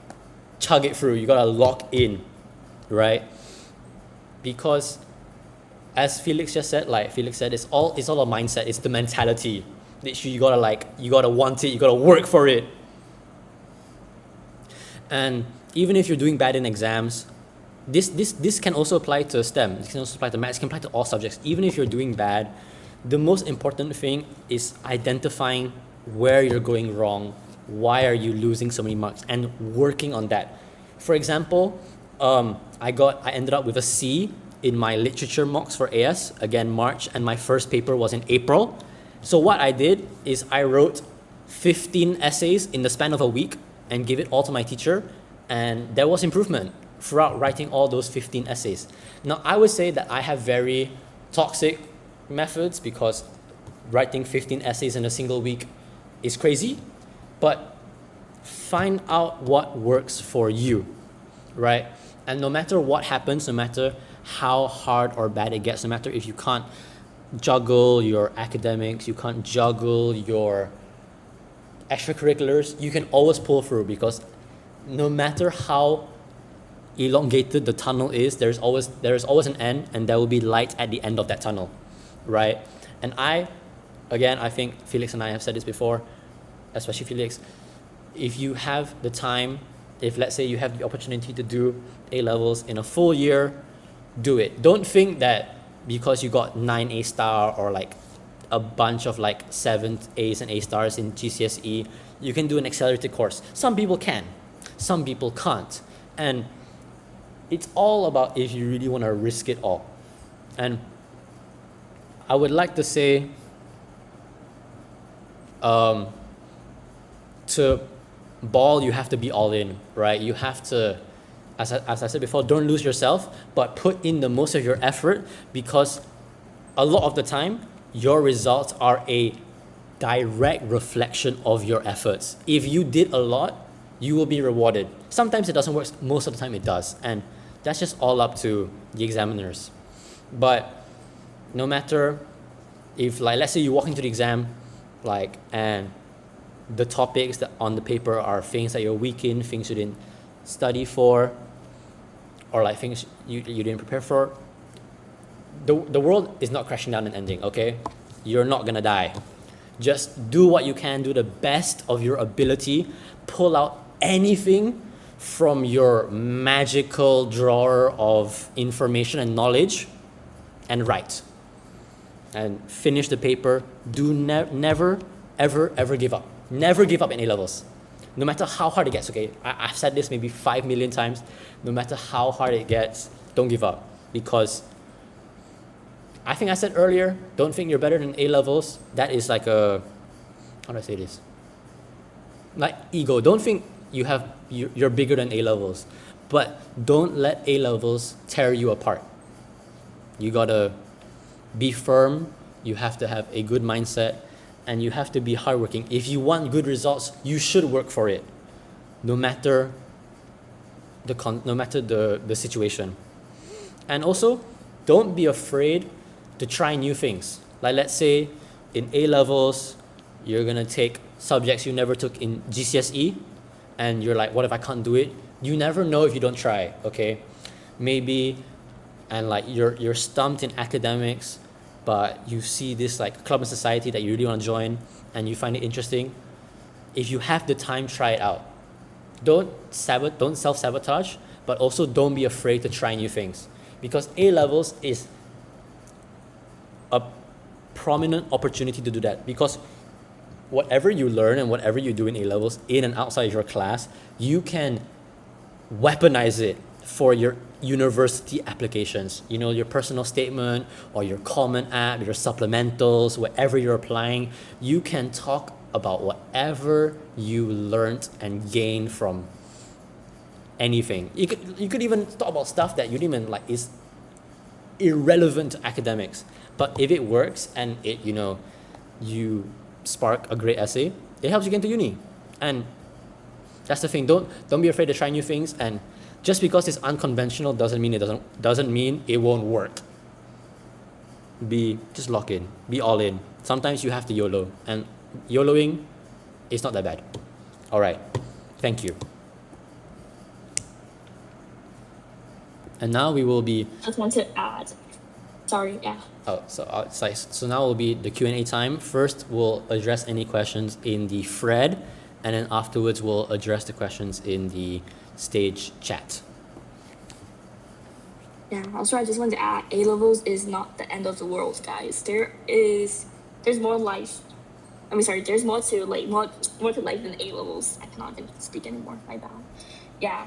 chug it through. You gotta lock in, right? Because as Felix just said, it's all a mindset. It's the mentality. You gotta want it. You gotta work for it. And even if you're doing bad in exams, this can also apply to STEM. This can also apply to maths. It can apply to all subjects. Even if you're doing bad, the most important thing is identifying where you're going wrong, why are you losing so many marks, and working on that. For example, I ended up with a C in my literature mocks for AS, again March, and my first paper was in April. So what I did is I wrote 15 essays in the span of a week and gave it all to my teacher, and there was improvement throughout writing all those 15 essays. Now, I would say that I have very toxic methods because writing 15 essays in a single week is crazy, but find out what works for you, right? And no matter what happens, no matter how hard or bad it gets, no matter if you can't juggle your academics, you can't juggle your extracurriculars, you can always pull through, because no matter how elongated the tunnel is, there is always an end, and there will be light at the end of that tunnel, right? And I think Felix and I have said this before, especially Felix, if you have the time, if let's say you have the opportunity to do A-levels in a full year, do it. Don't think that because you got 9 A star or like a bunch of like 7 A's and A stars in GCSE, you can do an accelerated course. Some people can, some people can't. And it's all about if you really want to risk it all. And I would like to say, to ball, you have to be all in, right? You have to, as I said before, don't lose yourself, but put in the most of your effort, because a lot of the time, your results are a direct reflection of your efforts. If you did a lot, you will be rewarded. Sometimes it doesn't work, most of the time it does, and that's just all up to the examiners. But no matter if, like, let's say you walk into the exam, like, and the topics that on the paper are things that you're weak in, things you didn't study for, or like things you didn't prepare for, the world is not crashing down and ending, okay? You're not gonna die. Just do what you can, do the best of your ability, pull out anything from your magical drawer of information and knowledge, and write. And finish the paper. Do never, ever give up. Never give up in A-levels. No matter how hard it gets, okay? I've said this maybe 5 million times. No matter how hard it gets, don't give up. Because I think I said earlier, don't think you're better than A-levels. That is like a, how do I say this? Like ego. Don't think you're bigger than A-levels. But don't let A-levels tear you apart. You gotta be firm. You have to have a good mindset. And you have to be hardworking. If you want good results, you should work for it, no matter the situation. And also, don't be afraid to try new things. Like, let's say in A-levels, you're gonna take subjects you never took in GCSE, and you're like, what if I can't do it? You never know if you don't try, okay? Maybe, and like you're stumped in academics, but you see this like club and society that you really want to join and you find it interesting. If you have the time, try it out. Don't self-sabotage, but also don't be afraid to try new things, because A-levels is a prominent opportunity to do that, because whatever you learn and whatever you do in A-levels, in and outside of your class, you can weaponize it for your university applications. You know, your personal statement or your common app, your supplementals, whatever you're applying, you can talk about whatever you learned and gained from anything. You could even talk about stuff that you didn't even like is irrelevant to academics. But if it works and it, you spark a great essay, it helps you get into uni. And that's the thing. Don't be afraid to try new things, and just because it's unconventional doesn't mean it won't work. Just lock in. Be all in. Sometimes you have to YOLO, and YOLOing is not that bad. All right. Thank you. And now we will be. I just want to add. Sorry, yeah. Oh, so now will be the Q&A time. First, we'll address any questions in the thread, and then afterwards we'll address the questions in the stage chat. Yeah, also I just want to add, A-levels is not the end of the world, guys. There's more life sorry, there's more to life than A levels. I cannot even speak anymore. My bad. Yeah.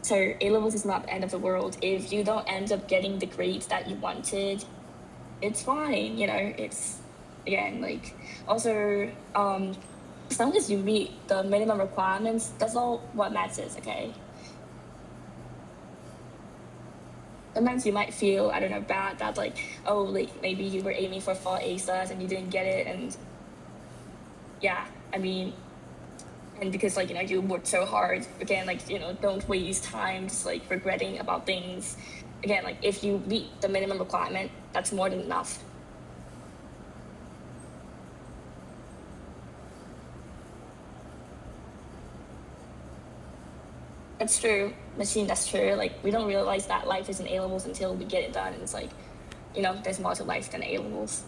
So A levels is not the end of the world. If you don't end up getting the grades that you wanted, it's fine. It's again also as long as you meet the minimum requirements, that's all what matters. Okay. Sometimes you might feel, I don't know, bad that maybe you were aiming for 4 A stars and you didn't get it, and yeah, and because you worked so hard. Again, don't waste time just regretting about things. Again, if you meet the minimum requirement, that's more than enough. That's true, Machine. That's true. We don't realize that life is in A levels until we get it done. And it's there's more to life than A levels.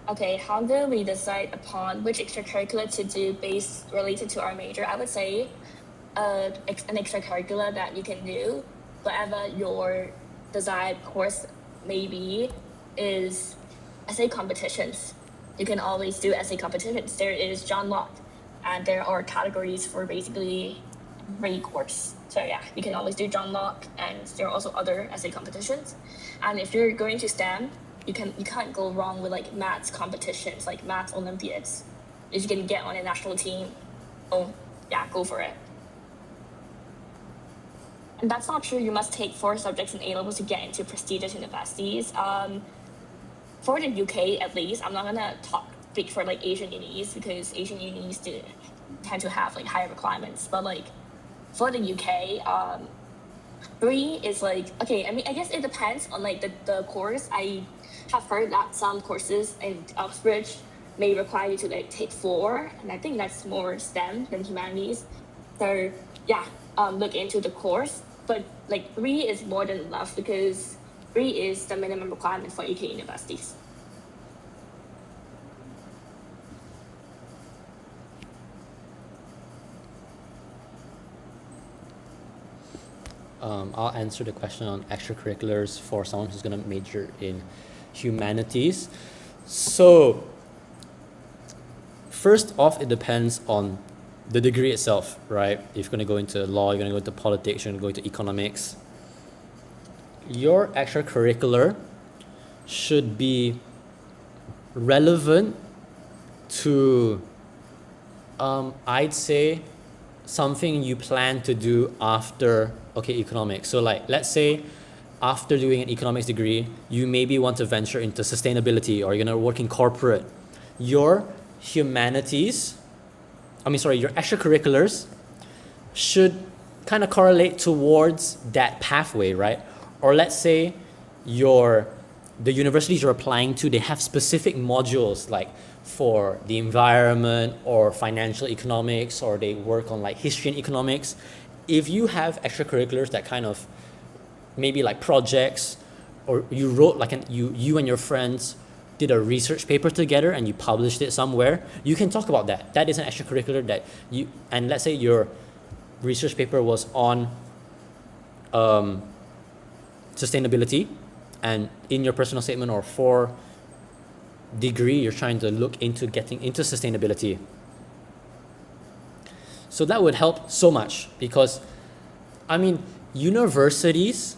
Okay, how do we decide upon which extracurricular to do based related to our major? I would say an extracurricular that you can do, whatever your desired course may be, is essay competitions. You can always do essay competitions. There is John Locke, and there are categories for basically every course. So yeah, you can always do John Locke, and there are also other essay competitions. And if you're going to STEM, you can't go wrong with maths competitions, maths Olympiads. If you can get on a national team, yeah, go for it. And that's not true. You must take 4 subjects in A levels to get into prestigious universities. For the UK, at least, I'm not gonna speak for Asian unis, because Asian unis tend to have higher requirements. But for the UK, 3 is okay. I mean, I guess it depends on the course. I have heard that some courses in Oxbridge may require you to take 4, and I think that's more STEM than humanities. So yeah, look into the course. But 3 is more than enough, because 3 is the minimum requirement for UK universities. I'll answer the question on extracurriculars for someone who's going to major in humanities. So, first off, it depends on the degree itself, right? If you're going to go into law, you're going to go into politics, you're going to go into economics. Your extracurricular should be relevant to, I'd say, something you plan to do after, economics. So let's say after doing an economics degree, you maybe want to venture into sustainability, or you're going to work in corporate. Your extracurriculars should kind of correlate towards that pathway, right? Or let's say the universities you're applying to, they have specific modules for the environment or financial economics, or they work on history and economics. If you have extracurriculars that kind of maybe projects, or you wrote you and your friends did a research paper together and you published it somewhere, you can talk about that. That is an extracurricular that and let's say your research paper was on sustainability, and in your personal statement or for degree, you're trying to look into getting into sustainability. So that would help so much, because universities,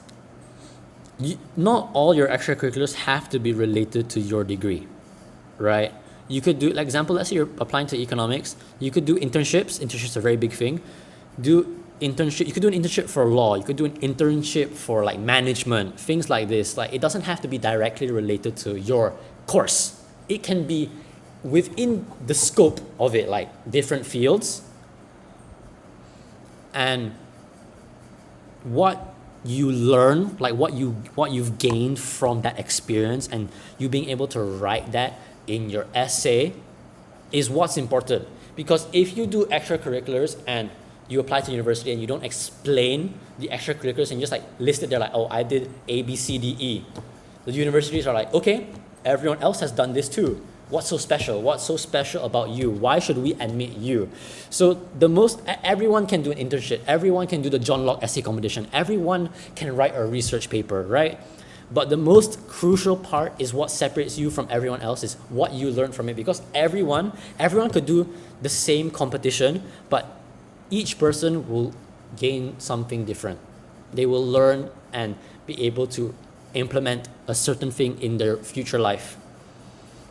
not all your extracurriculars have to be related to your degree, right? You could do, example, let's say you're applying to economics, you could do internships. Internships are a very big thing. You could do an internship for law, you could do an internship for management, things like this. It doesn't have to be directly related to your course. It can be within the scope of it, different fields. And what you learn, what you've gained from that experience, and you being able to write that in your essay is what's important. Because if you do extracurriculars and you apply to university and you don't explain the extracurriculars and you just list it there I did A, B, C, D, E, the universities are okay, everyone else has done this too. What's so special? What's so special about you? Why should we admit you? So everyone can do an internship. Everyone can do the John Locke essay competition. Everyone can write a research paper, right? But the most crucial part is what separates you from everyone else is what you learn from it, because everyone could do the same competition, but each person will gain something different. They will learn and be able to implement a certain thing in their future life.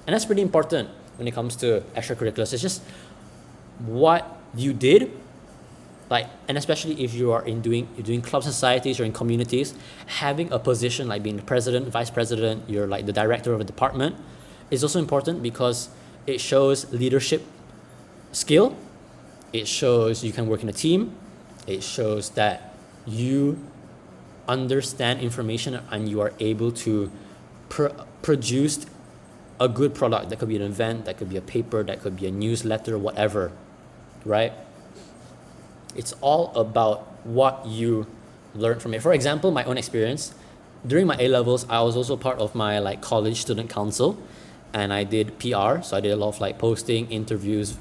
And that's pretty important when it comes to extracurriculars. It's just what you did, and especially if you're doing club societies or in communities, having a position like being the president, vice president, you're like the director of a department, is also important because it shows leadership skill. It shows you can work in a team. It shows that you understand information and you are able to produce a good product. That could be an event, that could be a paper, that could be a newsletter, whatever, right? It's all about what you learn from it. For example, my own experience, during my A-levels, I was also part of my college student council, and I did PR, so I did a lot of posting, interviews,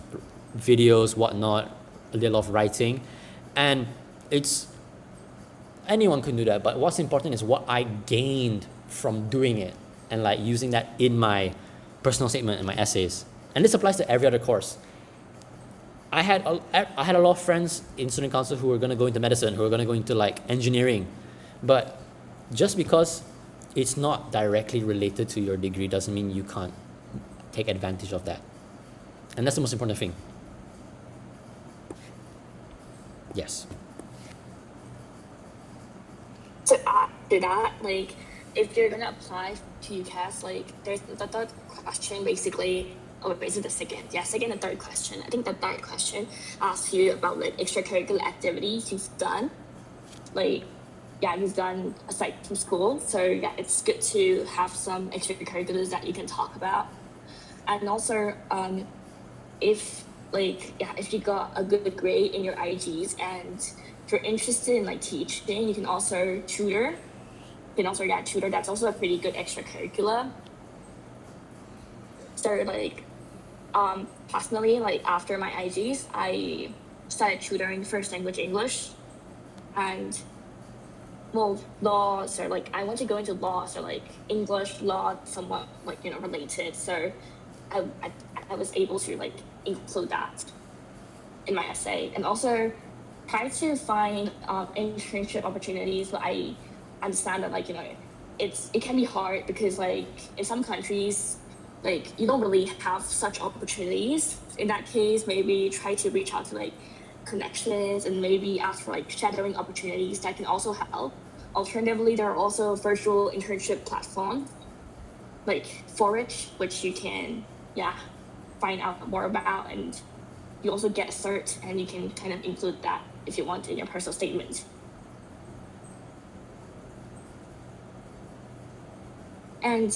videos, whatnot. I did a lot of writing, and anyone can do that, but what's important is what I gained from doing it and using that in my personal statement and my essays. And this applies to every other course. I had a lot of friends in student council who were going to go into medicine, who were going to go into engineering, but just because it's not directly related to your degree doesn't mean you can't take advantage of that. And that's the most important thing. Yes. To add to that, if you're gonna apply to UCAS, there's the third question basically, or is it the second? Yeah, second and third question. I think the third question asks you about extracurricular activities you've done. You've done aside from school. So yeah, it's good to have some extracurriculars that you can talk about. And also, if you got a good grade in your IGs and if you're interested in teaching, you can also tutor. You can also tutor. That's also a pretty good extracurricular. So personally, after my IGs, I started tutoring first language English, and law. So I want to go into law. So English law, somewhat related. So I was able to include that in my essay, and also try to find internship opportunities. But I understand that it can be hard because in some countries you don't really have such opportunities. In that case, maybe try to reach out to connections and maybe ask for shadowing opportunities. That can also help. Alternatively, there are also virtual internship platforms Forage, which you can find out more about, and you also get a cert, and you can kind of include that if you want in your personal statement. And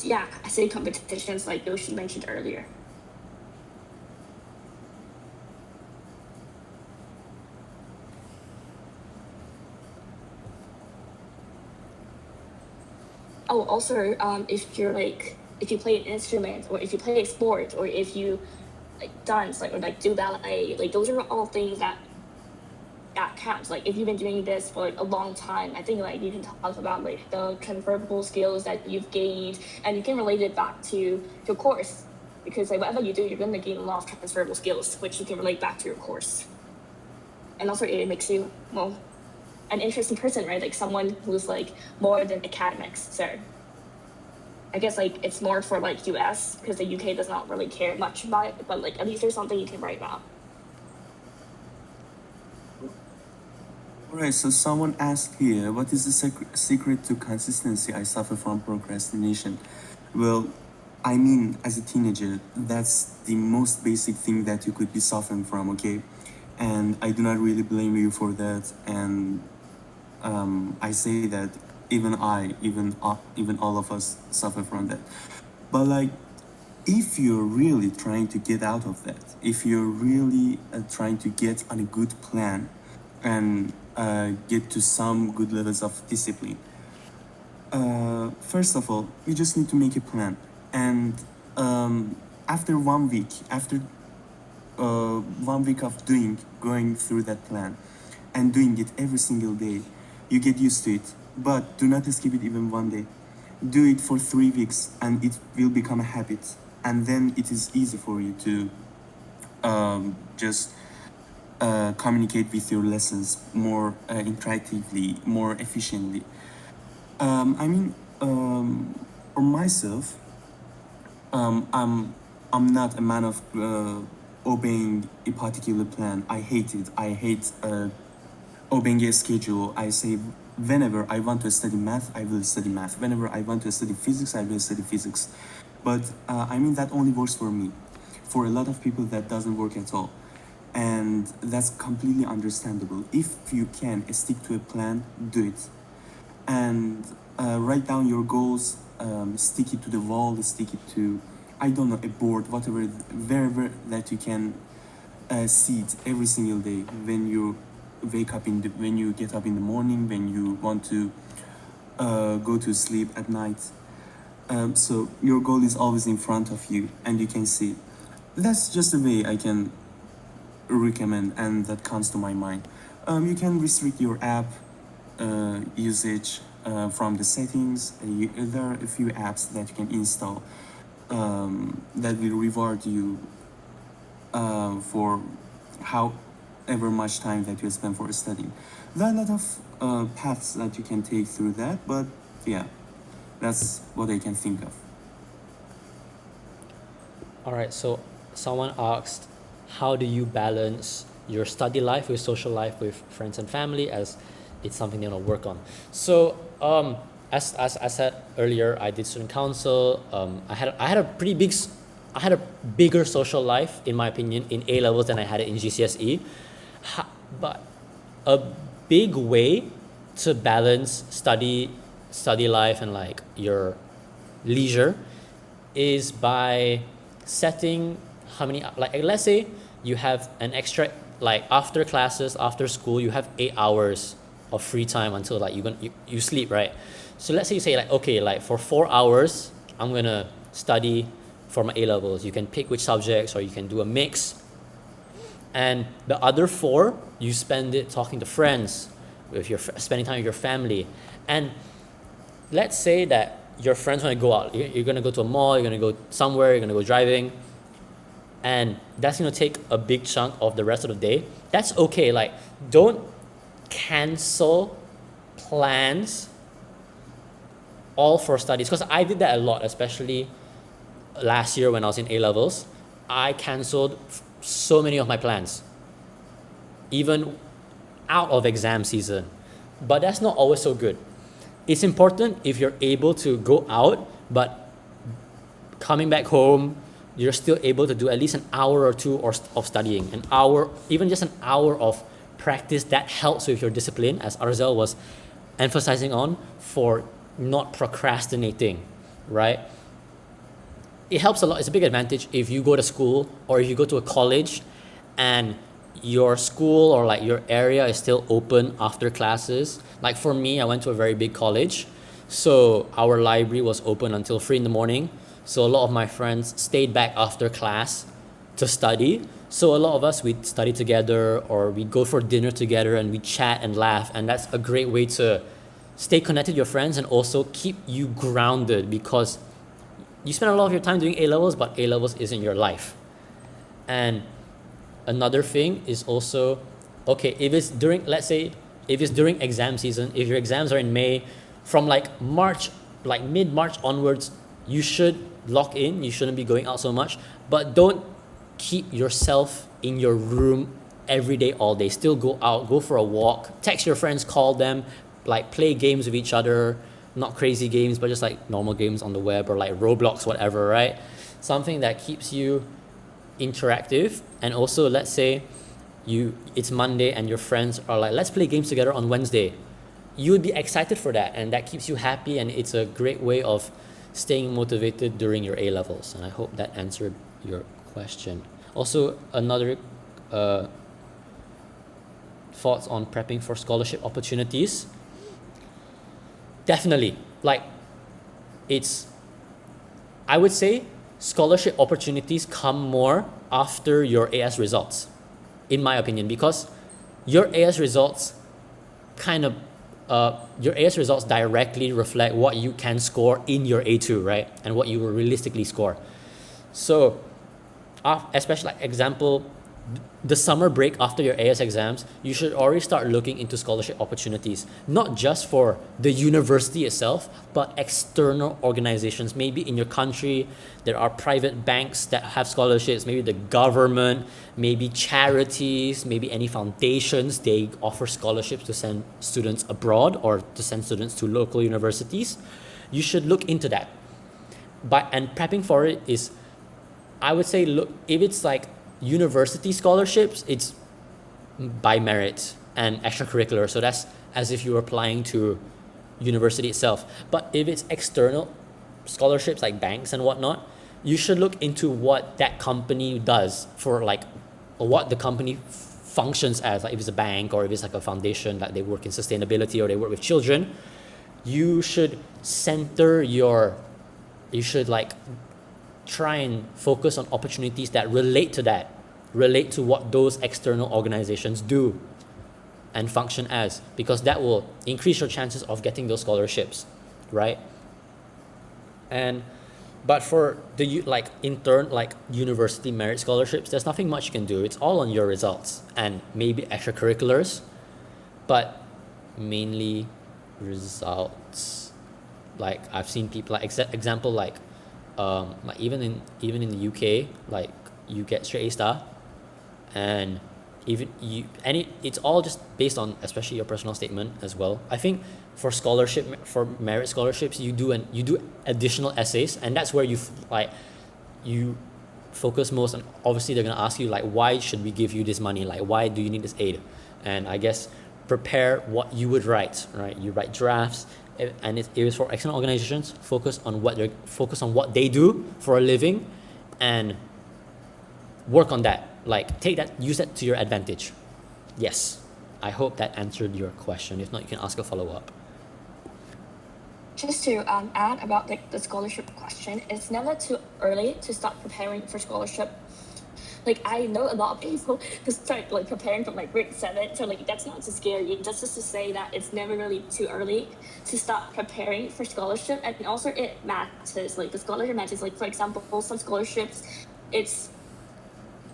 essay competitions like Yoshie mentioned earlier. Oh, also, if you play an instrument, or if you play a sport, or if you dance, or do ballet, those are all things that counts. If you've been doing this for a long time, I think you can talk about the transferable skills that you've gained, and you can relate it back to your course, because whatever you do, you're going to gain a lot of transferable skills, which you can relate back to your course. And also it makes you an interesting person, right? Someone who's more than academics. So I guess it's more for US, because the UK does not really care much about it, but at least there's something you can write about. Alright, so someone asked here, what is the secret to consistency? I suffer from procrastination. Well, I mean, as a teenager, that's the most basic thing that you could be suffering from, okay? And I do not really blame you for that. And I say that even all of us suffer from that. But if you're really trying to get out of that, if you're really trying to get on a good plan and get to some good levels of discipline, first of all, you just need to make a plan. And after 1 week, after 1 week of going through that plan and doing it every single day, you get used to it. But do not skip it even one day. Do it for 3 weeks and it will become a habit. And then it is easy for you to just communicate with your lessons more interactively, more efficiently. For myself, I'm not a man of obeying a particular plan. I hate it. I hate obeying a schedule. I say whenever I want to study math, I will study math. Whenever I want to study physics, I will study physics. But that only works for me. For a lot of people, that doesn't work at all. And that's completely understandable. If you can stick to a plan, do it. And write down your goals, stick it to the wall, stick it to, I don't know, a board, whatever, wherever that you can see it every single day when you when you get up in the morning, when you want to go to sleep at night. So your goal is always in front of you and you can see. That's just the way I can recommend, and that comes to my mind. You can restrict your app usage from the settings. There are a few apps that you can install that will reward you for however much time that you spend for studying. There are a lot of paths that you can take through that, but yeah, that's what I can think of. All right, so someone asked, how do you balance your study life with social life with friends and family, as it's something they want to work on? So as I said earlier, I did student council. I had a bigger social life, in my opinion, in A levels than I had it in GCSE. But a big way to balance study life and like your leisure is by setting how many, like let's say you have an extra, like after classes, after school, you have 8 hours of free time until like you sleep, right? So let's say you say like, okay, like for 4 hours I'm gonna study for my A levels. You can pick which subjects, or you can do a mix, and the other 4 you spend it talking to friends, with your spending time with your family. And let's say that your friends want to go out, you're gonna go to a mall, you're gonna go somewhere, you're gonna go driving, and that's gonna take a big chunk of the rest of the day. That's okay. Like, don't cancel plans all for studies, because I did that a lot, especially last year when I was in A levels. I canceled so many of my plans, even out of exam season. But that's not always so good. It's important if you're able to go out, but coming back home, you're still able to do at least an hour or two of studying, an hour, even just an hour of practice. That helps with your discipline, as Arzhel was emphasizing on, for not procrastinating, right? It helps a lot. It's a big advantage if you go to school or if you go to a college and your school or like your area is still open after classes. Like for me, I went to a very big college, so our library was open until 3 in the morning. So a lot of my friends stayed back after class to study. So a lot of us, we'd study together, or we'd go for dinner together and we chat and laugh. And that's a great way to stay connected to your friends and also keep you grounded, because you spend a lot of your time doing A levels, but A levels isn't your life. And another thing is also, okay, if it's during, let's say, if it's during exam season, if your exams are in May, from like March, like mid-March onwards, you should lock in, you shouldn't be going out so much, but don't keep yourself in your room every day, all day. Still go out, go for a walk, text your friends, call them, like play games with each other, not crazy games, but just like normal games on the web, or like Roblox, whatever, right? Something that keeps you interactive. And also, let's say it's Monday and your friends are like, let's play games together on Wednesday. You would be excited for that, and that keeps you happy, and it's a great way of staying motivated during your A levels. And I hope that answered your question. Also, another thoughts on prepping for scholarship opportunities. Definitely, like, I would say scholarship opportunities come more after your AS results, in my opinion, because your AS results your AS results directly reflect what you can score in your A2, right? And what you will realistically score. So, especially like example, the summer break after your AS exams, you should already start looking into scholarship opportunities, not just for the university itself, but external organizations. Maybe in your country, there are private banks that have scholarships, maybe the government, maybe charities, maybe any foundations, they offer scholarships to send students abroad or to send students to local universities. You should look into that. And prepping for it is, I would say, look, if it's like university scholarships, it's by merit and extracurricular. So that's as if you're applying to university itself. But if it's external scholarships like banks and whatnot, you should look into what that company does for like, or what the company functions as. Like if it's a bank or if it's like a foundation, like they work in sustainability or they work with children, you should like try and focus on opportunities that relate to what those external organizations do and function as, because that will increase your chances of getting those scholarships, right? But for the university merit scholarships, there's nothing much you can do. It's all on your results and maybe extracurriculars, but mainly results. Like I've seen people, like example, like even in the UK, like you get straight A star, and it's all just based on especially your personal statement as well. I think for merit scholarships, you do additional essays, and that's where you focus most on. Obviously, they're gonna ask you like, why should we give you this money? Like, why do you need this aid? And I guess prepare what you would write. Right, you write drafts. And it is for external organizations. Focus on what they do for a living, and work on that. Like use that to your advantage. Yes, I hope that answered your question. If not, you can ask a follow-up. Just to add about like the scholarship question, it's never too early to start preparing for scholarship. Like I know a lot of people who start like preparing from like grade 7, so like that's not to scare you, just to say that it's never really too early to start preparing for scholarship. And also it matters, like the scholarship matters. Like for example, some scholarships, it's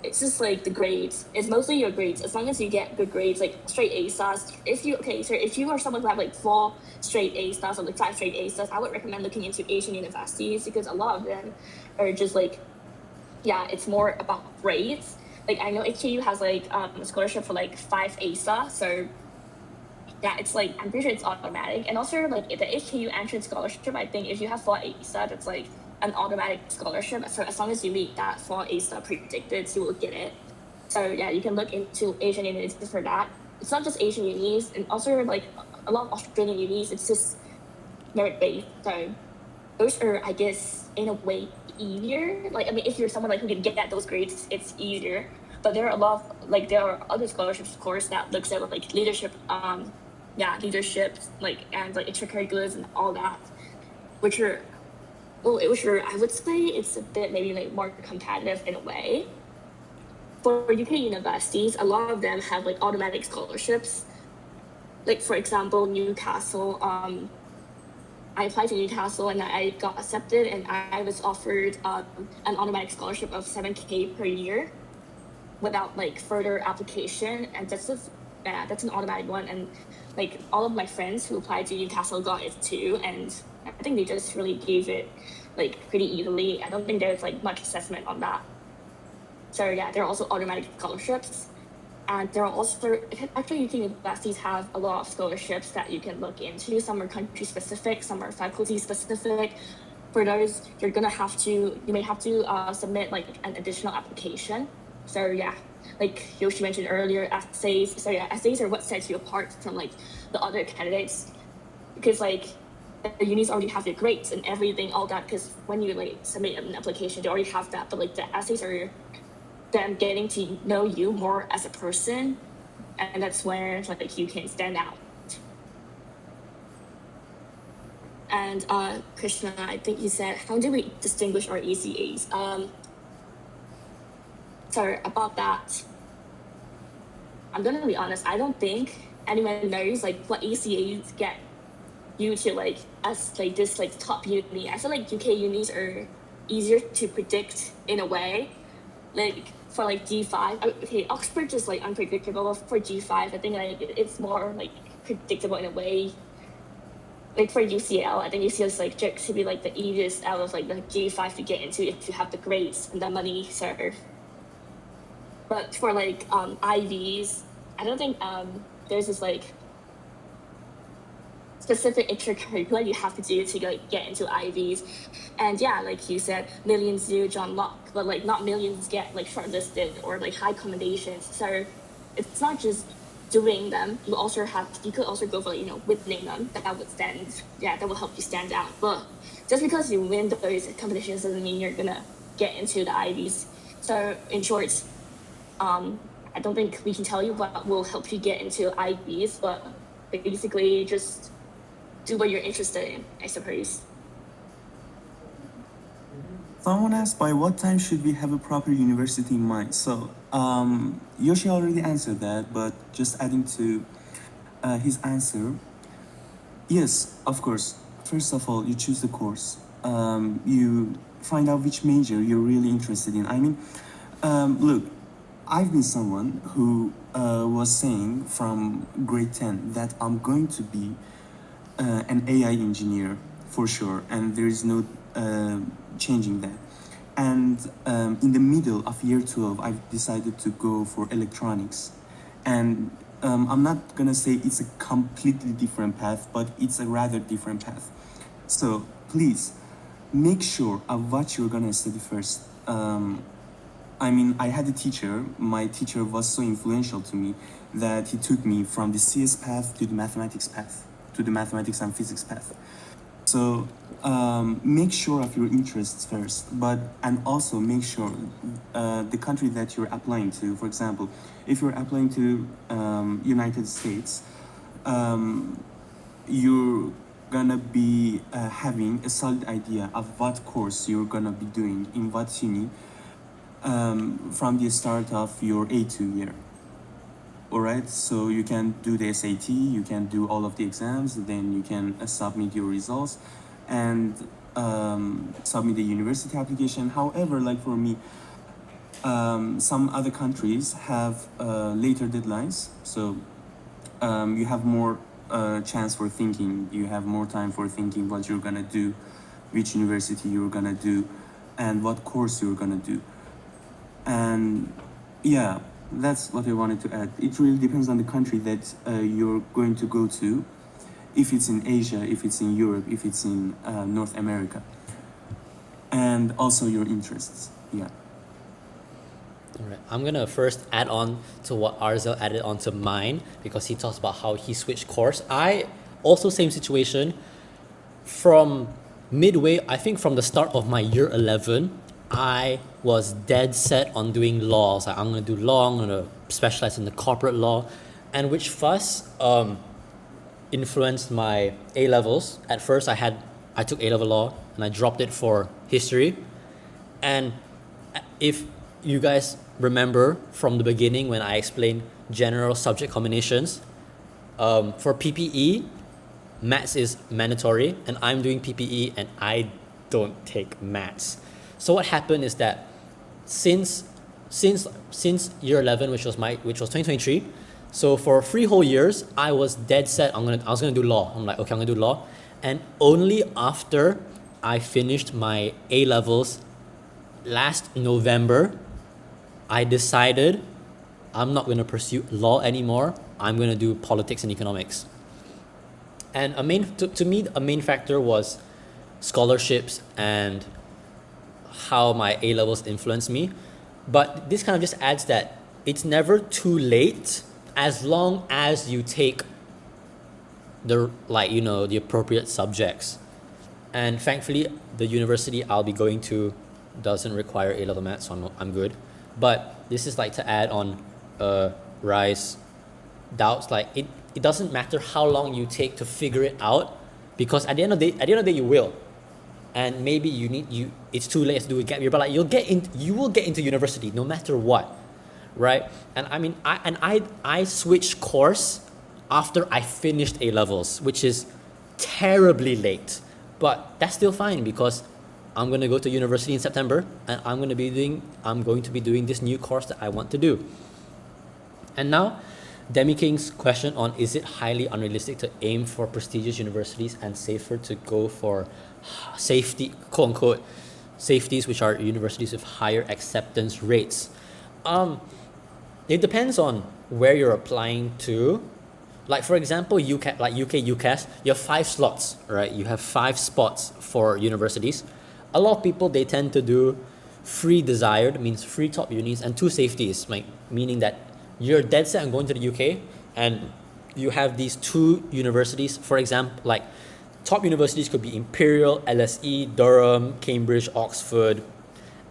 just like the grades. It's mostly your grades. As long as you get good grades, like straight A stars. If you are someone who have like 4 straight A stars or like 5 straight A stars, I would recommend looking into Asian universities, because a lot of them are just like, yeah, it's more about grades. Like I know HKU has like a scholarship for like 5 A stars, so yeah, it's like, I'm pretty sure it's automatic. And also like the HKU entrance scholarship, I think if you have 4 A stars, that's like an automatic scholarship. So as long as you meet that 4 A star predicted, you will get it. So yeah, you can look into Asian unis for that. It's not just Asian unis, and also like a lot of Australian unis, it's just merit based. So those are, I guess, in a way easier. Like I mean, if you're someone like who can get those grades, it's easier. But there are a lot of like, there are other scholarships, of course, that looks at like leadership, leadership, like, and like extracurriculars and all that, which are I would say it's a bit maybe like more competitive in a way. For UK universities, a lot of them have like automatic scholarships. Like for example, Newcastle. I applied to Newcastle and I got accepted, and I was offered an automatic scholarship of 7K per year without like further application, and that's an automatic one. And like all of my friends who applied to Newcastle got it too, and I think they just really gave it like pretty easily. I don't think there's like much assessment on that. So yeah, there are also automatic scholarships. And there are also, actually UK universities have a lot of scholarships that you can look into. Some are country specific, some are faculty specific. For those, you may have to submit like an additional application. So yeah, like Yoshie mentioned earlier, essays. So yeah, essays are what sets you apart from like the other candidates, because like the unis already have your grades and everything, all that. Because when you like submit an application, they already have that. But like the essays are them getting to know you more as a person, and that's where like you can stand out. And Krishna, I think you said, how do we distinguish our ECAs? So about that, I'm gonna be honest, I don't think anyone knows like what ECAs get you to like as like this like top uni. I feel like UK unis are easier to predict in a way. Like for like G5, okay, Oxford is like unpredictable, but for G5, I think like it's more like predictable in a way. Like for UCL, I think UCL is like just to be like the easiest out of like the G5 to get into if you have the grades and the money. So, but for like IVs, I don't think there's this like specific extracurricular you have to do to like get into IVs. And yeah, like you said, millions do John Locke, but like not millions get like shortlisted or like high commendations. So it's not just doing them. You could also go for like, winning them. That will help you stand out. But just because you win those competitions doesn't mean you're gonna get into the IVs. So in short, I don't think we can tell you what will help you get into IVs, but basically just do what you're interested in, I suppose. Someone asked by what time should we have a proper university in mind? So, Yoshie already answered that, but just adding to his answer, yes, of course. First of all, you choose the course. You find out which major you're really interested in. I mean, look, I've been someone who was saying from grade 10 that I'm going to be an AI engineer for sure, and there is no changing that. And in the middle of year 12, I decided to go for electronics. And I'm not gonna say it's a completely different path, but it's a rather different path. So please make sure of what you're gonna study first. I mean, I had a teacher, my teacher was so influential to me that he took me from the CS path to the mathematics path, to the mathematics and physics path. So make sure of your interests first, and also make sure the country that you're applying to, for example, if you're applying to United States, you're gonna be having a solid idea of what course you're gonna be doing in what uni from the start of your A2 year. Alright, so you can do the SAT, you can do all of the exams, then you can submit your results and submit the university application. However, like for me, some other countries have later deadlines, so you have more chance for thinking, you have more time for thinking what you're gonna do, which university you're gonna do, and what course you're gonna do. And yeah, that's what I wanted to add. It really depends on the country that you're going to go to, if it's in Asia, if it's in Europe, if it's in North America, and also your interests. Yeah. All right. I'm gonna first add on to what Arzhel added onto mine because he talks about how he switched course. I also same situation. From midway, I think from the start of my year 11, I was dead set on doing law. I was like, I'm gonna do law. I'm gonna specialize in the corporate law, and which first influenced my A levels. At first, I took A level law and I dropped it for history, and if you guys remember from the beginning when I explained general subject combinations, for PPE, maths is mandatory, and I'm doing PPE and I don't take maths. So what happened is that since year 11, which was 2023, so for 3 whole years, I was dead set I was gonna do law. I'm like, okay, I'm gonna do law, and only after I finished my A levels last November, I decided I'm not gonna pursue law anymore. I'm gonna do politics and economics. And to me, a main factor was scholarships and how my A levels influenced me. But this kind of just adds that it's never too late as long as you take the appropriate subjects. And thankfully, the university I'll be going to doesn't require A level maths, so I'm good. But this is like to add on Rise doubts. Like it doesn't matter how long you take to figure it out, because at the end of the day you will, and maybe it's too late to do a gap year, but like you will get into university no matter what, right? And I mean I switched course after I finished A levels, which is terribly late, but that's still fine because I'm gonna go to university in September, and I'm going to be doing this new course that I want to do. And now, Demi King's question on is it highly unrealistic to aim for prestigious universities and safer to go for safety, quote unquote, safeties, which are universities with higher acceptance rates. It depends on where you're applying to. Like for example, UK UCAS, you have 5 slots, right? You have 5 spots for universities. A lot of people, they tend to do 3 desired, means 3 top unis, and 2 safeties, like meaning that you're dead set on going to the UK, and you have these 2 universities. For example, like top universities could be Imperial, LSE, Durham, Cambridge, Oxford,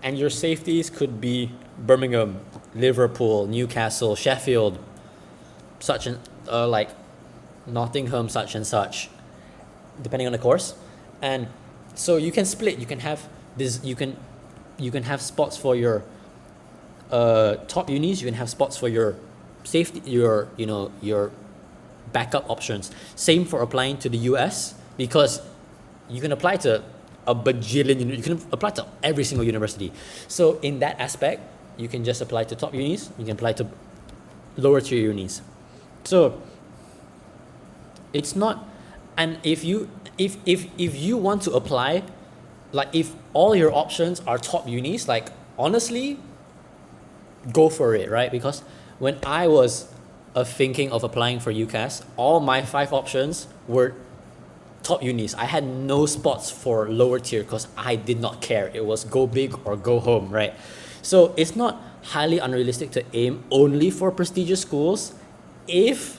and your safeties could be Birmingham, Liverpool, Newcastle, Sheffield, such and like Nottingham, such and such, depending on the course. And so you can split. You can have this. You can have spots for your top unis. You can have spots for your safety. Your backup options. Same for applying to the US, because you can apply to a bajillion. You can apply to every single university. So in that aspect, you can just apply to top unis. You can apply to lower tier unis. So it's not. And if you want to apply, like if all your options are top unis, like honestly, go for it, right? Because when I was thinking of applying for UCAS, all my 5 options were top unis. I had no spots for lower tier because I did not care. It was go big or go home, right? So it's not highly unrealistic to aim only for prestigious schools if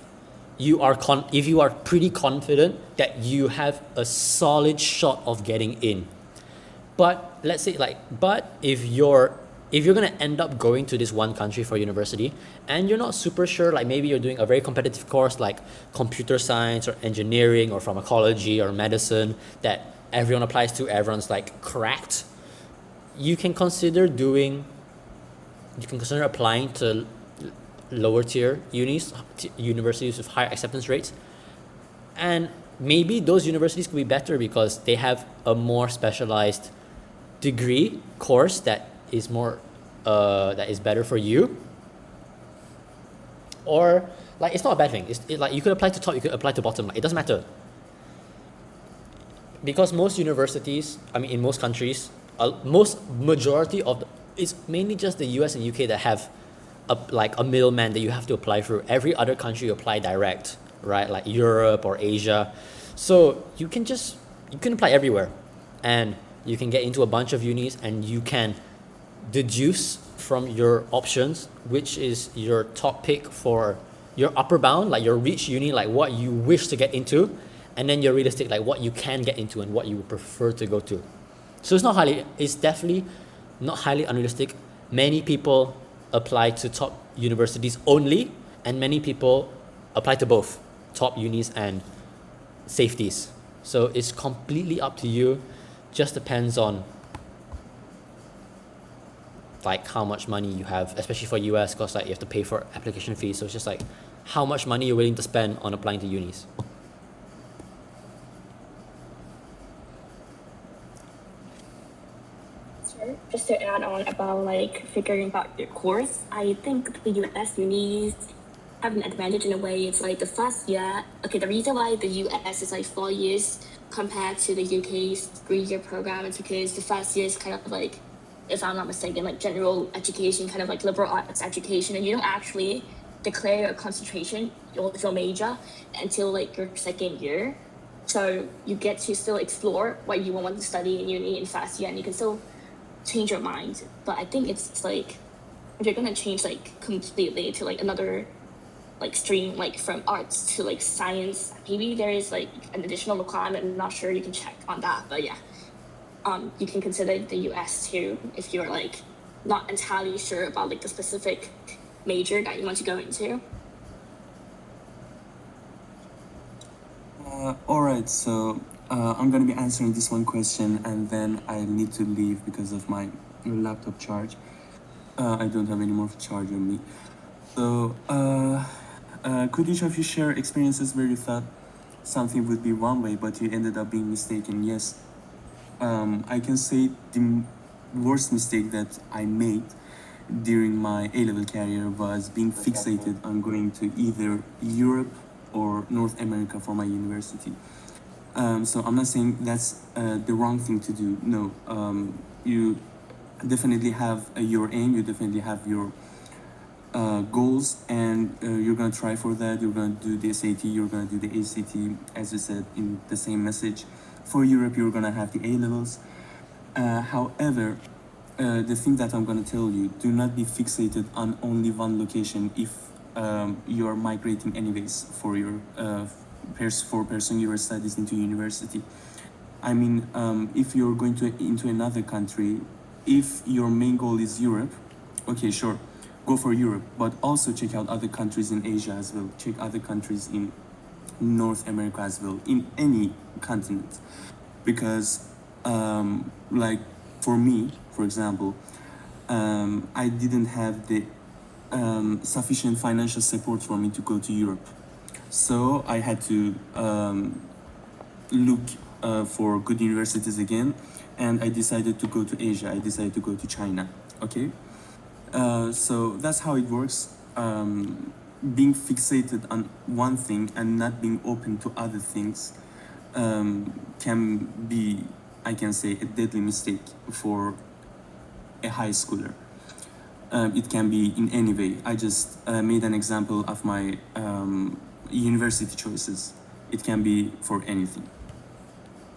you are pretty confident that you have a solid shot of getting in. But let's say if you're gonna end up going to this one country for university and you're not super sure, like maybe you're doing a very competitive course like computer science or engineering or pharmacology or medicine that everyone applies to, everyone's like cracked, you can consider applying to lower tier universities with higher acceptance rates. And maybe those universities could be better because they have a more specialized degree course that is better for you. Or like it's not a bad thing. Like you could apply to top, you could apply to bottom. Like, it doesn't matter. Because most universities, I mean in most countries, it's mainly just the US and UK that have a middleman that you have to apply through. Every other country you apply direct, right? Like Europe or Asia. So you can apply everywhere, and you can get into a bunch of unis, and you can deduce from your options which is your top pick for your upper bound, like your reach uni, like what you wish to get into, and then your realistic, like what you can get into and what you would prefer to go to. So it's definitely not highly unrealistic. Many people apply to top universities only, and many people apply to both top unis and safeties. So it's completely up to you. Just depends on like how much money you have, especially for US, because like you have to pay for application fees. So it's just like how much money you're willing to spend on applying to unis. Just to add on about like figuring out your course, I think the US unis have an advantage in a way. It's like the first year. Okay, the reason why the US is like 4 years compared to the UK's 3-year program is because the first year is kind of like, if I'm not mistaken, like general education, kind of like liberal arts education, and you don't actually declare your concentration or your major until like your 2nd year. So you get to still explore what you want to study in uni in first year, and you can still change your mind. But I think it's like if you're gonna change like completely to like another like stream, like from arts to like science, maybe there is like an additional requirement. I'm not sure, you can check on that, but yeah, you can consider the US too if you're like not entirely sure about like the specific major that you want to go into. Alright, so I'm gonna be answering this one question, and then I need to leave because of my laptop charge. I don't have any more charge on me. So, could each of you share experiences where you thought something would be one way, but you ended up being mistaken? Yes. I can say the worst mistake that I made during my A-level career was being fixated on going to either Europe or North America for my university. So I'm not saying that's the wrong thing to do. No, you definitely have your aim, you definitely have your goals, and you're gonna try for that. You're gonna do the SAT, you're gonna do the ACT, as you said in the same message. For Europe, you're gonna have the A levels. However, the thing that I'm gonna tell you: do not be fixated on only one location if you're migrating anyways for your for pursuing your studies into university. I mean, if you're going to into another country, if your main goal is Europe, okay, sure, go for Europe, but also check out other countries in Asia as well. Check other countries in North America as well, in any continent, because like for me, for example, I didn't have the sufficient financial support for me to go to Europe. So I had to look for good universities again, and I decided to go to Asia. I decided to go to China. Okay, so that's how it works. Being fixated on one thing and not being open to other things can be, I can say, a deadly mistake for a high schooler. It can be in any way. I just made an example of my university choices. It can be for anything.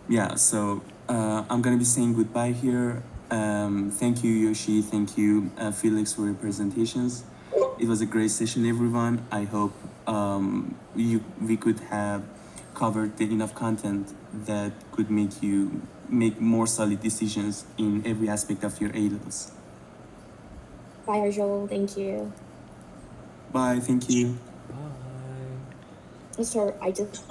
Yeah, so I'm gonna be saying goodbye here. Thank you, Yoshie. Thank you, Felix, for your presentations. It was a great session, everyone. I hope we could have covered the enough content that could make you make more solid decisions in every aspect of your A-levels. Bye, Arzhel. Thank you. Bye, thank you. So I just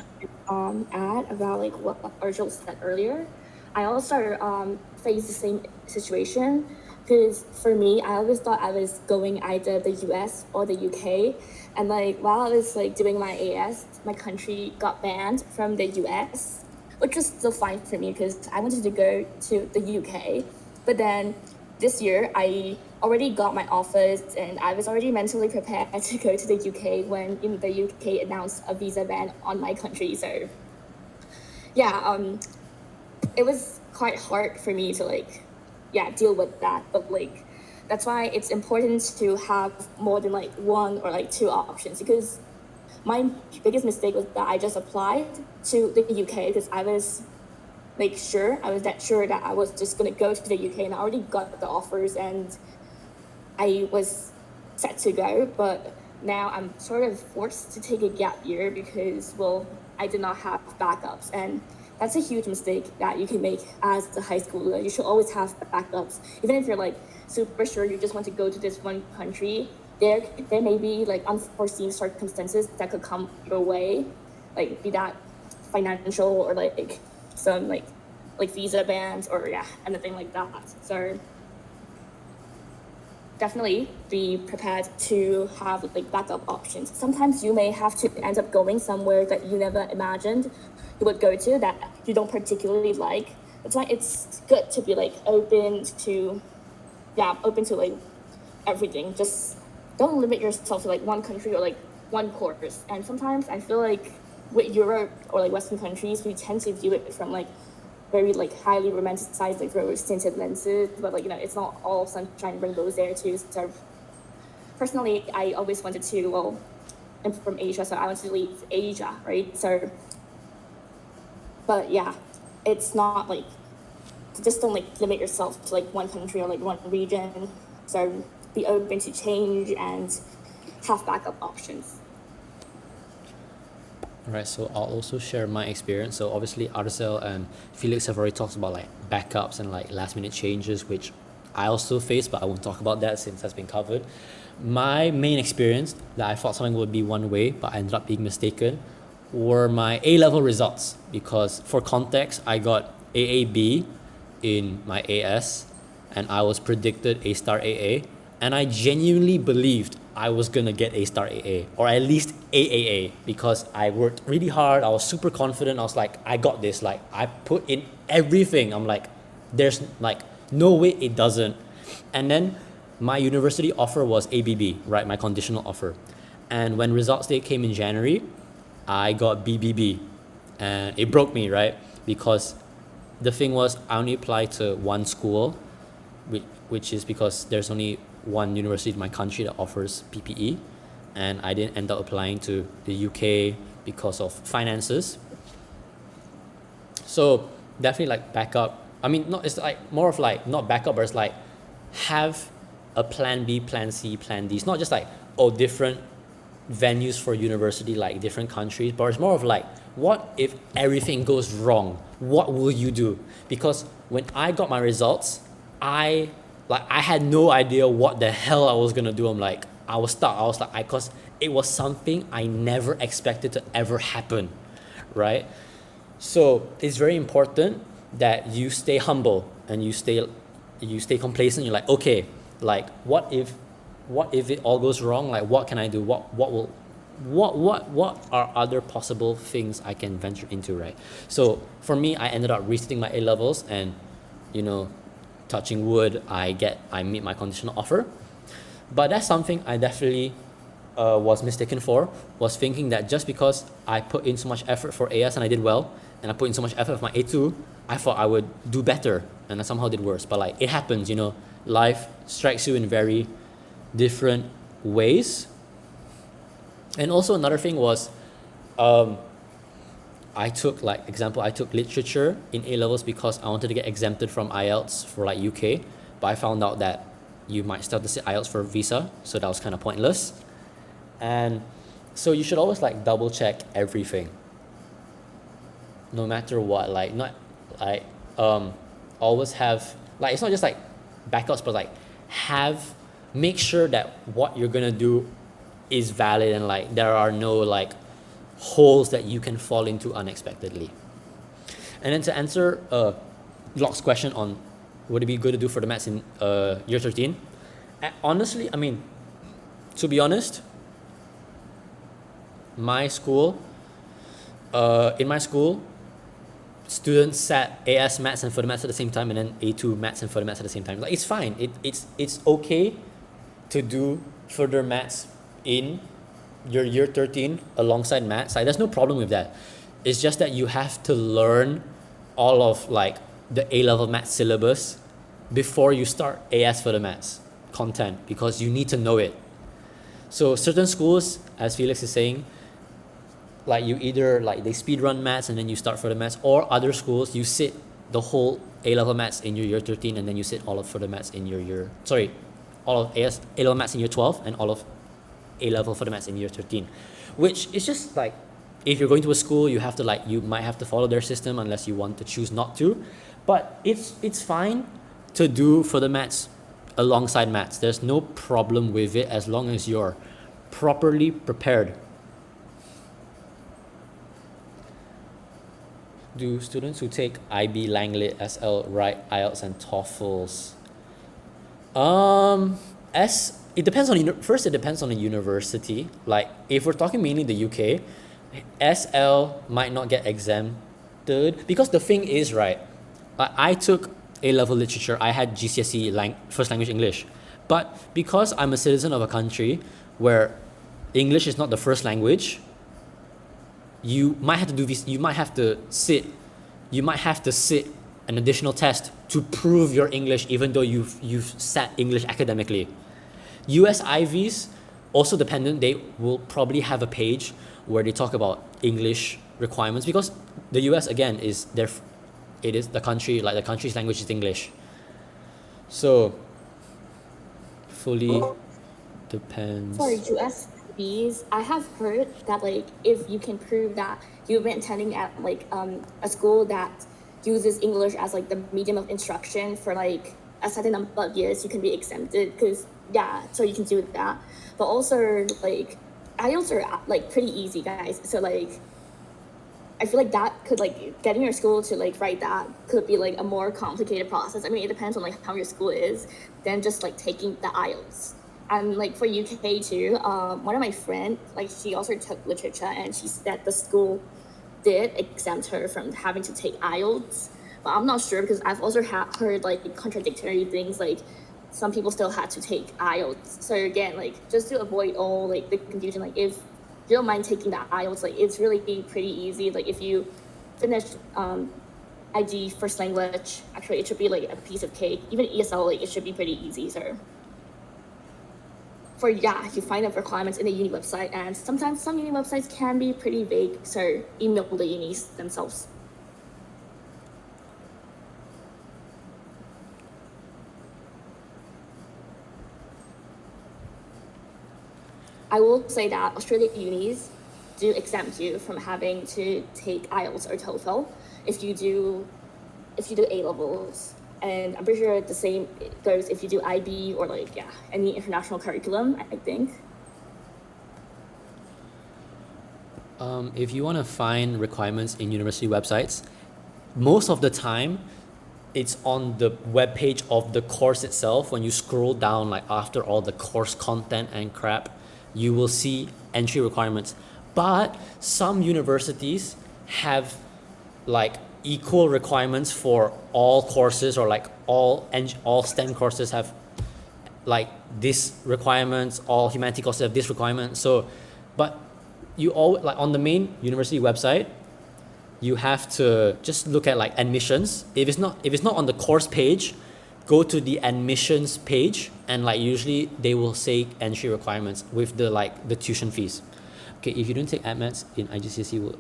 add about like what Arzhel said earlier. I also faced the same situation because for me, I always thought I was going either the US or the UK, and like while I was like doing my AS, my country got banned from the US, which was still fine for me because I wanted to go to the UK, but then this year I already got my offers and I was already mentally prepared to go to the UK when the UK announced a visa ban on my country. So yeah, it was quite hard for me to like, yeah, deal with that. But like, that's why it's important to have more than like one or like two options, because my biggest mistake was that I just applied to the UK because I was that sure that I was just gonna go to the UK, and I already got the offers and I was set to go. But now I'm sort of forced to take a gap year because, well, I did not have backups, and that's a huge mistake that you can make as a high schooler. You should always have backups, even if you're like super sure you just want to go to this one country. There may be like unforeseen circumstances that could come your way, like be that financial or like some like visa bans or anything like that. So definitely be prepared to have like backup options. Sometimes you may have to end up going somewhere that you never imagined you would go to, that you don't particularly like. That's why it's good to be like open to like everything. Just don't limit yourself to like one country or like one course. And sometimes I feel like with Europe or like Western countries, we tend to view it from like very like highly romanticized, like rose-tinted lenses, but like it's not all sunshine and rainbows there too. So personally, I always wanted to, well, I'm from Asia, so I wanted to leave Asia, right? So, but yeah, it's not like, just don't like limit yourself to like one country or like one region. So be open to change and have backup options. Alright, so I'll also share my experience. So obviously Arzhel and Felix have already talked about like backups and like last minute changes, which I also faced, but I won't talk about that since that's been covered. My main experience that I thought something would be one way, but I ended up being mistaken, were my A-level results, because for context, I got AAB in my AS and I was predicted A-star AA, and I genuinely believed I was gonna get A-star AA, or at least AAA, because I worked really hard. I was super confident. I was like, I got this. Like, I put in everything. I'm like, there's like no way it doesn't. And then my university offer was ABB, right? My conditional offer. And when results day came in January, I got BBB, and it broke me, right? Because the thing was, I only applied to one school, which is because there's only one university in my country that offers PPE, and I didn't end up applying to the UK because of finances. So definitely like backup. I mean, not, it's like more of like not backup, but it's like have a plan B, plan C, plan D. It's not just like, oh, different venues for university, like different countries, but it's more of like, what if everything goes wrong? What will you do? Because when I got my results, I had no idea what the hell I was gonna do. I was stuck. I was like, because it was something I never expected to ever happen, right? So it's very important that you stay humble and you stay complacent. You're like, okay, like what if it all goes wrong? Like, what can I do? What are other possible things I can venture into, right? So for me, I ended up resitting my A-levels, and touching wood, I meet my conditional offer. But that's something I definitely was mistaken for, was thinking that just because I put in so much effort for AS and I did well, and I put in so much effort for my A2, I thought I would do better, and I somehow did worse. But like, it happens, life strikes you in very different ways. And also another thing was, I took literature in A-levels because I wanted to get exempted from IELTS for like UK, but I found out that you might still have to sit IELTS for visa, so that was kind of pointless. And so you should always like double check everything, no matter what. Always have, like, it's not just like backups, but like make sure that what you're gonna do is valid, and like there are no like holes that you can fall into unexpectedly. And then to answer Locke's question on would it be good to do for the maths in year 13, honestly, I mean, to be honest, in my school, students sat AS maths and further maths at the same time, and then A2 maths and further maths at the same time. Like, it's fine. It's okay to do further maths in your year 13 alongside maths. Like, there's no problem with that. It's just that you have to learn all of like the A-level maths syllabus before you start AS further maths content, because you need to know it. So certain schools, as Felix is saying, like you either like they speed run maths and then you start further maths, or other schools you sit the whole A-level maths in your year 13 and then you sit all of further maths in all of A-level maths in year 12 and all of A-level further maths in year 13, which is just like, if you're going to a school, you might have to follow their system unless you want to choose not to, but it's fine to do further maths alongside maths. There's no problem with it as long as you're properly prepared. Do students who take IB, Langlit, SL write IELTS and TOEFLs? It depends on it depends on the university. Like, if we're talking mainly the UK, SL might not get exempted, because the thing is, right, I took A-level literature. I had GCSE first language English, but because I'm a citizen of a country where English is not the first language, you might have to sit an additional test to prove your English, even though you've sat English academically. US Ivies, also dependent, they will probably have a page where they talk about English requirements, because the US, again, is the country, like the country's language is English. So fully depends. For US Bs, I have heard that like if you can prove that you've been attending at like a school that uses English as like the medium of instruction for like a certain number of years, you can be exempted, so you can do that. But also like IELTS are like pretty easy, guys. So like I feel like that could like getting your school to like write that could be like a more complicated process. I mean, it depends on like how your school is than just like taking the IELTS. And like for UK too, one of my friends, like she also took literature and she said the school did exempt her from having to take IELTS. But I'm not sure because I've also heard like contradictory things, like some people still had to take IELTS. So again, like just to avoid all like the confusion, like if you don't mind taking the IELTS, like it's really pretty easy. Like if you finish IG first language, actually it should be like a piece of cake. Even ESL, like it should be pretty easy. So for you find the requirements in the uni website, and sometimes some uni websites can be pretty vague. So email the unis themselves. I will say that Australian unis do exempt you from having to take IELTS or TOEFL if you do A levels, and I'm pretty sure the same goes if you do IB or like any international curriculum. I think. If you want to find requirements in university websites, most of the time, it's on the webpage of the course itself. When you scroll down, like after all the course content and crap, you will see entry requirements. But some universities have like equal requirements for all courses, or like all STEM courses have like this requirements, all humanity courses have this requirement. So, but you all like on the main university website, you have to just look at like admissions. If it's not on the course page, go to the admissions page, and like usually they will say entry requirements with the tuition fees. Okay, if you don't take AdMats in IGCSE,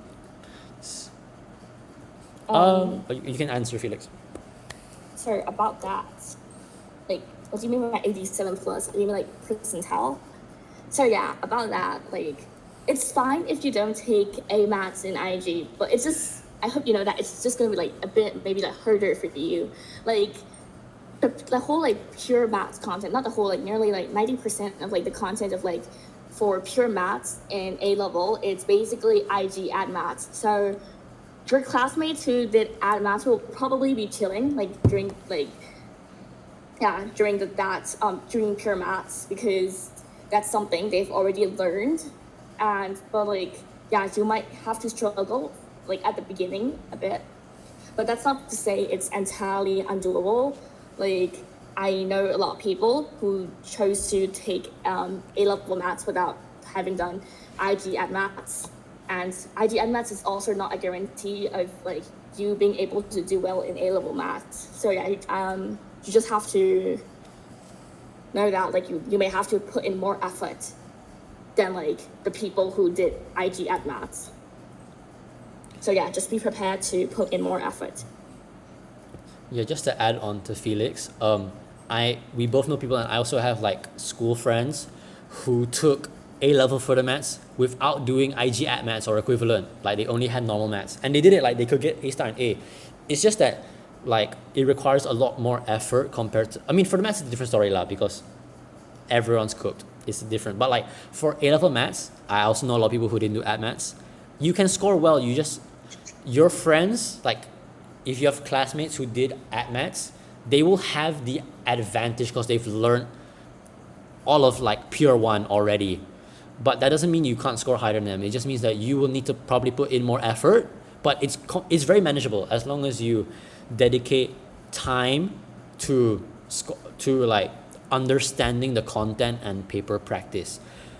you can answer, Felix. Sorry about that. Like, what do you mean by 87 plus? Do you mean like percentile? So about that, like, it's fine if you don't take A maths in IG, but it's just, I hope you know that it's just gonna be like a bit maybe like harder for you. Like the whole like pure maths content, not the whole, like nearly like 90% of like the content of like for pure maths in A level, it's basically IG ad maths. So your classmates who did ad maths will probably be chilling like during during pure maths, because that's something they've already learned. But you might have to struggle like at the beginning a bit, but that's not to say it's entirely undoable. Like, I know a lot of people who chose to take A-level maths without having done IG ad maths, and IG ad maths is also not a guarantee of like you being able to do well in A-level maths. So you just have to know that like you may have to put in more effort than like the people who did IG ad maths. So just be prepared to put in more effort. Yeah, just to add on to Felix, we both know people, and I also have like school friends who took A-level further maths without doing IG at maths or equivalent. Like they only had normal maths, and they did it like they could get A star and A. It's just that like it requires a lot more effort compared to, I mean, for the maths it's a different story lah, because everyone's cooked. It's different. But like for A-level maths, I also know a lot of people who didn't do at maths. You can score well. Your friends, like if you have classmates who did at maths, they will have the advantage because they've learned all of like pure one already. But that doesn't mean you can't score higher than them. It just means that you will need to probably put in more effort, but it's very manageable as long as you dedicate time to like understanding the content and paper practice.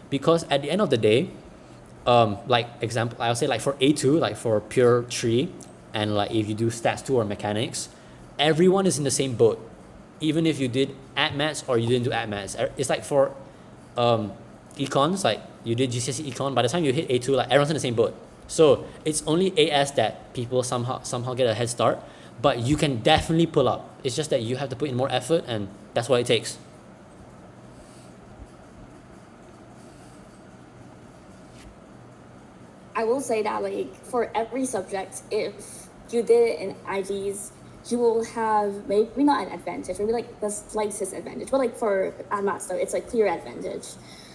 Because at the end of the day, like example, I'll say like for A2, like for pure 3, and like if you do stats 2 or mechanics, everyone is in the same boat. Even if you did at maths or you didn't do at maths. It's like for econs, like you did GCSE econ, by the time you hit A2, like everyone's in the same boat. So it's only AS that people somehow get a head start, but you can definitely pull up. It's just that you have to put in more effort, and that's what it takes. I will say that like for every subject, if you did it in IGs, you will have maybe not an advantage, maybe like the slightest advantage. But like for maths though, it's like clear advantage.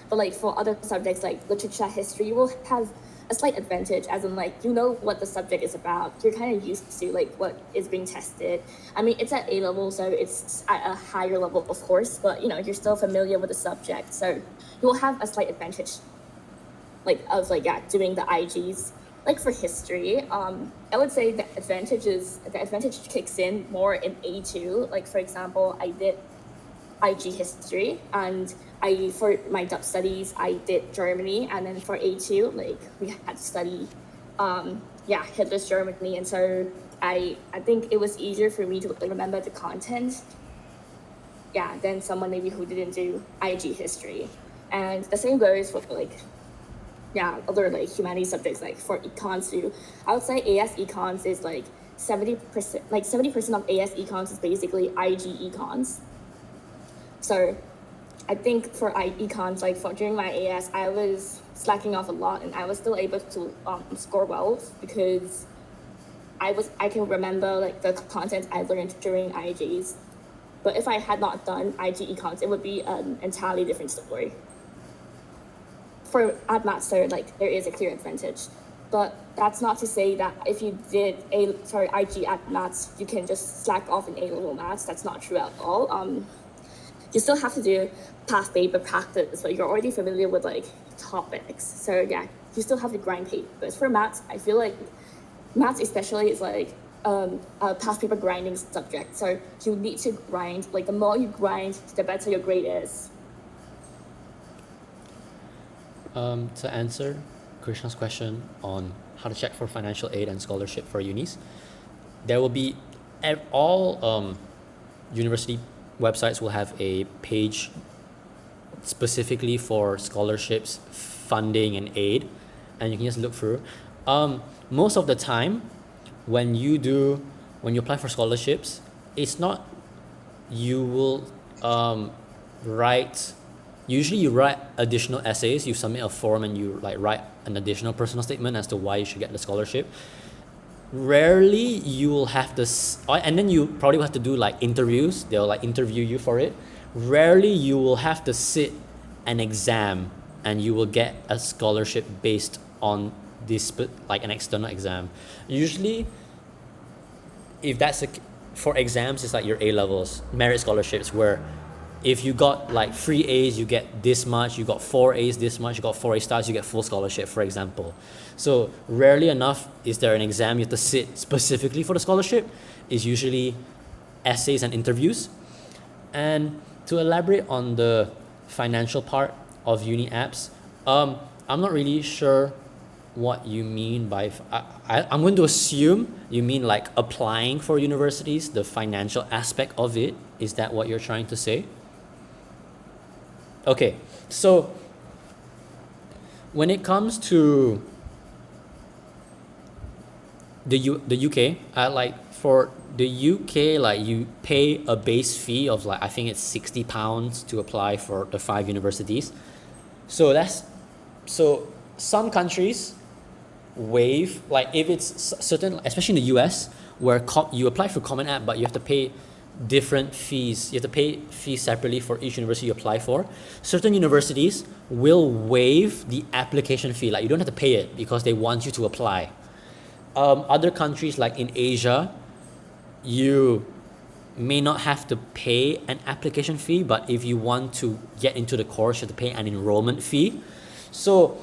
But like for other subjects like literature, history, you will have a slight advantage, as in like you know what the subject is about. You're kind of used to like what is being tested. I mean, it's at A level, so it's at a higher level, of course, but you know you're still familiar with the subject, so you will have a slight advantage, like of like doing the IGs. Like for history, I would say the advantage kicks in more in A2. Like for example, I did IG history, and for my Dutch studies I did Germany, and then for A2 like we had to study Hitler's Germany, and so I think it was easier for me to like, remember the content than someone maybe who didn't do IG history. And the same goes for like other like humanities subjects. Like for econs too, I would say AS econs is like 70%, like 70% of AS econs is basically IG econs. So I think for econs, like for during my AS, I was slacking off a lot, and I was still able to score well because I can remember like the content I learned during IGs. But if I had not done IG econs, it would be an entirely different story. For AdMaster, like there is a clear advantage, but that's not to say that if you did IG AdMaths, you can just slack off in A-level maths. That's not true at all. You still have to do past paper practice, but you're already familiar with like topics. So you still have to grind papers. For maths, I feel like maths especially is like a past paper grinding subject. So you need to grind. Like the more you grind, the better your grade is. To answer Krishna's question on how to check for financial aid and scholarship for unis, there will be all university websites will have a page specifically for scholarships, funding, and aid, and you can just look through. Most of the time, when you apply for scholarships, it's not you will write. Usually you write additional essays, you submit a form, and you like write an additional personal statement as to why you should get the scholarship. Rarely you will have this, and then you probably will have to do like interviews. They'll like interview you for it. Rarely you will have to sit an exam and you will get a scholarship based on this, like an external exam. Usually, if that's for exams, it's like your A levels, merit scholarships, where if you got like 3 A's, you get this much. You got 4 A's, this much. You got 4 A stars, you get full scholarship, for example. So rarely enough is there an exam you have to sit specifically for the scholarship. It's usually essays and interviews. And to elaborate on the financial part of uni apps, I'm not really sure what you mean by. I'm going to assume you mean like applying for universities, the financial aspect of it. Is that what you're trying to say? Okay, so when it comes to the UK, like for the UK, like you pay a base fee of like I think it's £60 to apply for the 5 universities. So some countries waive, like if it's certain, especially in the US, where you apply for Common App, but you have to pay different fees. You have to pay fees separately for each university you apply for. Certain universities will waive the application fee. Like you don't have to pay it because they want you to apply. Other countries like in Asia, you may not have to pay an application fee, but if you want to get into the course, you have to pay an enrollment fee. So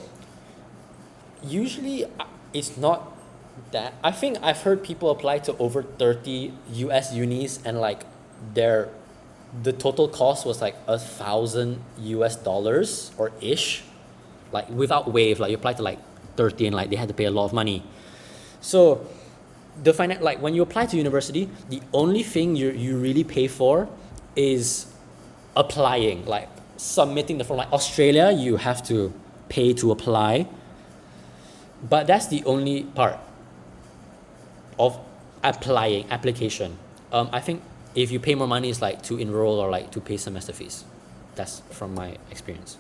usually it's not that. I think I've heard people apply to over 30 US unis, and like the total cost was like $1,000 or ish, like without waive. Like you apply to like 30 and like they had to pay a lot of money. So like when you apply to university, the only thing you really pay for is applying, like submitting the form. Like Australia, you have to pay to apply, but that's the only part of application. I think if you pay more money, it's like to enroll or like to pay semester fees. That's from my experience.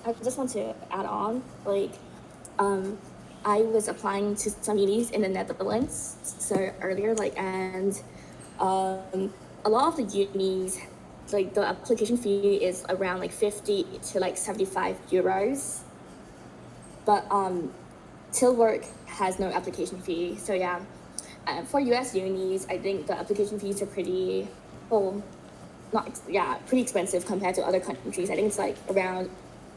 I just want to add on, like, I was applying to some unis in the Netherlands, so earlier, like, and a lot of the unis like the application fee is around like 50 to like 75 euros. But Tilburg has no application fee. So yeah, for US unis, I think the application fees are pretty, pretty expensive compared to other countries. I think it's like around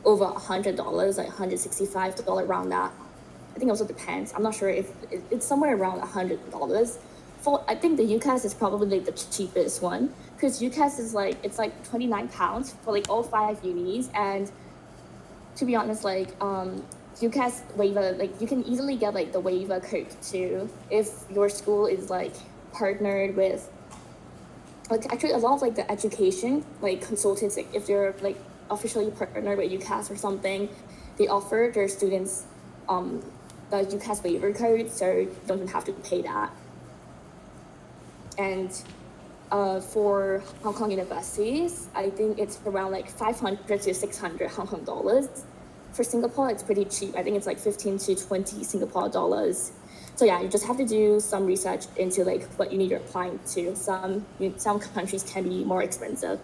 over $100, like $165 around that. I think it also depends. I'm not sure if it's somewhere around $100. I think the UCAS is probably like the cheapest one, because UCAS is like, it's like £29 for like all 5 unis. And to be honest, like UCAS waiver, like you can easily get like the waiver code too if your school is like partnered with, like actually a lot of like the education like consultants, like if they're like officially partnered with UCAS or something, they offer their students the UCAS waiver code, so you don't even have to pay that. And for Hong Kong universities, I think it's around like 500 to 600 Hong Kong dollars. For Singapore, it's pretty cheap. I think it's like 15 to 20 Singapore dollars. So yeah, you just have to do some research into like what uni you're applying to. Some countries can be more expensive.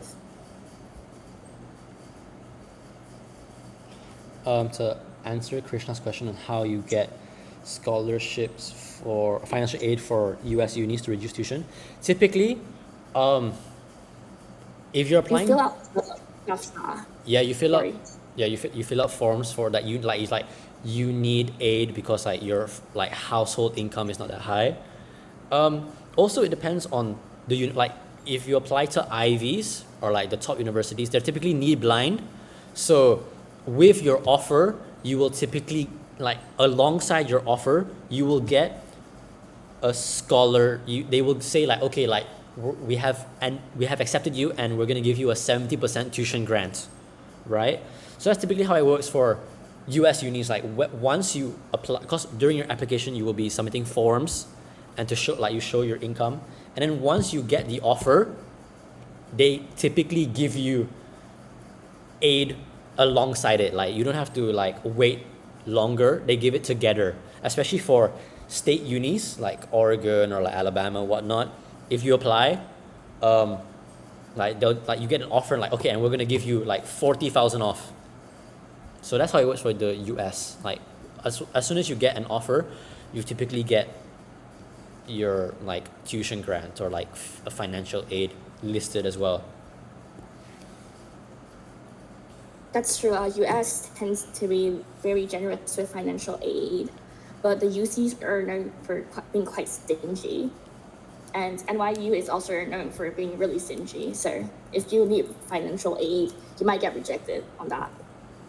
To answer Krishna's question on how you get scholarships for financial aid for US unis to reduce tuition, typically, if you're applying, You fill out the FAFSA. you fill out, Sorry. you fill out forms for that. You need aid because like your like household income is not that high. Also, it depends on like if you apply to Ivies or like the top universities, they're typically need blind. So with your offer, you will typically, like alongside your offer, you will get a scholar. They will say like, okay, like we have accepted you and we're gonna give you a 70% tuition grant, right? So that's typically how it works for US unis. Like once you apply, because during your application you will be submitting forms and to show like you show your income, and then once you get the offer, they typically give you aid alongside it. Like you don't have to like wait longer, they give it together, especially for state unis like Oregon or like Alabama, whatnot. If you apply, like you get an offer like, okay, and we're gonna give you like 40,000 off. So that's how it works for the US. Like as soon as you get an offer, you typically get your like tuition grant or like a financial aid listed as well. That's true. US tends to be very generous with financial aid, but the UCs are known for being quite stingy. And NYU is also known for being really stingy. So if you need financial aid, you might get rejected on that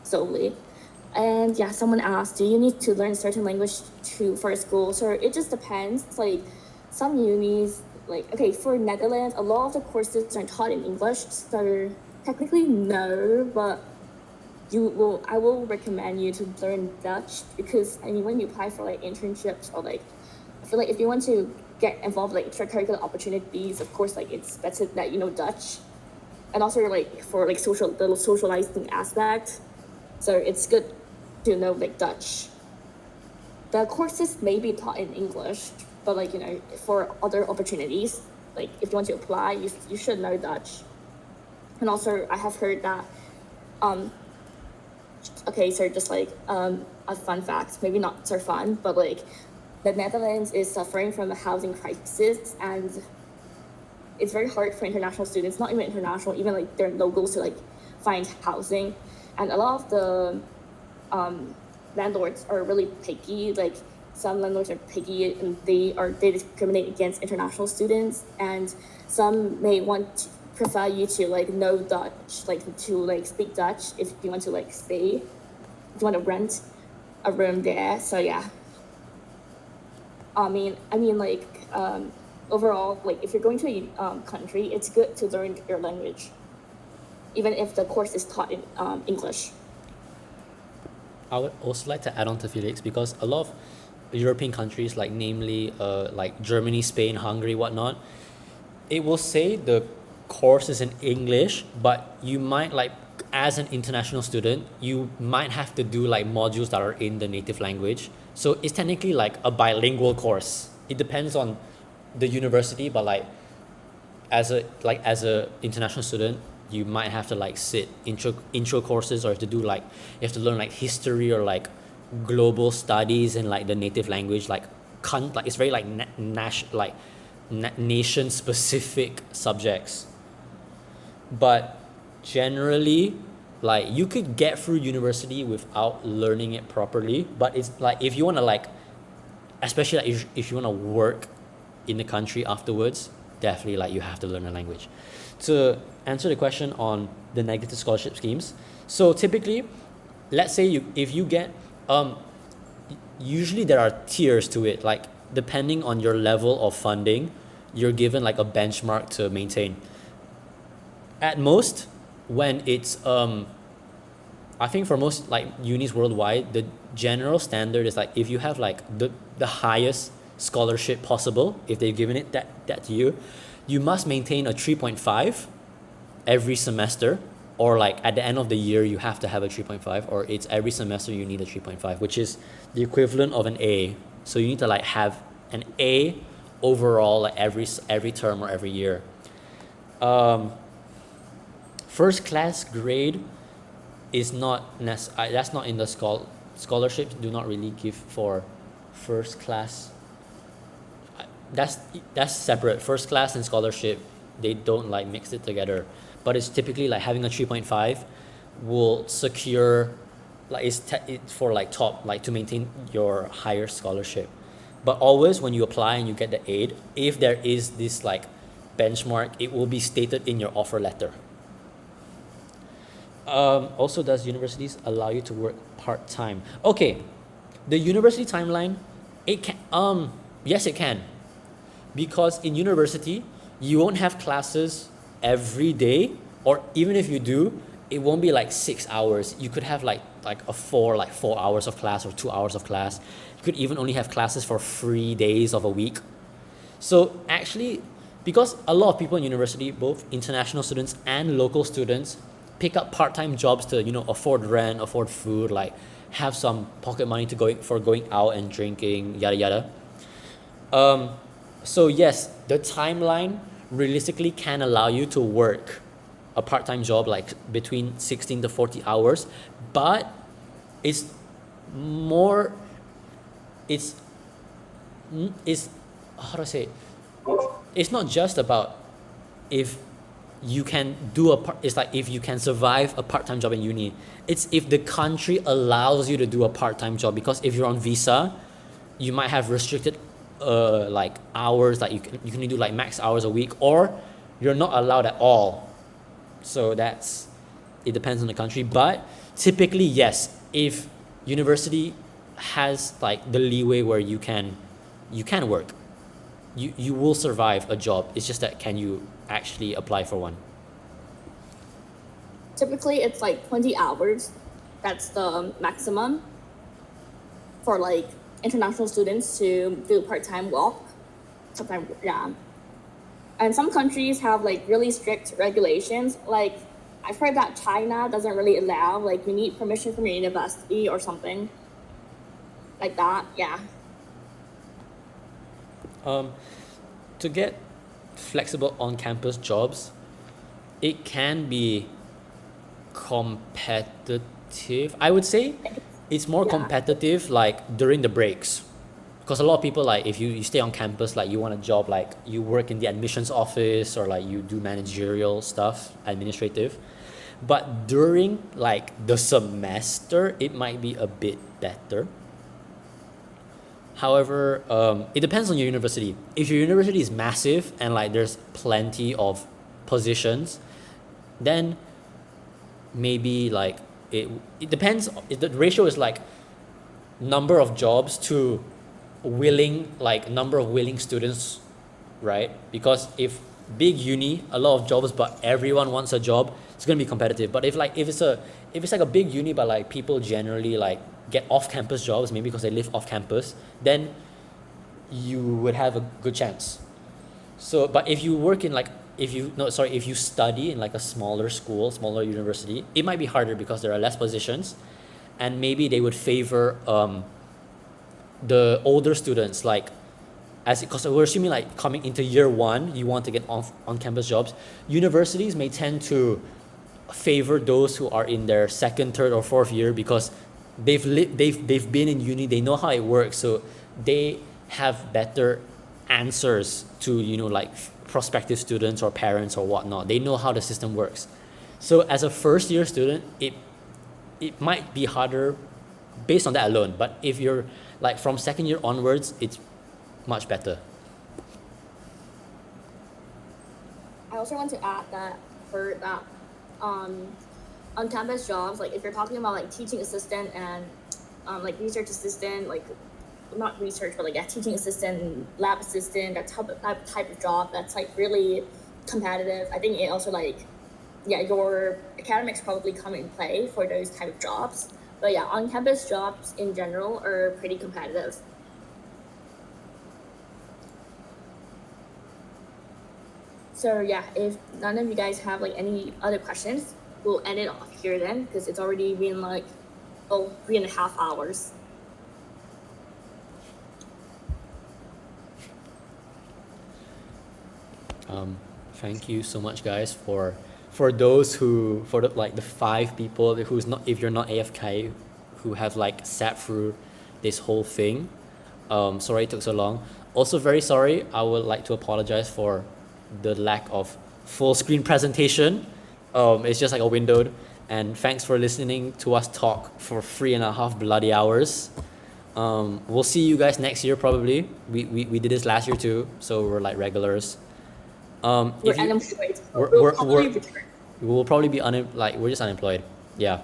solely. And yeah, someone asked, do you need to learn certain language for school? So it just depends. Like some unis, like, okay, for Netherlands, a lot of the courses are taught in English. So technically no, but I will recommend you to learn Dutch, because I mean, when you apply for like internships or like, I feel like if you want to get involved like extracurricular opportunities, of course, like it's better that you know Dutch, and also like for like the socializing aspect. So it's good to know like Dutch. The courses may be taught in English, but like, you know, for other opportunities, like if you want to apply, you should know Dutch. And also I have heard that okay, so just like a fun fact, maybe not so fun, but like the Netherlands is suffering from a housing crisis, and it's very hard for international students, not even international, even like their locals, to like find housing. And a lot of the landlords are really picky. Like some landlords are picky and they discriminate against international students, and some may prefer you to like know Dutch, like to like speak Dutch if you want to like stay, if you want to rent a room there. So yeah, I mean like overall, like if you're going to a country, it's good to learn your language, even if the course is taught in English. I would also like to add on to Felix, because a lot of European countries, like namely like Germany, Spain, Hungary, whatnot, it will say the course is in English, but you might, like as an international student, you might have to do like modules that are in the native language. So it's technically like a bilingual course. It depends on the university, but like as a international student, you might have to like sit intro courses, or have to do like you have to learn like history or like global studies in like the native language, like it's very like nation specific subjects. But generally, like you could get through university without learning it properly. But it's like if you want to like, especially like if you want to work in the country afterwards, definitely like you have to learn a language. To answer the question on the negative scholarship schemes, so typically, let's say if you get usually there are tiers to it, like depending on your level of funding, you're given like a benchmark to maintain. At most, when it's I think for most like unis worldwide, the general standard is like if you have like the highest scholarship possible, if they've given it that to you, you must maintain a 3.5 every semester, or like at the end of the year you have to have a 3.5, or it's every semester you need a 3.5, which is the equivalent of an A. So you need to like have an A overall like every term or every year. First class grade is not that's not in the scholarships do not really give for first class. That's separate. First class and scholarship, they don't like mix it together, but it's typically like having a 3.5 will secure like it's for like top, like to maintain your higher scholarship. But always when you apply and you get the aid, if there is this like benchmark, it will be stated in your offer letter. Also, does universities allow you to work part-time? Okay, the university timeline, it can yes it can, because in university you won't have classes every day, or even if you do, it won't be like 6 hours. You could have like 4 hours of class or 2 hours of class. You could even only have classes for 3 days of a week. So actually, because a lot of people in university, both international students and local students, pick up part-time jobs to afford rent, afford food, like have some pocket money to going out and drinking, yada yada. So yes, the timeline realistically can allow you to work a part-time job like between 16 to 40 hours, but it's how do I say it? It's not just about if you can it's like if you can survive a part-time job in uni. It's if the country allows you to do a part-time job, because if you're on visa, you might have restricted like hours, like you can only do like max hours a week, or you're not allowed at all. So it depends on the country, but typically yes, if university has like the leeway where you can work, you will survive a job. It's just that can you actually apply for one? Typically, it's like 20 hours. That's the maximum for like international students to do part-time work. Sometimes, yeah. And some countries have like really strict regulations. Like I've heard that China doesn't really allow, like you need permission from your university or something like that. Yeah. To get flexible on-campus jobs, it can be competitive. I would say it's more competitive like during the breaks, because a lot of people, like if you stay on campus, like you want a job, like you work in the admissions office or like you do managerial stuff, administrative, but during like the semester it might be a bit better. However, it depends on your university. If your university is massive and like there's plenty of positions, then maybe like it depends. The ratio is like number of jobs to number of willing students, right? Because if big uni, a lot of jobs, but everyone wants a job, it's gonna be competitive. But if it's like a big uni, but like people generally like get off-campus jobs, maybe because they live off-campus, then you would have a good chance. So, but if you work in if you study in like a smaller school, smaller university, it might be harder because there are less positions, and maybe they would favor the older students, like because we're assuming like coming into year one, you want to get on-campus jobs. Universities may tend to favor those who are in their second, third, or fourth year because they've been in uni, they know how it works, so they have better answers to like prospective students or parents or whatnot. They know how the system works. So as a first year student, it might be harder based on that alone. But if you're like from second year onwards, it's much better. I also want to add that for that on-campus jobs, like if you're talking about like teaching assistant and like research assistant, like not research, but like teaching assistant, lab assistant, that type of job, that's like really competitive. I think it also like, your academics probably come in play for those type of jobs. But yeah, on-campus jobs in general are pretty competitive. So yeah, if none of you guys have like any other questions, we'll end it off here then, because it's already been like 3.5 hours. Thank you so much, guys, for those who, for the 5 people who's not, if you're not AFK, who have like sat through this whole thing. Sorry it took so long. Also very sorry, I would like to apologize for the lack of full screen presentation. It's just like a windowed. And thanks for listening to us talk for 3.5 bloody hours. We'll see you guys next year probably. We did this last year too, so we're like regulars. We're unemployed. We'll probably be we're just unemployed. Yeah.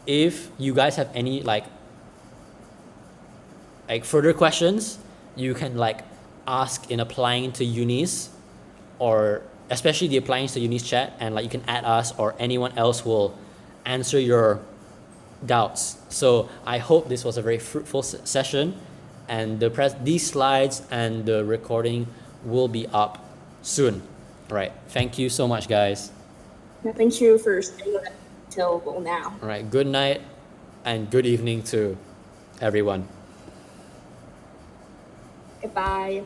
If you guys have any like further questions, you can like ask in applying to unis, or especially the applying to unis chat, and like you can add us or anyone else will answer your doubts. So I hope this was a very fruitful session, and these slides and the recording will be up soon. All right. Thank you so much, guys. Thank you for staying till now. All right. Good night and good evening to everyone. Goodbye.